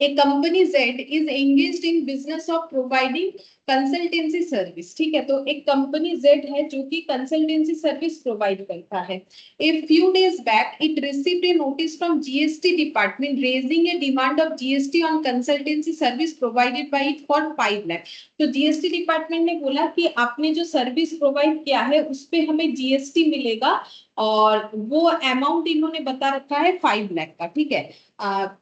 A company Z is engaged in business of providing consultancy service, ठीक है। तो एक कंपनी Z है जो कि कंसल्टेंसी सर्विस प्रोवाइड करता है। A few days back it received a notice from GST department raising a demand of GST on consultancy service provided by it for 5 lakh। तो GST डिपार्टमेंट ने बोला कि आपने जो सर्विस प्रोवाइड किया है उस पे हमें GST मिलेगा और वो अमाउंट इन्होंने बता रखा है 5 लाख का, ठीक है।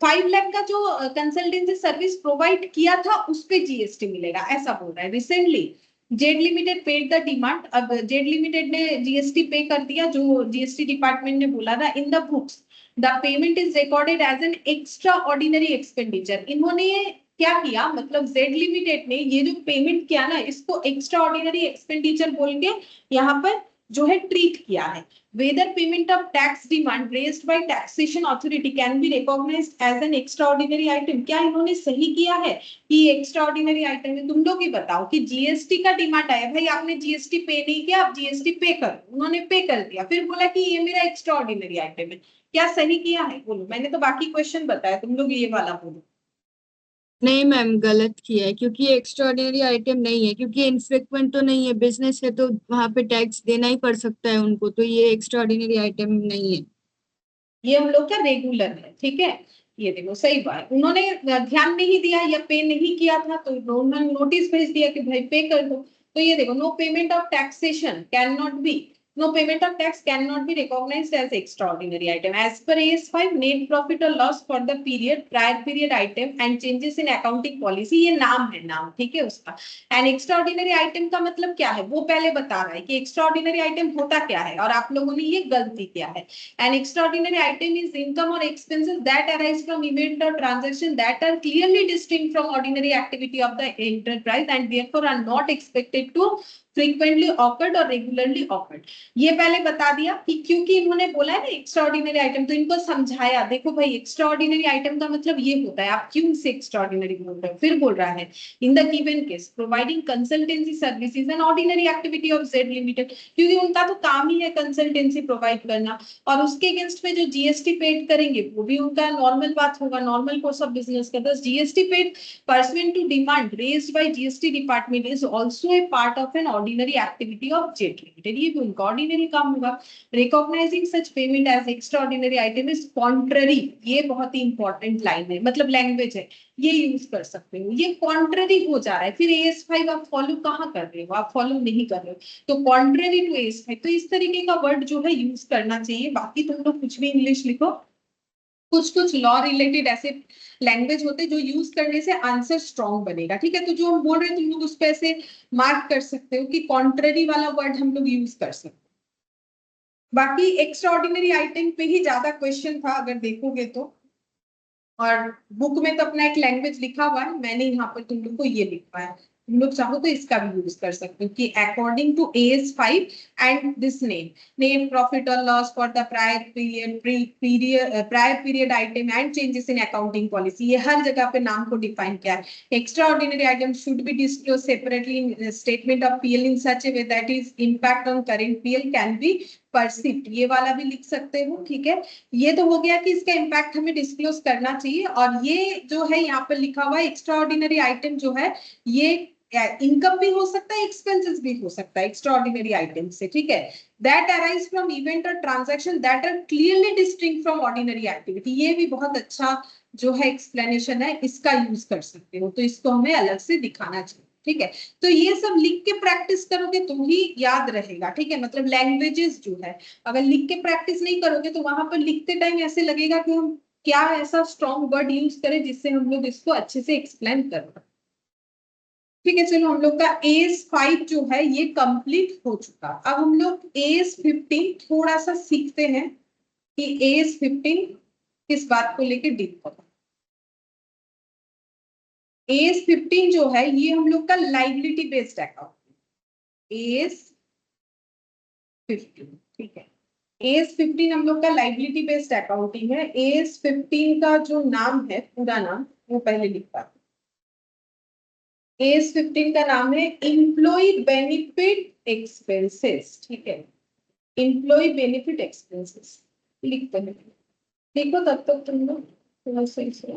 5 लाख का जो कंसल्टेंसी सर्विस प्रोवाइड किया था उस पे जीएसटी मिलेगा, ऐसा बोल रहा है। Recently Z limited paid the demand, अब जेड लिमिटेड ने जीएसटी पे कर दिया, जो जीएसटी डिपार्टमेंट ने बोला था in the books the payment is recorded as an extraordinary expenditure. इन्होंने क्या किया, मतलब जेड लिमिटेड ने ये जो पेमेंट किया ना, इसको एक्स्ट्रा ऑर्डिनरी एक्सपेंडिचर बोल के यहाँ पर जो है ट्रीट किया है। Whether payment of tax demand raised by taxation authority can be recognised as an extraordinary item. क्या इन्होंने सही किया है कि एक्स्ट्रा ऑर्डिनरी आइटम है? तुम लोग ही बताओ कि जीएसटी का डिमांड आया, भाई आपने जीएसटी पे नहीं किया, आप जीएसटी पे करो, उन्होंने पे कर दिया, फिर बोला कि ये मेरा एक्स्ट्रा ऑर्डिनरी आइटम है। क्या सही किया है बोलो? मैंने तो बाकी क्वेश्चन बताया, तुम लोग ये वाला बोलो। नहीं मैम, गलत किया है, क्योंकि ये एक्स्ट्राऑर्डिनरी आइटम नहीं है, क्योंकि इनफ्रीक्वेंट तो नहीं है, बिजनेस है तो वहां पे टैक्स देना ही पड़ सकता है उनको, तो ये एक्स्ट्राऑर्डिनरी आइटम नहीं है। ये हम लोग का रेगुलर है, ठीक है। ये देखो सही बात, उन्होंने ध्यान नहीं दिया या पे नहीं किया था तो उन्होंने नोटिस भेज दिया कि भाई पे कर दो। तो ये देखो, no payment of taxation can not be, no payment of tax cannot be recognized as extraordinary item as per AS5 net profit or loss for the period prior period item and changes in accounting policy। ये नाम है, नाम, ठीक है उसका। And extraordinary item का मतलब क्या है वो पहले बता रहा है कि एक्स्ट्राऑर्डिनरी आइटम होता क्या है, और आप लोगों ने ये गलती किया है। An extraordinary item is income or expenses that arise from event or transaction that are clearly distinct from ordinary activity of the enterprise and therefore are not expected to frequently occurred or regularly occurred। ये पहले बता दिया कि क्योंकि इन्होंने बोला है ना एक्स्ट्राऑर्डिनरी आइटम, तो इनको समझाया, देखो भाई एक्स्ट्राऑर्डिनरी आइटम का मतलब ये होता है, आप क्यों से एक्स्ट्राऑर्डिनरी बोल रहे हो। फिर बोल रहा है in the given case providing consultancy services and ordinary activity of Z limited, क्योंकि उनका तो काम ही है कंसल्टेंसी प्रोवाइड करना, और उसके अगेंस्ट में जो जीएसटी पेड करेंगे वो भी उनका नॉर्मल बात होगा, नॉर्मल कोर्स ऑफ बिजनेस का। बस GST paid pursuant to demand raised by GST department is also a part of an ordinary activity of JET Limited। ये भी उनका ऑर्डिनरी काम होगा। Recognizing such payment as extraordinary item is contrary, ये बहुत ही important line है, मतलब language है, ये यूज कर सकते हो। ये कॉन्ट्ररी हो जा रहा है, फिर AS5 आप फॉलो कहाँ कर रहे हो, आप फॉलो नहीं कर रहे हो, तो कॉन्ट्ररी टू AS5, तो इस तरीके का वर्ड जो है यूज करना चाहिए। बाकी तुम लोग कुछ भी इंग्लिश लिखो, कुछ कुछ लॉ रिलेटेड ऐसे लैंग्वेज होते हैं जो यूज करने से आंसर स्ट्रॉन्ग बनेगा, ठीक है। तो जो हम बोल रहे हैं तुम लोग उस पे ऐसे मार्क कर सकते हो कि कॉन्ट्ररी वाला वर्ड हम लोग यूज कर सकते हैं। बाकी एक्स्ट्रा ऑर्डिनरी आइटम पे ही ज्यादा क्वेश्चन था अगर देखोगे तो, और बुक में तो अपना एक लैंग्वेज लिखा हुआ है, मैंने यहाँ पर तुम लोग को ये लिखा है, तुम लोग चाहो तो इसका भी यूज कर सकते हो कि according to AS5 and this name profit और loss for the prior period item and changes in accounting policy, ये हर जगह पे नाम को डिफाइन किया है। Extraordinary item should be disclose separately in statement of PL in such a way that is impact on current PL can be perceived, ये वाला भी लिख सकते हो, ठीक है। ये तो हो गया कि इसका इम्पैक्ट हमें डिस्क्लोज करना चाहिए, और ये जो है यहाँ पर लिखा हुआ है एक्स्ट्रा ऑर्डिनरी आइटम जो है ये इनकम भी हो सकता है, एक्सपेंसेस भी हो सकता है एक्स्ट्रा ऑर्डिनरी आइटम से, ठीक है। दैट अराइज फ्रॉम इवेंट और transaction that are clearly distinct from ordinary activity, ये भी बहुत अच्छा जो है एक्सप्लेनेशन है, इसका यूज कर सकते हो, तो इसको हमें अलग से दिखाना चाहिए, ठीक है। तो ये सब लिख के प्रैक्टिस करोगे तो ही याद रहेगा, ठीक है। मतलब लैंग्वेजेस जो है अगर लिख के प्रैक्टिस नहीं करोगे तो वहां पर लिखते टाइम ऐसे लगेगा कि हम क्या ऐसा स्ट्रॉन्ग वर्ड यूज करें जिससे हम लोग इसको अच्छे से एक्सप्लेन कर पाए, ठीक है। चलो हम लोग का AS5 जो है ये कंप्लीट हो चुका। अब हम लोग AS15 थोड़ा सा सीखते हैं कि AS15 किस बात को लेकर डील करें। AS15 जो है ये हम लोग का लाइबिलिटी बेस्ड अकाउंट, AS15, ठीक है। AS15 हम लोग का लाइबिलिटी बेस्ड अकाउंटिंग है। AS15 का जो नाम है, पूरा नाम वो पहले लिखता है। AS15 का नाम है एम्प्लॉय बेनिफिट एक्सपेंसेस, ठीक है। एम्प्लॉय बेनिफिट एक्सपेंसेस लिखते हैं, देखो तब तक तुम लोग थोड़ा सही से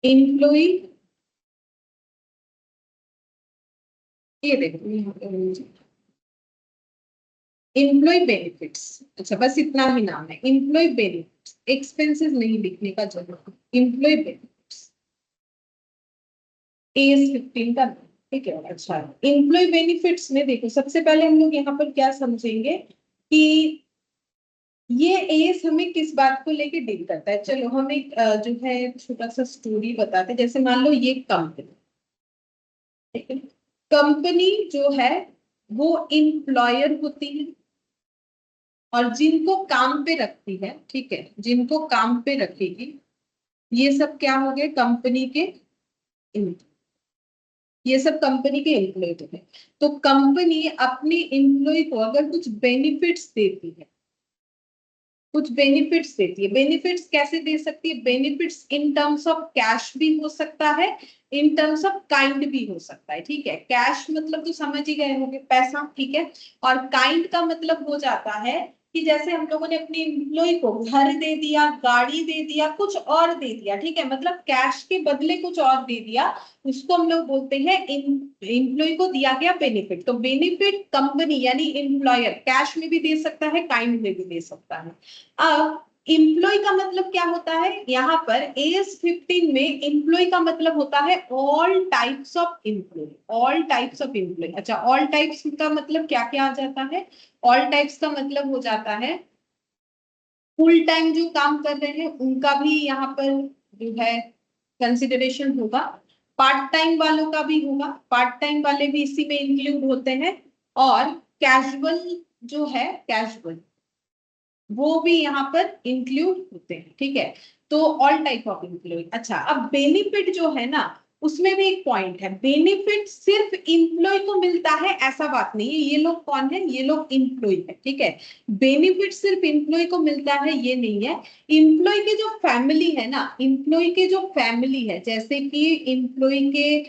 एम्प्लॉय, ये देखो यहाँ पे एम्प्लॉय बेनिफिट्स, अच्छा बस इतना ही नाम है, एम्प्लॉय बेनिफिट्स, एक्सपेंसेस नहीं लिखने का जरूरत, एम्प्लॉय बेनिफिट्स AS15 का नाम, ठीक है। अच्छा एम्प्लॉय बेनिफिट्स में देखो सबसे पहले हम लोग यहाँ पर क्या समझेंगे कि ये एस हमें किस बात को लेके डील करता है। चलो हम एक जो है छोटा सा स्टोरी बताते हैं। जैसे मान लो ये कंपनी, ठीक है, कंपनी जो है वो एम्प्लॉयर होती है और जिनको काम पे रखती है, ठीक है, जिनको काम पे रखेगी ये सब क्या हो गए, कंपनी के employee। ये सब कंपनी के एम्प्लॉय होते हैं। तो कंपनी अपने एम्प्लॉय को अगर कुछ बेनिफिट्स देती है, कुछ बेनिफिट्स देती है, बेनिफिट्स कैसे दे सकती है, benefits in terms of cash भी हो सकता है, इन टर्म्स ऑफ काइंड भी हो सकता है, ठीक है। कैश मतलब तो समझ ही गए होंगे, पैसा, ठीक है। और काइंड का मतलब हो जाता है कि जैसे हम लोगों ने अपने एम्प्लॉय को घर दे दिया, गाड़ी दे दिया, कुछ और दे दिया, ठीक है, मतलब कैश के बदले कुछ और दे दिया, उसको हम लोग बोलते हैं एम्प्लॉय को दिया गया बेनिफिट। तो बेनिफिट कंपनी यानी एम्प्लॉयर कैश में भी दे सकता है, काइंड में भी दे सकता है। अब एम्प्लॉय का मतलब क्या होता है, यहाँ पर एस 15 में एम्प्लॉय का मतलब होता है all types of employee, all types of employee. अच्छा, ऑल टाइप्स का मतलब क्या क्या आ जाता है, ऑल टाइप्स का मतलब हो जाता है फुल टाइम जो काम कर रहे हैं उनका भी यहाँ पर जो है कंसिडरेशन होगा, पार्ट टाइम वालों का भी होगा, पार्ट टाइम वाले भी इसी में इंक्लूड होते हैं, और कैजुअल जो है, कैजुअल वो भी यहाँ पर इंक्लूड होते हैं, ठीक है। तो ऑल टाइप ऑफ एम्प्लॉय। अच्छा, अब बेनिफिट जो है ना उसमें भी एक पॉइंट है, बेनिफिट सिर्फ एम्प्लॉय को मिलता है ऐसा बात नहीं है। ये लोग कौन है, ये लोग एम्प्लॉय है, ठीक है। बेनिफिट सिर्फ एम्प्लॉय को मिलता है ये नहीं है, एम्प्लॉय के जो फैमिली है ना, एम्प्लॉय के जो फैमिली है, जैसे कि एम्प्लॉय के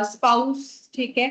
स्पाउस, ठीक है,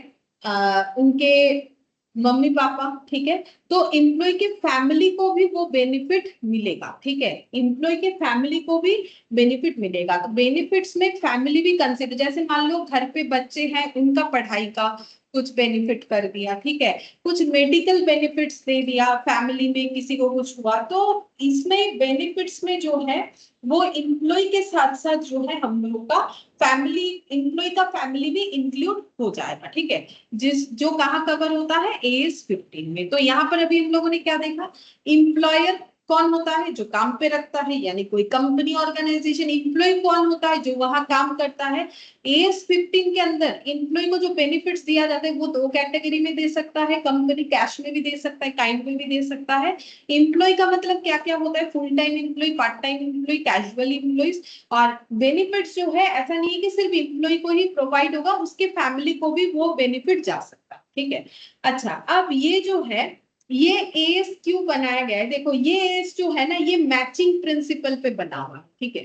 उनके मम्मी पापा, ठीक है, तो एम्प्लॉय के फैमिली को भी वो बेनिफिट मिलेगा, ठीक है, एम्प्लॉय के फैमिली को भी बेनिफिट मिलेगा। तो बेनिफिट्स में फैमिली भी कंसिडर, जैसे मान लो घर पे बच्चे हैं उनका पढ़ाई का कुछ बेनिफिट कर दिया, ठीक है, कुछ मेडिकल बेनिफिट्स दे दिया, फैमिली में किसी को कुछ हुआ, तो इसमें बेनिफिट्स में जो है वो एम्प्लॉय के साथ साथ जो है हम लोग का फैमिली, एम्प्लॉय का फैमिली भी इंक्लूड हो जाएगा, ठीक है, जिस जो कहाँ कवर होता है एज 15 में। तो यहाँ पर अभी हम लोगों ने क्या देखा, एम्प्लॉयर कौन होता है, जो काम पे रखता है, यानी कोई कंपनी ऑर्गेनाइजेशन। एम्प्लॉय कौन होता है, जो वहां काम करता है। एज 15 के अंदर एम्प्लॉय को जो बेनिफिट्स दिया जाता है वो दो कैटेगरी में दे सकता है, कंपनी कैश में भी दे सकता है, काइंड में भी दे सकता है। एम्प्लॉय का मतलब क्या क्या होता है, full time employee, part time employee, casual employees. और बेनिफिट्स जो है ऐसा नहीं है कि सिर्फ एम्प्लॉय को ही प्रोवाइड होगा, उसके फैमिली को भी वो बेनिफिट जा सकता है, ठीक है। अच्छा, अब ये जो है ये एस क्यों बनाया गया है, देखो ये एस जो है ना ये मैचिंग प्रिंसिपल पे बना हुआ है, ठीक है,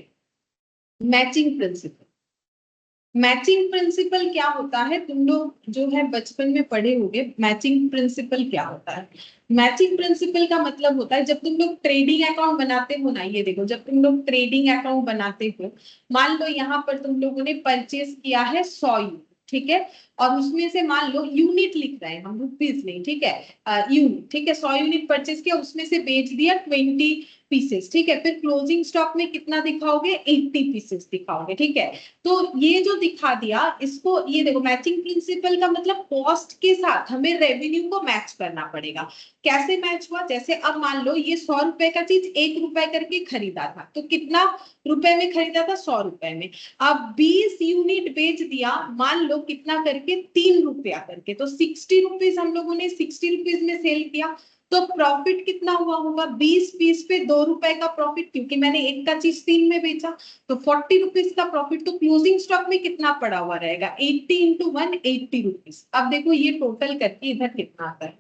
मैचिंग प्रिंसिपल। मैचिंग प्रिंसिपल क्या होता है, तुम लोग जो है बचपन में पढ़े होंगे मैचिंग प्रिंसिपल क्या होता है। मैचिंग प्रिंसिपल का मतलब होता है जब तुम लोग ट्रेडिंग अकाउंट बनाते हो ना, ये देखो जब तुम लोग ट्रेडिंग अकाउंट बनाते हो, मान लो यहाँ पर तुम लोगों ने परचेज किया है 100 यूनिट, ठीक है, और उसमें से मान लो यूनिट लिख रहे हैं हम, रुपीज नहीं, ठीक है, यूनिट, ठीक है, 100 यूनिट परचेज किया, उसमें से बेच दिया 20 पीसेस, ठीक है, फिर क्लोजिंग स्टॉक में कितना दिखाओगे, 80 पीसेस दिखाओगे, ठीक है। तो ये जो दिखा दिया इसको, ये देखो मैचिंग प्रिंसिपल का मतलब कॉस्ट के साथ हमें रेवेन्यू को मैच करना पड़ेगा। कैसे मैच हुआ, जैसे अब मान लो ये 100 रुपए का चीज 1 रुपए करके खरीदा था, तो कितना रुपए में खरीदा था, 100 रुपए में। अब 20 यूनिट बेच दिया, मान लो कितना करके, 3 रुपया करके, तो 60 रुपीज हम लोगों ने 60 रुपीज में सेल किया। तो प्रॉफिट कितना हुआ होगा, 20 पीस पे 2 रुपए का प्रॉफिट, क्योंकि मैंने एक का चीज 3 में बेचा, तो 40 रुपीज का प्रॉफिट। तो क्लोजिंग स्टॉक में कितना पड़ा हुआ रहेगा, 80 इंटू 1 80 रुपीज। अब देखो ये टोटल करके इधर कितना आता है,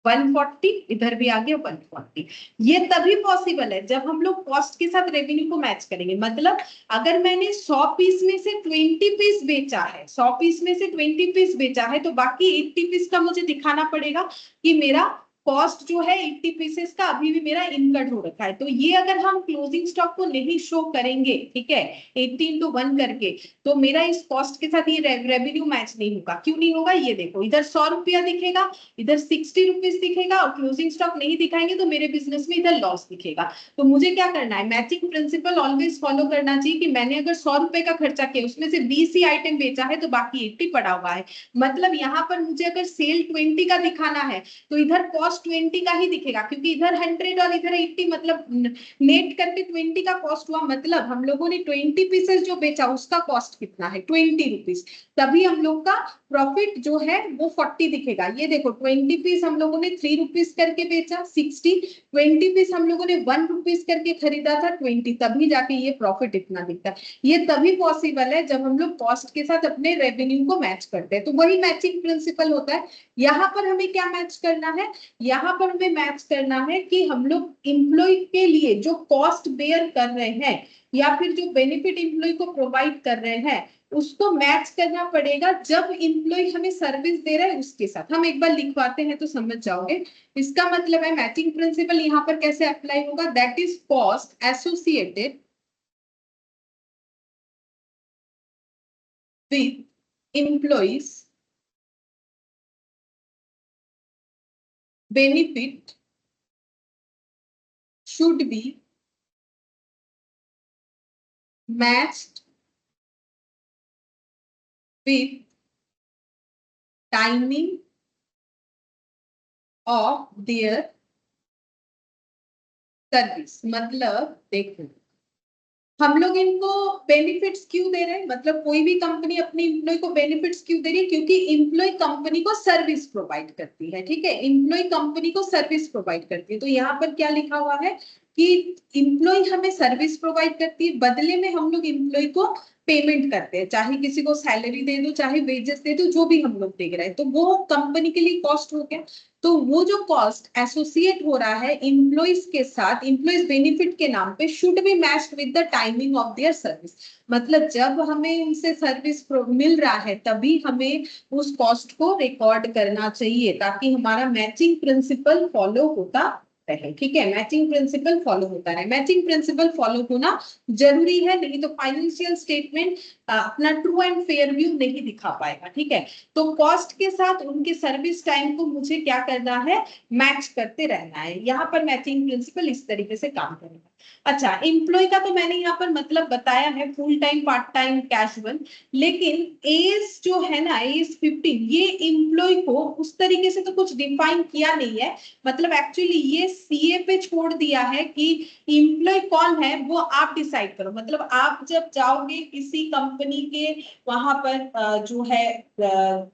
140, इधर भी आ गया 140। ये तभी पॉसिबल है जब हम लोग कॉस्ट के साथ रेवेन्यू को मैच करेंगे। मतलब अगर मैंने 100 पीस में से 20 पीस बेचा है, 100 पीस में से 20 पीस बेचा है, तो बाकी 80 पीस का मुझे दिखाना पड़ेगा कि मेरा कॉस्ट जो है 80 पीसेस का अभी भी मेरा इनकट हो रखा है। तो ये अगर हम क्लोजिंग स्टॉक को नहीं शो करेंगे, ठीक है, 80 इंटू 1 करके, तो मेरा इस कॉस्ट के साथ ये रेवेन्यू मैच नहीं होगा। क्यों नहीं होगा, ये देखो इधर 100 रुपया दिखेगा, इधर 60 रुपीज दिखेगा, और क्लोजिंग स्टॉक नहीं दिखाएंगे तो मेरे बिजनेस में इधर लॉस दिखेगा। तो मुझे क्या करना है, मैचिंग प्रिंसिपल ऑलवेज फॉलो करना चाहिए कि मैंने अगर 100 रुपए का खर्चा किया, उसमें से 20 ही आइटम बेचा है, तो बाकी 80 पड़ा हुआ है। मतलब यहाँ पर मुझे अगर सेल 20 का दिखाना है तो इधर कॉस्ट कॉस्ट 20 का ही दिखेगा, क्योंकि इधर 100 और इधर 80, मतलब नेट करके 20 का कॉस्ट हुआ, मतलब हम लोगों ने 20 पीसेस जो बेचा उसका कॉस्ट कितना है, 20 रुपीज, तभी हम लोग का प्रॉफिट जो है वो 40 दिखेगा। ये देखो 20 पीस हम लोगों ने 3 रुपीज करके बेचा 60, 20 पीस हम लोगों ने 1 रुपीज करके खरीदा था 20, तभी जाके ये प्रॉफिट इतना दिखता है। ये तभी पॉसिबल है जब हम लोग कॉस्ट के साथ अपने रेवेन्यू को मैच करते हैं, तो वही मैचिंग प्रिंसिपल होता है। यहाँ पर हमें क्या मैच करना है, यहाँ पर हमें मैच करना है कि हम लोग इम्प्लॉय के लिए जो कॉस्ट बेयर कर रहे हैं या फिर जो बेनिफिट इम्प्लॉय को प्रोवाइड कर रहे हैं उसको मैच करना पड़ेगा जब इम्प्लॉय हमें सर्विस दे रहा है उसके साथ। हम एक बार लिखवाते हैं तो समझ जाओगे। इसका मतलब है मैचिंग प्रिंसिपल यहाँ पर कैसे अप्लाई होगा, that is cost associated with employees benefit should be matched with timing of their service. मतलब देखो हम लोग इनको बेनिफिट्स क्यों दे रहे हैं, मतलब कोई भी कंपनी अपनी इम्प्लॉय को बेनिफिट्स क्यों दे रही है, क्योंकि इम्प्लॉय कंपनी को सर्विस प्रोवाइड करती है। ठीक है, इम्प्लॉय कंपनी को सर्विस प्रोवाइड करती है, तो यहाँ पर क्या लिखा हुआ है कि इम्प्लॉय हमें सर्विस प्रोवाइड करती है, बदले में हम लोग इम्प्लॉय को पेमेंट करते हैं, चाहे किसी को सैलरी दे दो चाहे वेजेस दे दो, जो भी हम लोग दे रहे हैं, तो वो कंपनी के लिए कॉस्ट हो गया। तो वो जो कॉस्ट एसोसिएट हो रहा है इम्प्लॉइज के साथ, इम्प्लॉइज बेनिफिट के नाम पे, should be matched with the timing of their service. मतलब जब हमें उनसे सर्विस मिल रहा है तभी हमें उस कॉस्ट को रिकॉर्ड करना चाहिए, ताकि हमारा मैचिंग प्रिंसिपल फॉलो होता रहे। ठीक है, मैचिंग प्रिंसिपल फॉलो होता है, मैचिंग प्रिंसिपल फॉलो होना जरूरी है, नहीं तो फाइनेंशियल स्टेटमेंट अपना ट्रू एंड फेयर व्यू नहीं दिखा पाएगा। ठीक है, तो कॉस्ट के साथ उनके सर्विस टाइम को मुझे क्या करना है, मैच करते रहना है। यहाँ पर मैचिंग प्रिंसिपल इस तरीके से काम करेगा। अच्छा, एम्प्लॉय का तो मैंने यहाँ पर मतलब बताया है, full time part time casual, लेकिन एज जो है ना, एज 15, ये एम्प्लॉय को उस तरीके से तो कुछ डिफाइन किया नहीं है, मतलब एक्चुअली ये सीए पे छोड़ दिया है कि एम्प्लॉय कौन है वो आप डिसाइड करो। मतलब आप जब जाओगे किसी कंपनी के वहां पर जो है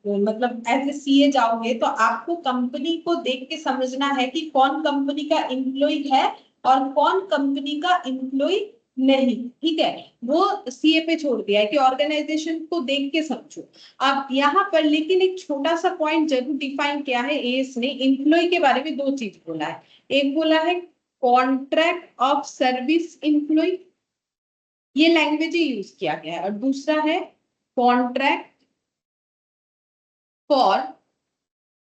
मतलब एज ए सीए जाओगे, तो आपको कंपनी को देख के समझना है कि कौन कंपनी का एम्प्लॉय है और कौन कंपनी का एम्प्लॉय नहीं। ठीक है, वो सीए पे छोड़ दिया है कि ऑर्गेनाइजेशन को देख के समझो। अब यहाँ पर लेकिन एक छोटा सा पॉइंट जरूर डिफाइन किया है एएस ने, एम्प्लॉय के बारे में 2 चीज बोला है। एक बोला है कॉन्ट्रैक्ट ऑफ सर्विस एम्प्लॉय, ये लैंग्वेज ही यूज किया गया है, और दूसरा है कॉन्ट्रैक्ट फॉर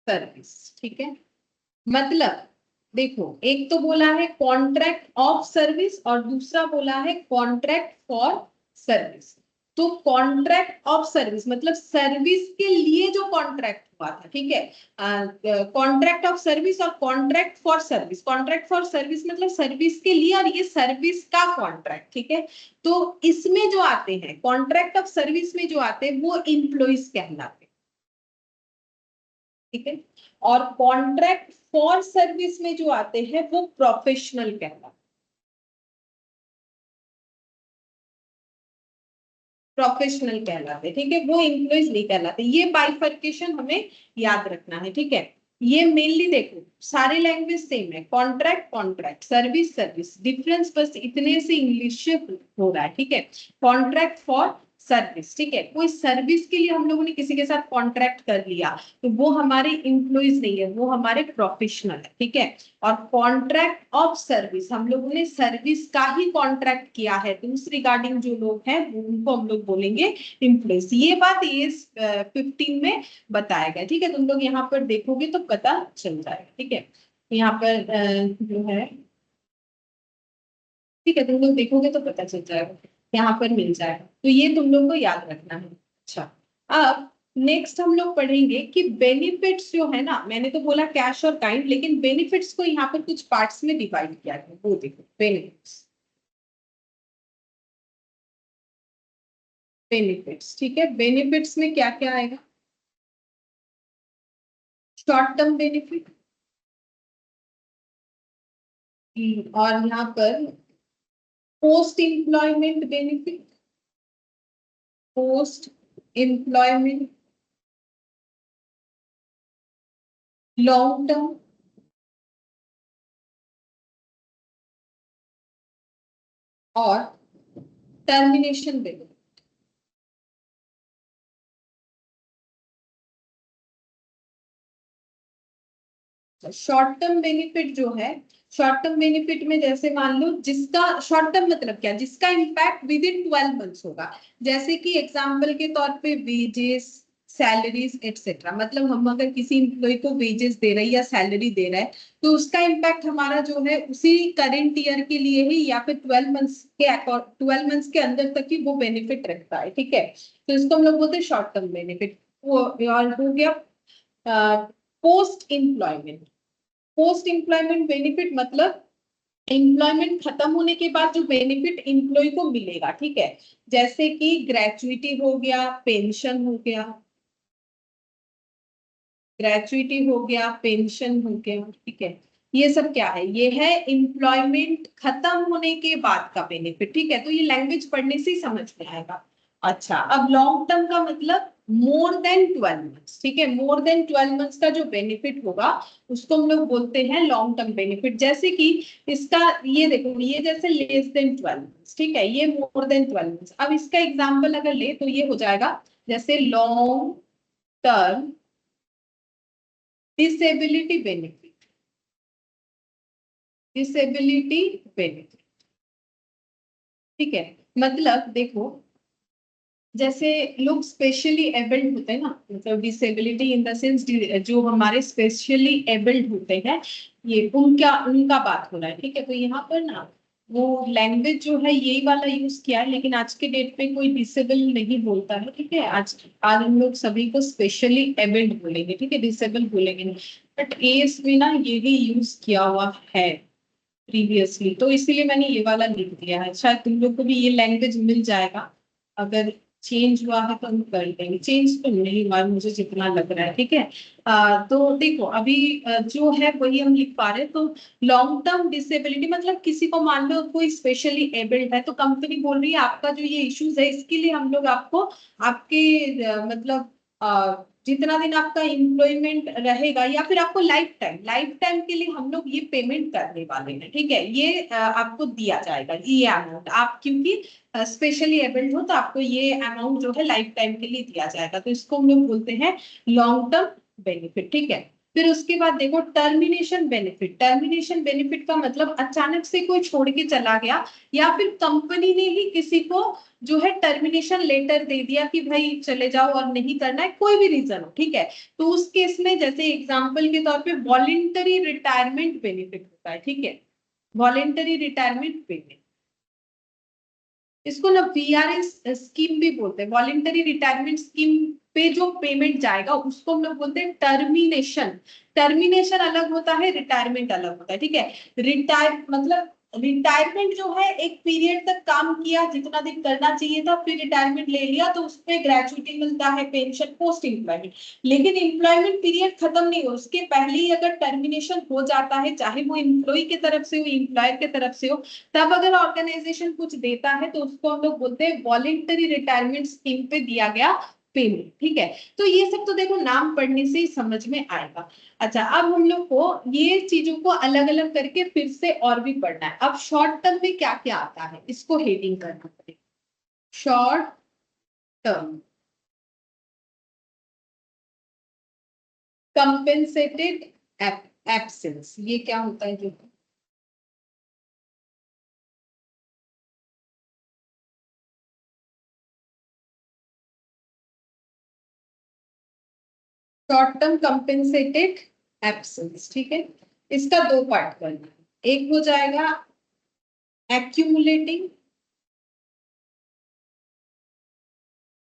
सर्विस। ठीक है, मतलब देखो एक तो बोला है कॉन्ट्रैक्ट ऑफ सर्विस और दूसरा बोला है कॉन्ट्रैक्ट फॉर सर्विस। तो कॉन्ट्रैक्ट ऑफ सर्विस मतलब सर्विस के लिए जो कॉन्ट्रैक्ट हुआ था। ठीक है, कॉन्ट्रैक्ट ऑफ सर्विस और contract for service, contract for service मतलब सर्विस के लिए और ये सर्विस का कॉन्ट्रैक्ट। ठीक है, तो इसमें जो आते हैं कॉन्ट्रैक्ट ऑफ सर्विस में जो आते हैं वो इंप्लॉइज कहलाते हैं। ठीक है, और कॉन्ट्रैक्ट फॉर सर्विस में जो आते हैं वो प्रोफेशनल कहलाते, प्रोफेशनल कहलाते। ठीक है, वो एम्प्लॉइज नहीं कहलाते। ये बाइफर्केशन हमें याद रखना है। ठीक है, ये मेनली देखो सारे लैंग्वेज सेम है, contract contract, service service, difference बस इतने से इंग्लिश हो रहा है। ठीक है, कॉन्ट्रैक्ट फॉर सर्विस। ठीक है, कोई सर्विस के लिए हम लोगों ने किसी के साथ कॉन्ट्रैक्ट कर लिया तो वो हमारे एम्प्लॉइज नहीं है, वो हमारे प्रोफेशनल है। ठीक है, और कॉन्ट्रैक्ट ऑफ सर्विस हम लोगों ने सर्विस का ही कॉन्ट्रैक्ट किया है तो उस रिगार्डिंग जो लोग हैं उनको हम लोग बोलेंगे एम्प्लॉइज। ये बात एज 15 में बताया गया। ठीक है, तुम लोग यहाँ पर देखोगे तो पता चल जाएगा। ठीक है, यहाँ पर जो है, ठीक है, तुम लोग देखोगे तो पता चल जाएगा, यहाँ पर मिल जाएगा, तो ये तुम लोग को याद रखना है। अच्छा, अब नेक्स्ट हम लोग पढ़ेंगे कि बेनिफिट्स जो है ना, मैंने तो बोला कैश और काइंड, लेकिन बेनिफिट्स को यहाँ पर कुछ पार्ट्स में डिवाइड किया गया, वो देखो बेनिफिट्स। बेनिफिट्स, ठीक है, बेनिफिट्स में क्या क्या आएगा, शॉर्ट टर्म बेनिफिट, और यहाँ पर post employment benefit, post employment long term और termination benefit. Short term benefit जो है, शॉर्ट टर्म बेनिफिट में जैसे मान लो जिसका शॉर्ट टर्म मतलब क्या, जिसका इम्पैक्ट विद इन 12 मंथ्स होगा। जैसे कि एग्जांपल के तौर पे वेजेस, सैलरीज एक्सेट्रा, मतलब हम अगर किसी इम्प्लॉय को वेजेस दे रहे हैं या सैलरी दे रहे हैं तो उसका इम्पैक्ट हमारा जो है उसी करंट ईयर के लिए ही या फिर 12 मंथ्स के अंदर तक ही वो बेनिफिट रखता है, ठीक है। तो इसको हम लोग बोलते हैं शॉर्ट टर्म बेनिफिट। वो और हो गया post employment. Post employment benefit मतलब एम्प्लॉयमेंट खत्म होने के बाद जो बेनिफिट एम्प्लॉय को मिलेगा, ठीक है। जैसे कि ग्रेचुइटी हो गया, पेंशन हो गया, ग्रेचुइटी हो गया, पेंशन हो गया, ठीक है। ये सब क्या है, ये है एम्प्लॉयमेंट खत्म होने के बाद का बेनिफिट, ठीक है। तो ये लैंग्वेज पढ़ने से ही समझ में आएगा। अच्छा, अब लॉन्ग टर्म का मतलब मोर देन 12 मंथ्स, ठीक है। मोर देन 12 मंथ्स का जो बेनिफिट होगा उसको हम लोग बोलते हैं लॉन्ग टर्म बेनिफिट। जैसे कि इसका ये देखो, ये जैसे लेस देन 12 मंथ्स, ठीक है, ये मोर देन 12 मंथ्स। अब इसका एग्जाम्पल अगर ले तो ये हो जाएगा जैसे long term disability benefit, disability benefit, ठीक है। मतलब देखो, जैसे लोग स्पेशली एबल्ड होते हैं ना, मतलब डिसेबिलिटी इन द सेंस जो हमारे स्पेशली एबल्ड होते हैं, ये उनका उनका बात हो रहा है, ठीक है। तो यहाँ पर ना वो लैंग्वेज जो है यही वाला यूज किया है, लेकिन आज के डेट पे कोई डिसेबल नहीं बोलता है, ठीक है। आज आज हम लोग सभी को स्पेशली एबल्ड बोलेंगे, ठीक है, डिसेबल बोलेंगे नहीं। बट एस में ना यही यूज किया हुआ है प्रीवियसली, तो इसीलिए मैंने ये वाला लिख दिया है। शायद तुम लोग को भी ये लैंग्वेज मिल जाएगा। अगर चेंज हुआ है तो हम कर लेंगे, चेंज तो नहीं हुआ है मुझे जितना लग रहा है, ठीक है। तो देखो अभी जो है वही हम लिख पा रहे हैं। तो लॉन्ग टर्म डिसेबिलिटी मतलब किसी को मान लो कोई स्पेशली एबल्ड है तो कंपनी बोल रही है आपका जो ये इश्यूज है इसके लिए हम लोग आपको आपके मतलब जितना दिन आपका एम्प्लॉयमेंट रहेगा या फिर आपको लाइफ टाइम के लिए हम लोग ये पेमेंट करने वाले हैं, ठीक है। ये आपको दिया जाएगा ये अमाउंट, आप क्योंकि स्पेशली एबल्ड हो तो आपको ये अमाउंट जो है लाइफ टाइम के लिए दिया जाएगा। तो इसको हम लोग बोलते हैं लॉन्ग टर्म बेनिफिट, ठीक है। फिर उसके बाद देखो टर्मिनेशन बेनिफिट। टर्मिनेशन बेनिफिट का मतलब अचानक से कोई छोड़ के चला गया या फिर कंपनी ने ही किसी को जो है टर्मिनेशन लेटर दे दिया कि भाई चले जाओ और नहीं करना है, कोई भी रीजन हो, ठीक है। तो उस केस में जैसे एग्जांपल के तौर पे वॉलेंटरी रिटायरमेंट बेनिफिट होता है, ठीक है। वॉलेंटरी रिटायरमेंट पेमेंट, इसको ना वीआरएस स्कीम भी बोलते हैं। वॉलेंटरी रिटायरमेंट स्कीम पे जो पेमेंट जाएगा उसको हम लोग बोलते हैं टर्मिनेशन। टर्मिनेशन अलग होता है, रिटायरमेंट अलग होता है, ठीक है। रिटायर मतलब रिटायरमेंट जो है एक पीरियड तक काम किया जितना दिन करना चाहिए था, फिर रिटायरमेंट ले लिया तो उसमें ग्रेचुइटी मिलता है, पेंशन, पोस्ट एम्प्लॉयमेंट। लेकिन एम्प्लॉयमेंट पीरियड खत्म नहीं हो उसके पहले ही अगर टर्मिनेशन हो जाता है, चाहे वो एम्प्लॉय की तरफ से हो एम्प्लॉयर की तरफ से हो, तब अगर ऑर्गेनाइजेशन कुछ देता है तो उसको हम लोग बोलते हैं वॉलेंटरी रिटायरमेंट स्कीम पे दिया गया पेमेंट, ठीक है। तो ये सब तो देखो नाम पढ़ने से ही समझ में आएगा। अच्छा, अब हम लोग को ये चीजों को अलग अलग करके फिर से और भी पढ़ना है। अब शॉर्ट टर्म में क्या क्या आता है इसको हेडिंग करना पड़ेगा। शॉर्ट टर्म कंपेंसेटेड एब्सेंस, ये क्या होता है जो शॉर्ट टर्म कंपेंसेटेड एब्सेंस, ठीक है। इसका दो पार्ट करना है, एक हो जाएगा एक्यूमुलेटिंग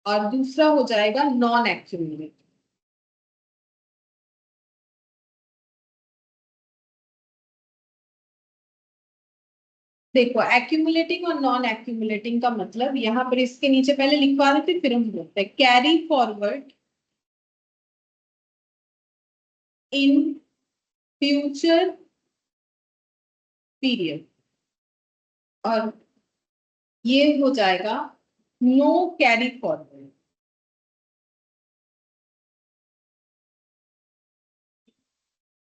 और दूसरा हो जाएगा नॉन एक्यूमुलेटिंग। देखो एक्यूमुलेटिंग और नॉन एक्यूमुलेटिंग का मतलब यहाँ पर इसके नीचे पहले लिखवा देते फिर हम बोलते हैं carry forward in future period, और ये हो जाएगा नो कैरी फॉरवर्ड।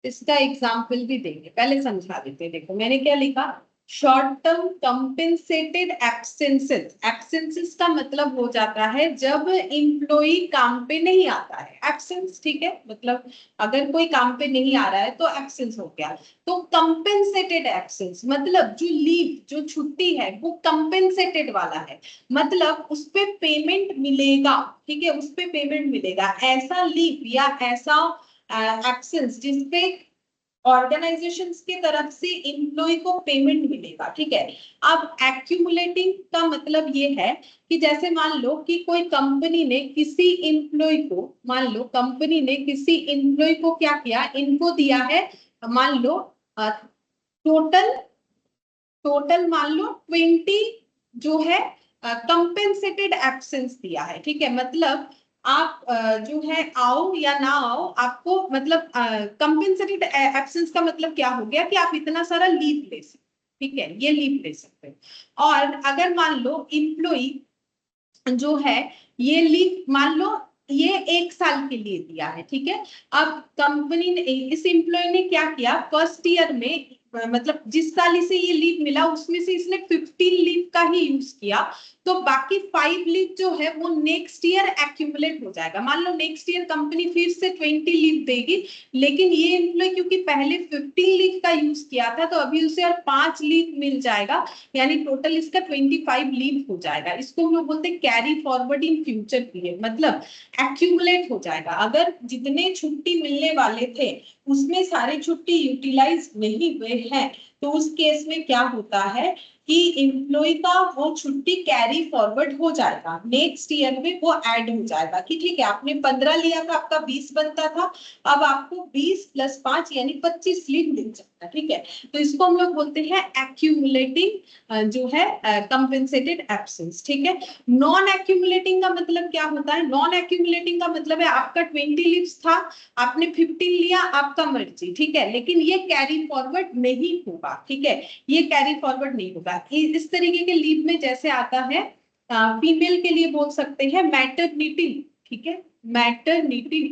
इसका एग्जाम्पल भी देंगे, पहले समझा देते हैं। देखो मैंने क्या लिखा, शॉर्ट टर्म कंपेंसेटेड एब्सेंसेस। एब्सेंसेस का मतलब हो जाता है जब एम्प्लॉई काम पे नहीं आता है, एब्सेंस, ठीक है, मतलब अगर कोई काम पे नहीं आ रहा है तो एब्सेंस हो गया। तो कंपेंसेटेड एब्सेंस मतलब जो लीव, जो छुट्टी है वो कंपेंसेटेड वाला है, मतलब उस पे पेमेंट मिलेगा, ठीक है, उस पे पेमेंट मिलेगा। ऐसा लीव या ऐसा एब्सेंस जिसपे ऑर्गेनाइजेशंस की तरफ से एम्प्लॉय को पेमेंट मिलेगा, ठीक है। अब एक्यूमुलेटिंग का मतलब ये है कि जैसे मान लो कि कोई कंपनी ने किसी एम्प्लॉय को, मान लो कंपनी ने किसी एम्प्लॉय को क्या किया, इनको दिया है, मान लो टोटल टोटल मान लो 20 जो है कंपेंसेटेड एब्सेंस दिया है, ठीक है। मतलब आप जो है आओ या ना आओ, आपको मतलब कंपेंसेटेड एब्सेंस का मतलब क्या हो गया कि आप इतना सारा लीव ले सकते, ठीक है, ये लीव ले सकते हैं। और अगर मान लो इम्प्लॉई जो है ये लीव मान लो ये 1 साल के लिए दिया है, ठीक है। अब कंपनी ने, इस एम्प्लॉय ने क्या किया, फर्स्ट ईयर में मतलब जिस साल इसे ये लीव मिला उसमें से इसने 15 लीव का ही यूज किया, तो बाकी 5 लीव जो है वो नेक्स्ट ईयर एक्यूमुलेट हो जाएगा। मान लो नेक्स्ट ईयर कंपनी फिर से 20 लीव देगी, लेकिन ये एम्प्लॉय क्योंकि पहले 15 लीव का यूज किया था तो अभी उसे और 5 लीव मिल जाएगा, यानी टोटल इसका 25 लीव हो जाएगा। इसको हम लोग बोलते हैं carry forward in future period, मतलब एक्यूमुलेट हो जाएगा। अगर जितने छुट्टी मिलने वाले थे उसमें सारे छुट्टी यूटिलाइज नहीं हुए हैं तो उस केस में क्या होता है कि एम्प्लॉय का वो छुट्टी कैरी फॉरवर्ड हो जाएगा, नेक्स्ट ईयर में वो ऐड हो जाएगा कि ठीक है आपने 15 लिया था, आपका 20 बनता था, अब आपको 20 + 5 यानी 25 लीव मिल जाता है, ठीक है। तो इसको हम लोग बोलते हैं एक्यूमुलेटिंग जो है कंपेंसेटेड एब्सेंस, ठीक है। नॉन एक्यूमुलेटिंग का मतलब क्या होता है, नॉन एक्यूमुलेटिंग का मतलब है आपका 20 लीव्स था, आपने 15 लिया, आपका मर्जी, ठीक है, लेकिन ये कैरी फॉरवर्ड नहीं होगा, ठीक है, ये कैरी फॉरवर्ड नहीं होगा। इस तरीके के लीव में जैसे आता है, फीमेल के लिए बोल सकते हैं मैटरनिटी, ठीक है, मैटरनिटी,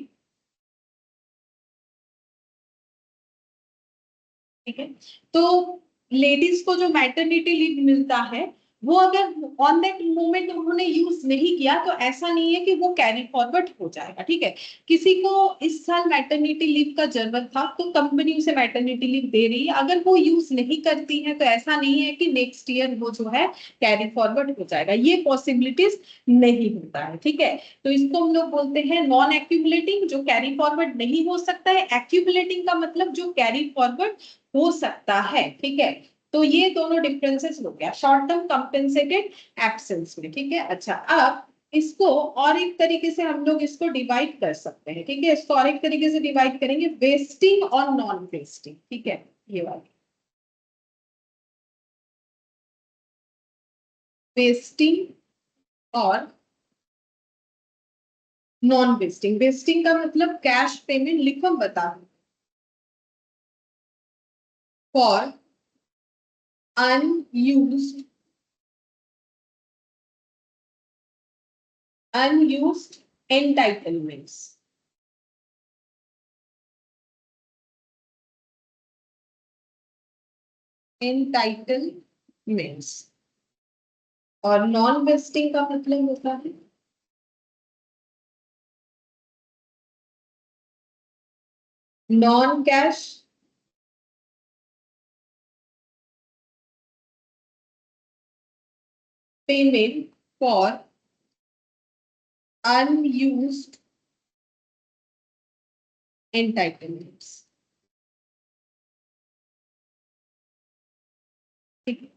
ठीक है। तो लेडीज को जो मैटरनिटी लीव मिलता है वो अगर ऑन दैट मोमेंट उन्होंने यूज नहीं किया तो ऐसा नहीं है कि वो कैरी फॉरवर्ड हो जाएगा, ठीक है। किसी को इस साल मैटरनिटी लीव का जरूरत था तो कंपनी उसे मैटरनिटी लीव दे रही है, अगर वो यूज नहीं करती है तो ऐसा नहीं है कि नेक्स्ट ईयर वो जो है कैरी फॉरवर्ड हो जाएगा, ये पॉसिबिलिटीज नहीं होता है, ठीक है। तो इसको हम लोग बोलते हैं नॉन एक्यूमुलेटिंग, जो कैरी फॉरवर्ड नहीं हो सकता है। एक्यूमुलेटिंग का मतलब जो कैरी फॉरवर्ड हो सकता है, ठीक है। तो ये दोनों डिफरेंसेस हो गया शॉर्ट टर्म कंपेंसेटेड एब्सेंस में, ठीक है। अच्छा, अब इसको और एक तरीके से हम लोग इसको डिवाइड कर सकते हैं, ठीक है। इसको और एक तरीके से डिवाइड करेंगे, वेस्टिंग और नॉन वेस्टिंग, ठीक है, ये वाली वेस्टिंग और नॉन वेस्टिंग। वेस्टिंग का मतलब कैश पेमेंट, लिखो हम बता, for unused unused entitlements, entitlements। और नॉन वेस्टिंग का मतलब होता है non cash payment for unused entitlements, ठीक है।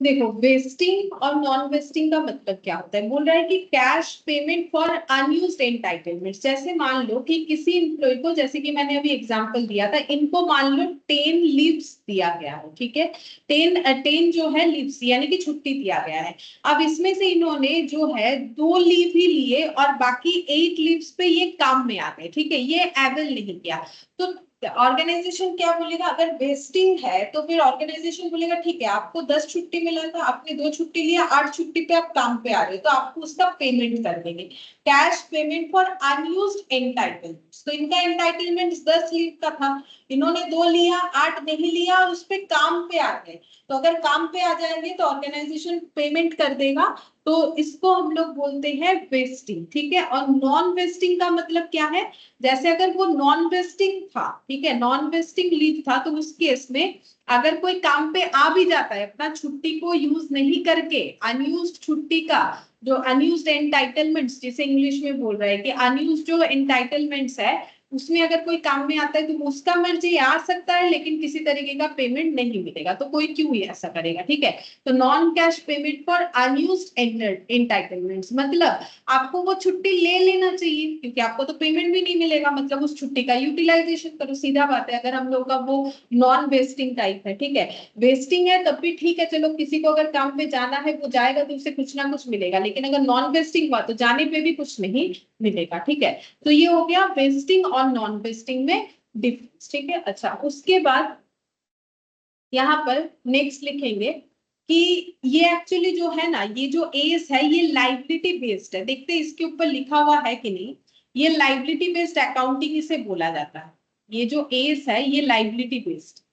देखो वेस्टिंग और नॉन वेस्टिंग का मतलब क्या होता है, बोल रहा है कि cash payment for unused entitlement. जैसे मान लो कि किसी एम्प्लॉय को, जैसे कि मैंने अभी एग्जांपल दिया था, इनको मान लो 10 लीव्स दिया गया है, ठीक है, 10 जो है लीव्स यानी कि छुट्टी दिया गया है। अब इसमें से इन्होंने जो है 2 लीव ही लिए और बाकी 8 लीव्स पे ये काम में आ गए, ठीक है, ये एवेल नहीं किया, तो ऑर्गेनाइजेशन क्या बोलेगा, अगर वेस्टिंग है तो फिर ऑर्गेनाइजेशन बोलेगा ठीक है आपको 10 छुट्टी मिला था, आपने 2 छुट्टी लिया, 8 छुट्टी पे आप काम पे आ रहे हो तो आपको उसका पेमेंट कर देंगे, cash payment for unused entitlements. तो इनका एंटाइटलमेंट 10 लीव का था, इन्होंने 2 लिया, 8 नहीं लिया और उस पे काम पे आ गए, तो अगर काम पे आ जाएंगे तो ऑर्गेनाइजेशन पेमेंट कर देगा, तो इसको हम लोग बोलते हैं वेस्टिंग, ठीक है। और नॉन वेस्टिंग का मतलब क्या है, जैसे अगर वो नॉन वेस्टिंग था, ठीक है, नॉन वेस्टिंग लीव था, तो उस केस में अगर कोई काम पे आ भी जाता है अपना छुट्टी को यूज नहीं करके, अनयूज्ड छुट्टी का जो अनयूज्ड एंटाइटलमेंट्स जिसे इंग्लिश में बोल रहे हैं कि अनयूज्ड जो एंटाइटलमेंट्स है उसमें अगर कोई काम में आता है तो उसका मर्जी आ सकता है लेकिन किसी तरीके का पेमेंट नहीं मिलेगा, तो कोई क्यों ही ऐसा करेगा, ठीक है। तो non cash payment for unused entitlements मतलब आपको वो छुट्टी ले लेना चाहिए क्योंकि आपको तो पेमेंट भी नहीं मिलेगा, मतलब उस छुट्टी का यूटिलाइजेशन करो, सीधा बात है। अगर हम लोग का वो नॉन वेस्टिंग टाइप है, ठीक है, वेस्टिंग है तब भी ठीक है, चलो किसी को अगर काम पे जाना है वो जाएगा तो उसे कुछ ना कुछ मिलेगा, लेकिन अगर नॉन वेस्टिंग हुआ तो जाने पे भी कुछ नहीं मिलेगा, ठीक है। तो ये हो गया वेस्टिंग और नॉन वेस्टिंग में डिफरेंस, ठीक है। अच्छा, उसके बाद यहाँ पर नेक्स्ट लिखेंगे कि ये एक्चुअली जो है ना, ये जो एस है ये लाइबिलिटी बेस्ड है, देखते हैं इसके ऊपर लिखा हुआ है कि नहीं। ये लाइबिलिटी बेस्ड अकाउंटिंग इसे बोला जाता है, ये जो एस है ये लाइबिलिटी बेस्ड,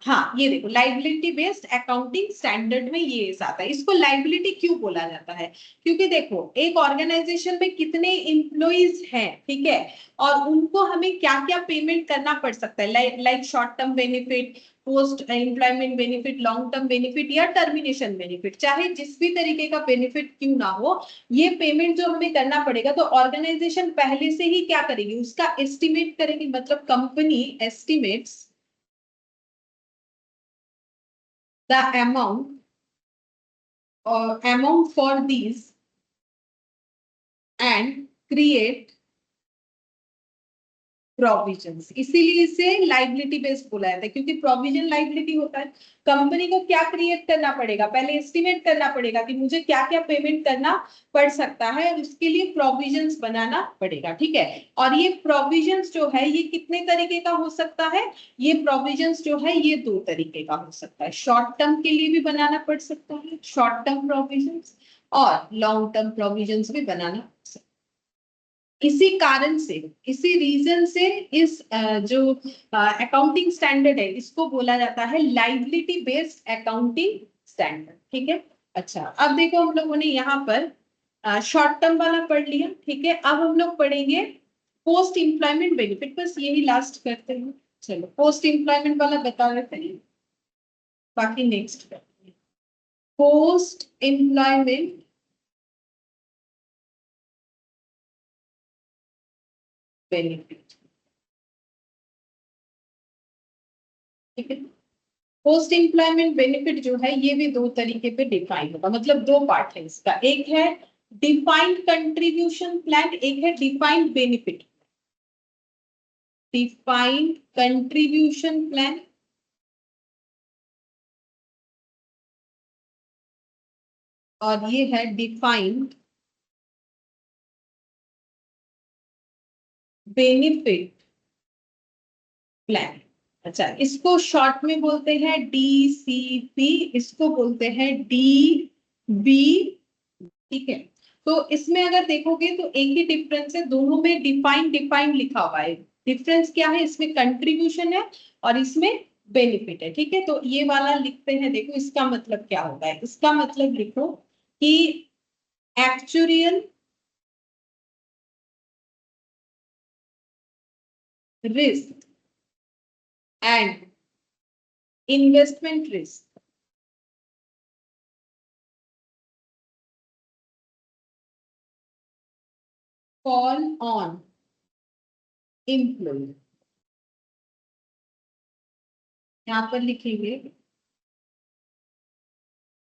हाँ ये देखो लाइबिलिटी बेस्ड अकाउंटिंग स्टैंडर्ड में ये आता है। इसको लाइबिलिटी क्यों बोला जाता है, क्योंकि देखो एक ऑर्गेनाइजेशन में कितने एम्प्लॉइज हैं, ठीक है, और उनको हमें क्या क्या पेमेंट करना पड़ सकता है, like short term benefit, post employment benefit, long term benefit या टर्मिनेशन बेनिफिट, चाहे जिस भी तरीके का बेनिफिट क्यों ना हो, ये पेमेंट जो हमें करना पड़ेगा, तो ऑर्गेनाइजेशन पहले से ही क्या करेगी, उसका एस्टिमेट करेगी, मतलब company estimates the amount for these and create provisions, इसीलिए इसे लाइबिलिटी बेस्ड बोला जाता है, क्योंकि प्रोविजन लाइबिलिटी होता है। कंपनी को क्या क्रिएट करना पड़ेगा, पहले एस्टिमेट करना पड़ेगा कि मुझे क्या क्या पेमेंट करना पड़ सकता है, और उसके लिए प्रोविजंस बनाना पड़ेगा, ठीक है। और ये प्रोविजंस जो है ये कितने तरीके का हो सकता है, ये प्रोविजंस जो है ये 2 तरीके का हो सकता है, शॉर्ट टर्म के लिए भी बनाना पड़ सकता है शॉर्ट टर्म प्रोविजंस, और लॉन्ग टर्म प्रोविजंस भी बनाना पड़ सकता है। इसी कारण से, इसी रीजन से इस जो अकाउंटिंग स्टैंडर्ड है इसको बोला जाता है लाइबिलिटी बेस्ड अकाउंटिंग स्टैंडर्ड, ठीक है। अच्छा, अब देखो हम लोगों ने यहाँ पर शॉर्ट टर्म वाला पढ़ लिया, ठीक है। अब हम लोग पढ़ेंगे पोस्ट एम्प्लॉयमेंट बेनिफिट, बस यही लास्ट करते हैं, चलो पोस्ट एम्प्लॉयमेंट वाला बता देते हैं, बाकी नेक्स्ट करते हैं। पोस्ट एम्प्लॉयमेंट बेनिफिट, ठीक है। पोस्ट एम्प्लॉयमेंट बेनिफिट जो है ये भी 2 तरीके पे डिफाइन होगा, मतलब 2 पार्ट है इसका, एक है डिफाइंड कंट्रीब्यूशन प्लान, एक है defined benefit, defined contribution plan और ये है डिफाइंड बेनिफिट प्लान। अच्छा, इसको शॉर्ट में बोलते हैं डीसीपी, इसको बोलते हैं डीबी, ठीक है। तो इसमें अगर देखोगे तो एक ही डिफरेंस है, दोनों में डिफाइंड डिफाइंड लिखा हुआ है, डिफरेंस क्या है, इसमें कंट्रीब्यूशन है और इसमें बेनिफिट है, ठीक है। तो ये वाला लिखते हैं, देखो इसका मतलब क्या होता है, इसका मतलब लिखो कि actuarial risk and investment risk fall on employee, यहाँ पर लिखेंगे,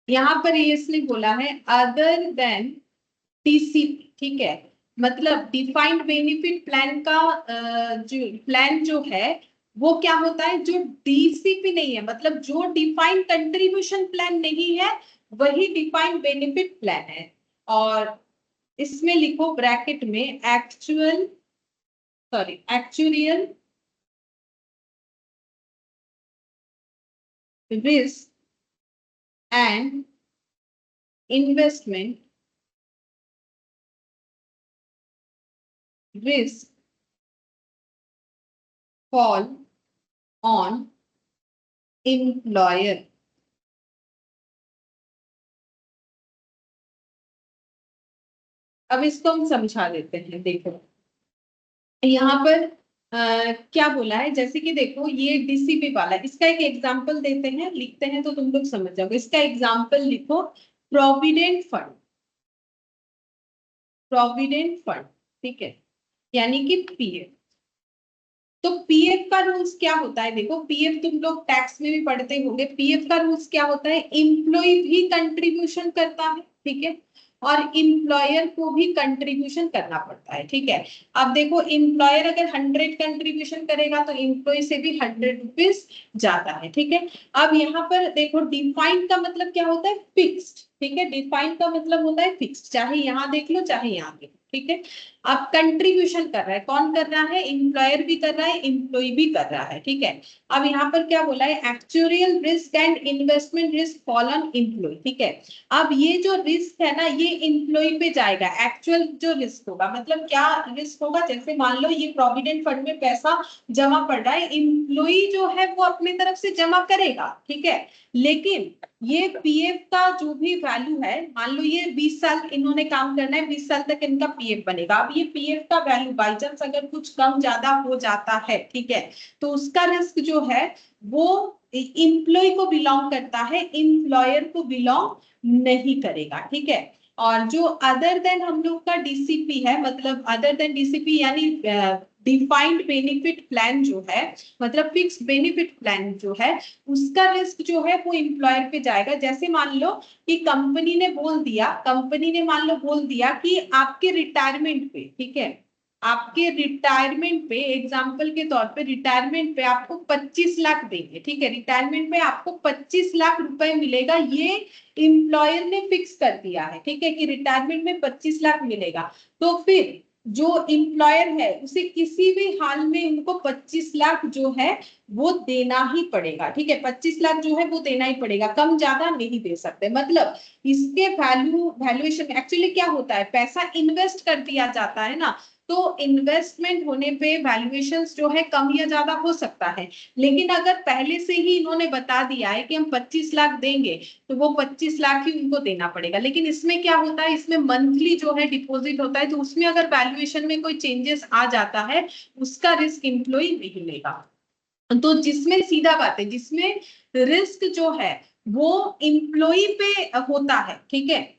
यहाँ पर ये इसलिए बोला है अदर देन टीसीपी, ठीक है, मतलब डिफाइंड बेनिफिट प्लान का जो है वो क्या होता है, जो डीसीपी नहीं है, मतलब जो डिफाइंड कंट्रीब्यूशन प्लान नहीं है वही डिफाइंड बेनिफिट प्लान है। और इसमें लिखो ब्रैकेट में actual, sorry actuarial risk and investment risk fall on employer। अब इसको हम समझा देते हैं। देखो यहाँ पर क्या बोला है, जैसे कि देखो ये डीसीपी वाला है, इसका एक एग्जांपल देते हैं, लिखते हैं तो तुम लोग समझ जाओगे। इसका एग्जांपल लिखो, प्रोविडेंट फंड। प्रोविडेंट फंड, ठीक है, यानी कि पीएफ। तो पीएफ का रूल्स क्या होता है, देखो पीएफ तुम लोग टैक्स में भी पढ़ते होंगे। पीएफ का रूल्स क्या होता है, एम्प्लॉय भी कंट्रीब्यूशन करता है, ठीक है, और एम्प्लॉयर को भी कंट्रीब्यूशन करना पड़ता है, ठीक है। अब देखो एम्प्लॉयर अगर 100 कंट्रीब्यूशन करेगा तो एम्प्लॉय से भी 100 रुपीज जाता है, ठीक है। अब यहाँ पर देखो डिफाइंड का मतलब क्या होता है, फिक्स्ड, ठीक है। डिफाइंड का मतलब होता है फिक्स्ड, चाहे यहाँ देख लो चाहे यहाँ देख लो, ठीक है। अब कंट्रीब्यूशन कर रहा है, कौन कर रहा है, एम्प्लॉयर भी कर रहा है, एम्प्लॉय भी कर रहा है, ठीक है। अब यहाँ पर क्या बोला है, actual risk and investment risk fall on employee, ठीक है। अब ये जो रिस्क है ना, ये एम्प्लॉय पे जाएगा। एक्चुअल जो रिस्क होगा, मतलब क्या रिस्क होगा, जैसे मान लो ये प्रोविडेंट फंड में पैसा जमा पड़ रहा है, एम्प्लॉय जो है वो अपनी तरफ से जमा करेगा, ठीक है। लेकिन ये पीएफ का जो भी वैल्यू है, मान लो ये 20 साल इन्होंने काम करना है, 20 साल तक इनका पीएफ बनेगा। अब ये पीएफ का वैल्यू बाई चांस अगर कुछ कम ज्यादा हो जाता है, ठीक है, तो उसका रिस्क जो है वो एम्प्लॉय को बिलोंग करता है, एम्प्लॉयर को बिलोंग नहीं करेगा, ठीक है। और जो अदर देन हम लोग का डीसीपी है, मतलब अदर देन डीसीपी यानी डिफाइंड बेनिफिट प्लान जो है, मतलब फिक्स बेनिफिट प्लान जो है, उसका रिस्क जो है वो एम्प्लॉयर पे जाएगा। जैसे मान लो कि कंपनी ने बोल दिया, कंपनी ने मान लो बोल दिया कि आपके रिटायरमेंट पे, ठीक है, आपके रिटायरमेंट पे, एग्जांपल के तौर पे रिटायरमेंट पे आपको 25 लाख देंगे, ठीक है, रिटायरमेंट पे आपको 25 लाख रुपए मिलेगा, ये एम्प्लॉयर ने फिक्स कर दिया है, ठीक है, कि रिटायरमेंट में 25 लाख मिलेगा। तो फिर जो एम्प्लॉयर है उसे किसी भी हाल में उनको 25 लाख जो है वो देना ही पड़ेगा, ठीक है। 25 लाख जो है वो देना ही पड़ेगा, कम ज्यादा नहीं दे सकते। मतलब इसके वैल्यूएशन एक्चुअली क्या होता है, पैसा इन्वेस्ट कर दिया जाता है ना, तो इन्वेस्टमेंट होने पे वैल्यूएशंस जो है कम या ज्यादा हो सकता है। लेकिन अगर पहले से ही इन्होंने बता दिया है कि हम 25 लाख देंगे, तो वो 25 लाख ही उनको देना पड़ेगा। लेकिन इसमें क्या होता है, इसमें मंथली जो है डिपॉजिट होता है, तो उसमें अगर वैल्यूएशन में कोई चेंजेस आ जाता है, उसका रिस्क एम्प्लॉय नहीं लेगा। तो जिसमें सीधा बात है, जिसमें रिस्क जो है वो एम्प्लॉय पे होता है, ठीक है,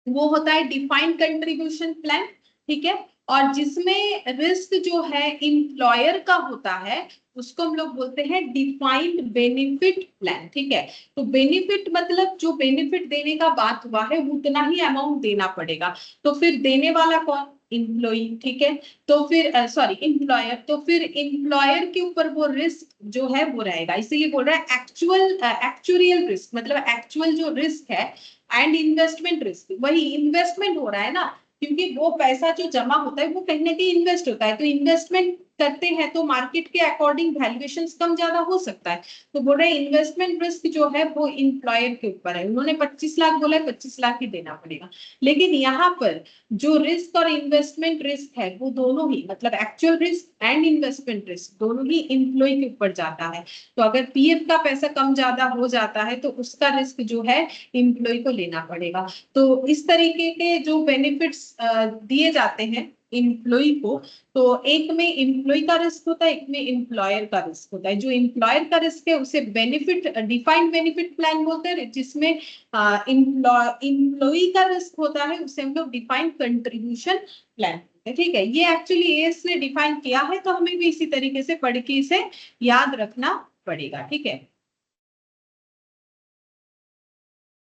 वो होता है डिफाइंड कंट्रीब्यूशन प्लान, ठीक है। और जिसमें रिस्क जो है एम्प्लॉयर का होता है, उसको हम लोग बोलते हैं डिफाइंड बेनिफिट प्लान, ठीक है। तो बेनिफिट मतलब जो बेनिफिट देने का बात हुआ है उतना ही अमाउंट देना पड़ेगा। तो फिर देने वाला कौन, एम्प्लॉय, ठीक है। तो फिर सॉरी एम्प्लॉयर, तो फिर एम्प्लॉयर के ऊपर वो रिस्क जो है वो रहेगा। इसीलिए बोल रहा है एक्चुअल रिस्क, मतलब एक्चुअल जो रिस्क है एंड इन्वेस्टमेंट रिस्क, वही इन्वेस्टमेंट हो रहा है ना, क्योंकि वो पैसा जो जमा होता है वो कहीं ना कहीं इन्वेस्ट होता है। तो इन्वेस्टमेंट करते हैं तो मार्केट के अकॉर्डिंग वैल्यूएशंस कम ज्यादा हो सकता है। तो बोल रहे इन्वेस्टमेंट रिस्क जो है वो एम्प्लॉयर के ऊपर है, उन्होंने 25 लाख बोला है, 25 लाख ही देना पड़ेगा। लेकिन यहाँ पर जो रिस्क और इन्वेस्टमेंट रिस्क है वो दोनों ही, मतलब actual risk and investment risk दोनों ही एम्प्लॉय के ऊपर जाता है। तो अगर पीएफ का पैसा कम ज्यादा हो जाता है तो उसका रिस्क जो है एम्प्लॉय को लेना पड़ेगा। तो इस तरीके के जो बेनिफिट्स दिए जाते हैं एम्प्लॉय को, तो एक में एम्प्लॉय का रिस्क होता है, एक में एम्प्लॉयर का रिस्क होता है। जो एम्प्लॉयर का रिस्क है उसे बेनिफिट डिफाइंड बेनिफिट प्लान बोलते हैं, जिसमें एम्प्लॉय का रिस्क होता है उसे हम लोग डिफाइंड कंट्रीब्यूशन प्लान, ठीक है। ये एक्चुअली एएस ने डिफाइन किया है, तो हमें भी इसी तरीके से पढ़ के इसे याद रखना पड़ेगा, ठीक है।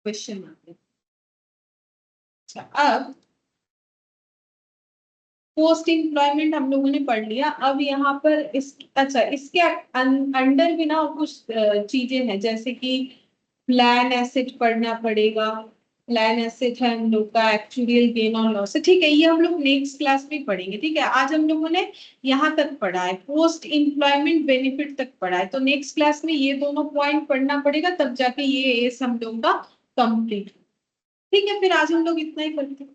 क्वेश्चन आते हैं। अच्छा, अब पोस्ट एम्प्लॉयमेंट हम लोगों ने पढ़ लिया। अब यहाँ पर अच्छा इसके अंडर भी ना कुछ चीजें हैं, जैसे कि प्लान एसेट पढ़ना पड़ेगा, प्लान एसेट है हम लोग का, एक्चुअल गेन और लॉस है, ठीक है, ये हम लोग नेक्स्ट क्लास में पढ़ेंगे। ठीक है, आज हम लोगों ने यहाँ तक पढ़ा है, पोस्ट एम्प्लॉयमेंट बेनिफिट तक पढ़ा है, तो नेक्स्ट क्लास में ये दोनों पॉइंट पढ़ना पड़ेगा, तब जाके ये एस हम लोग का कंप्लीट। ठीक है, फिर आज हम लोग इतना ही करते हैं।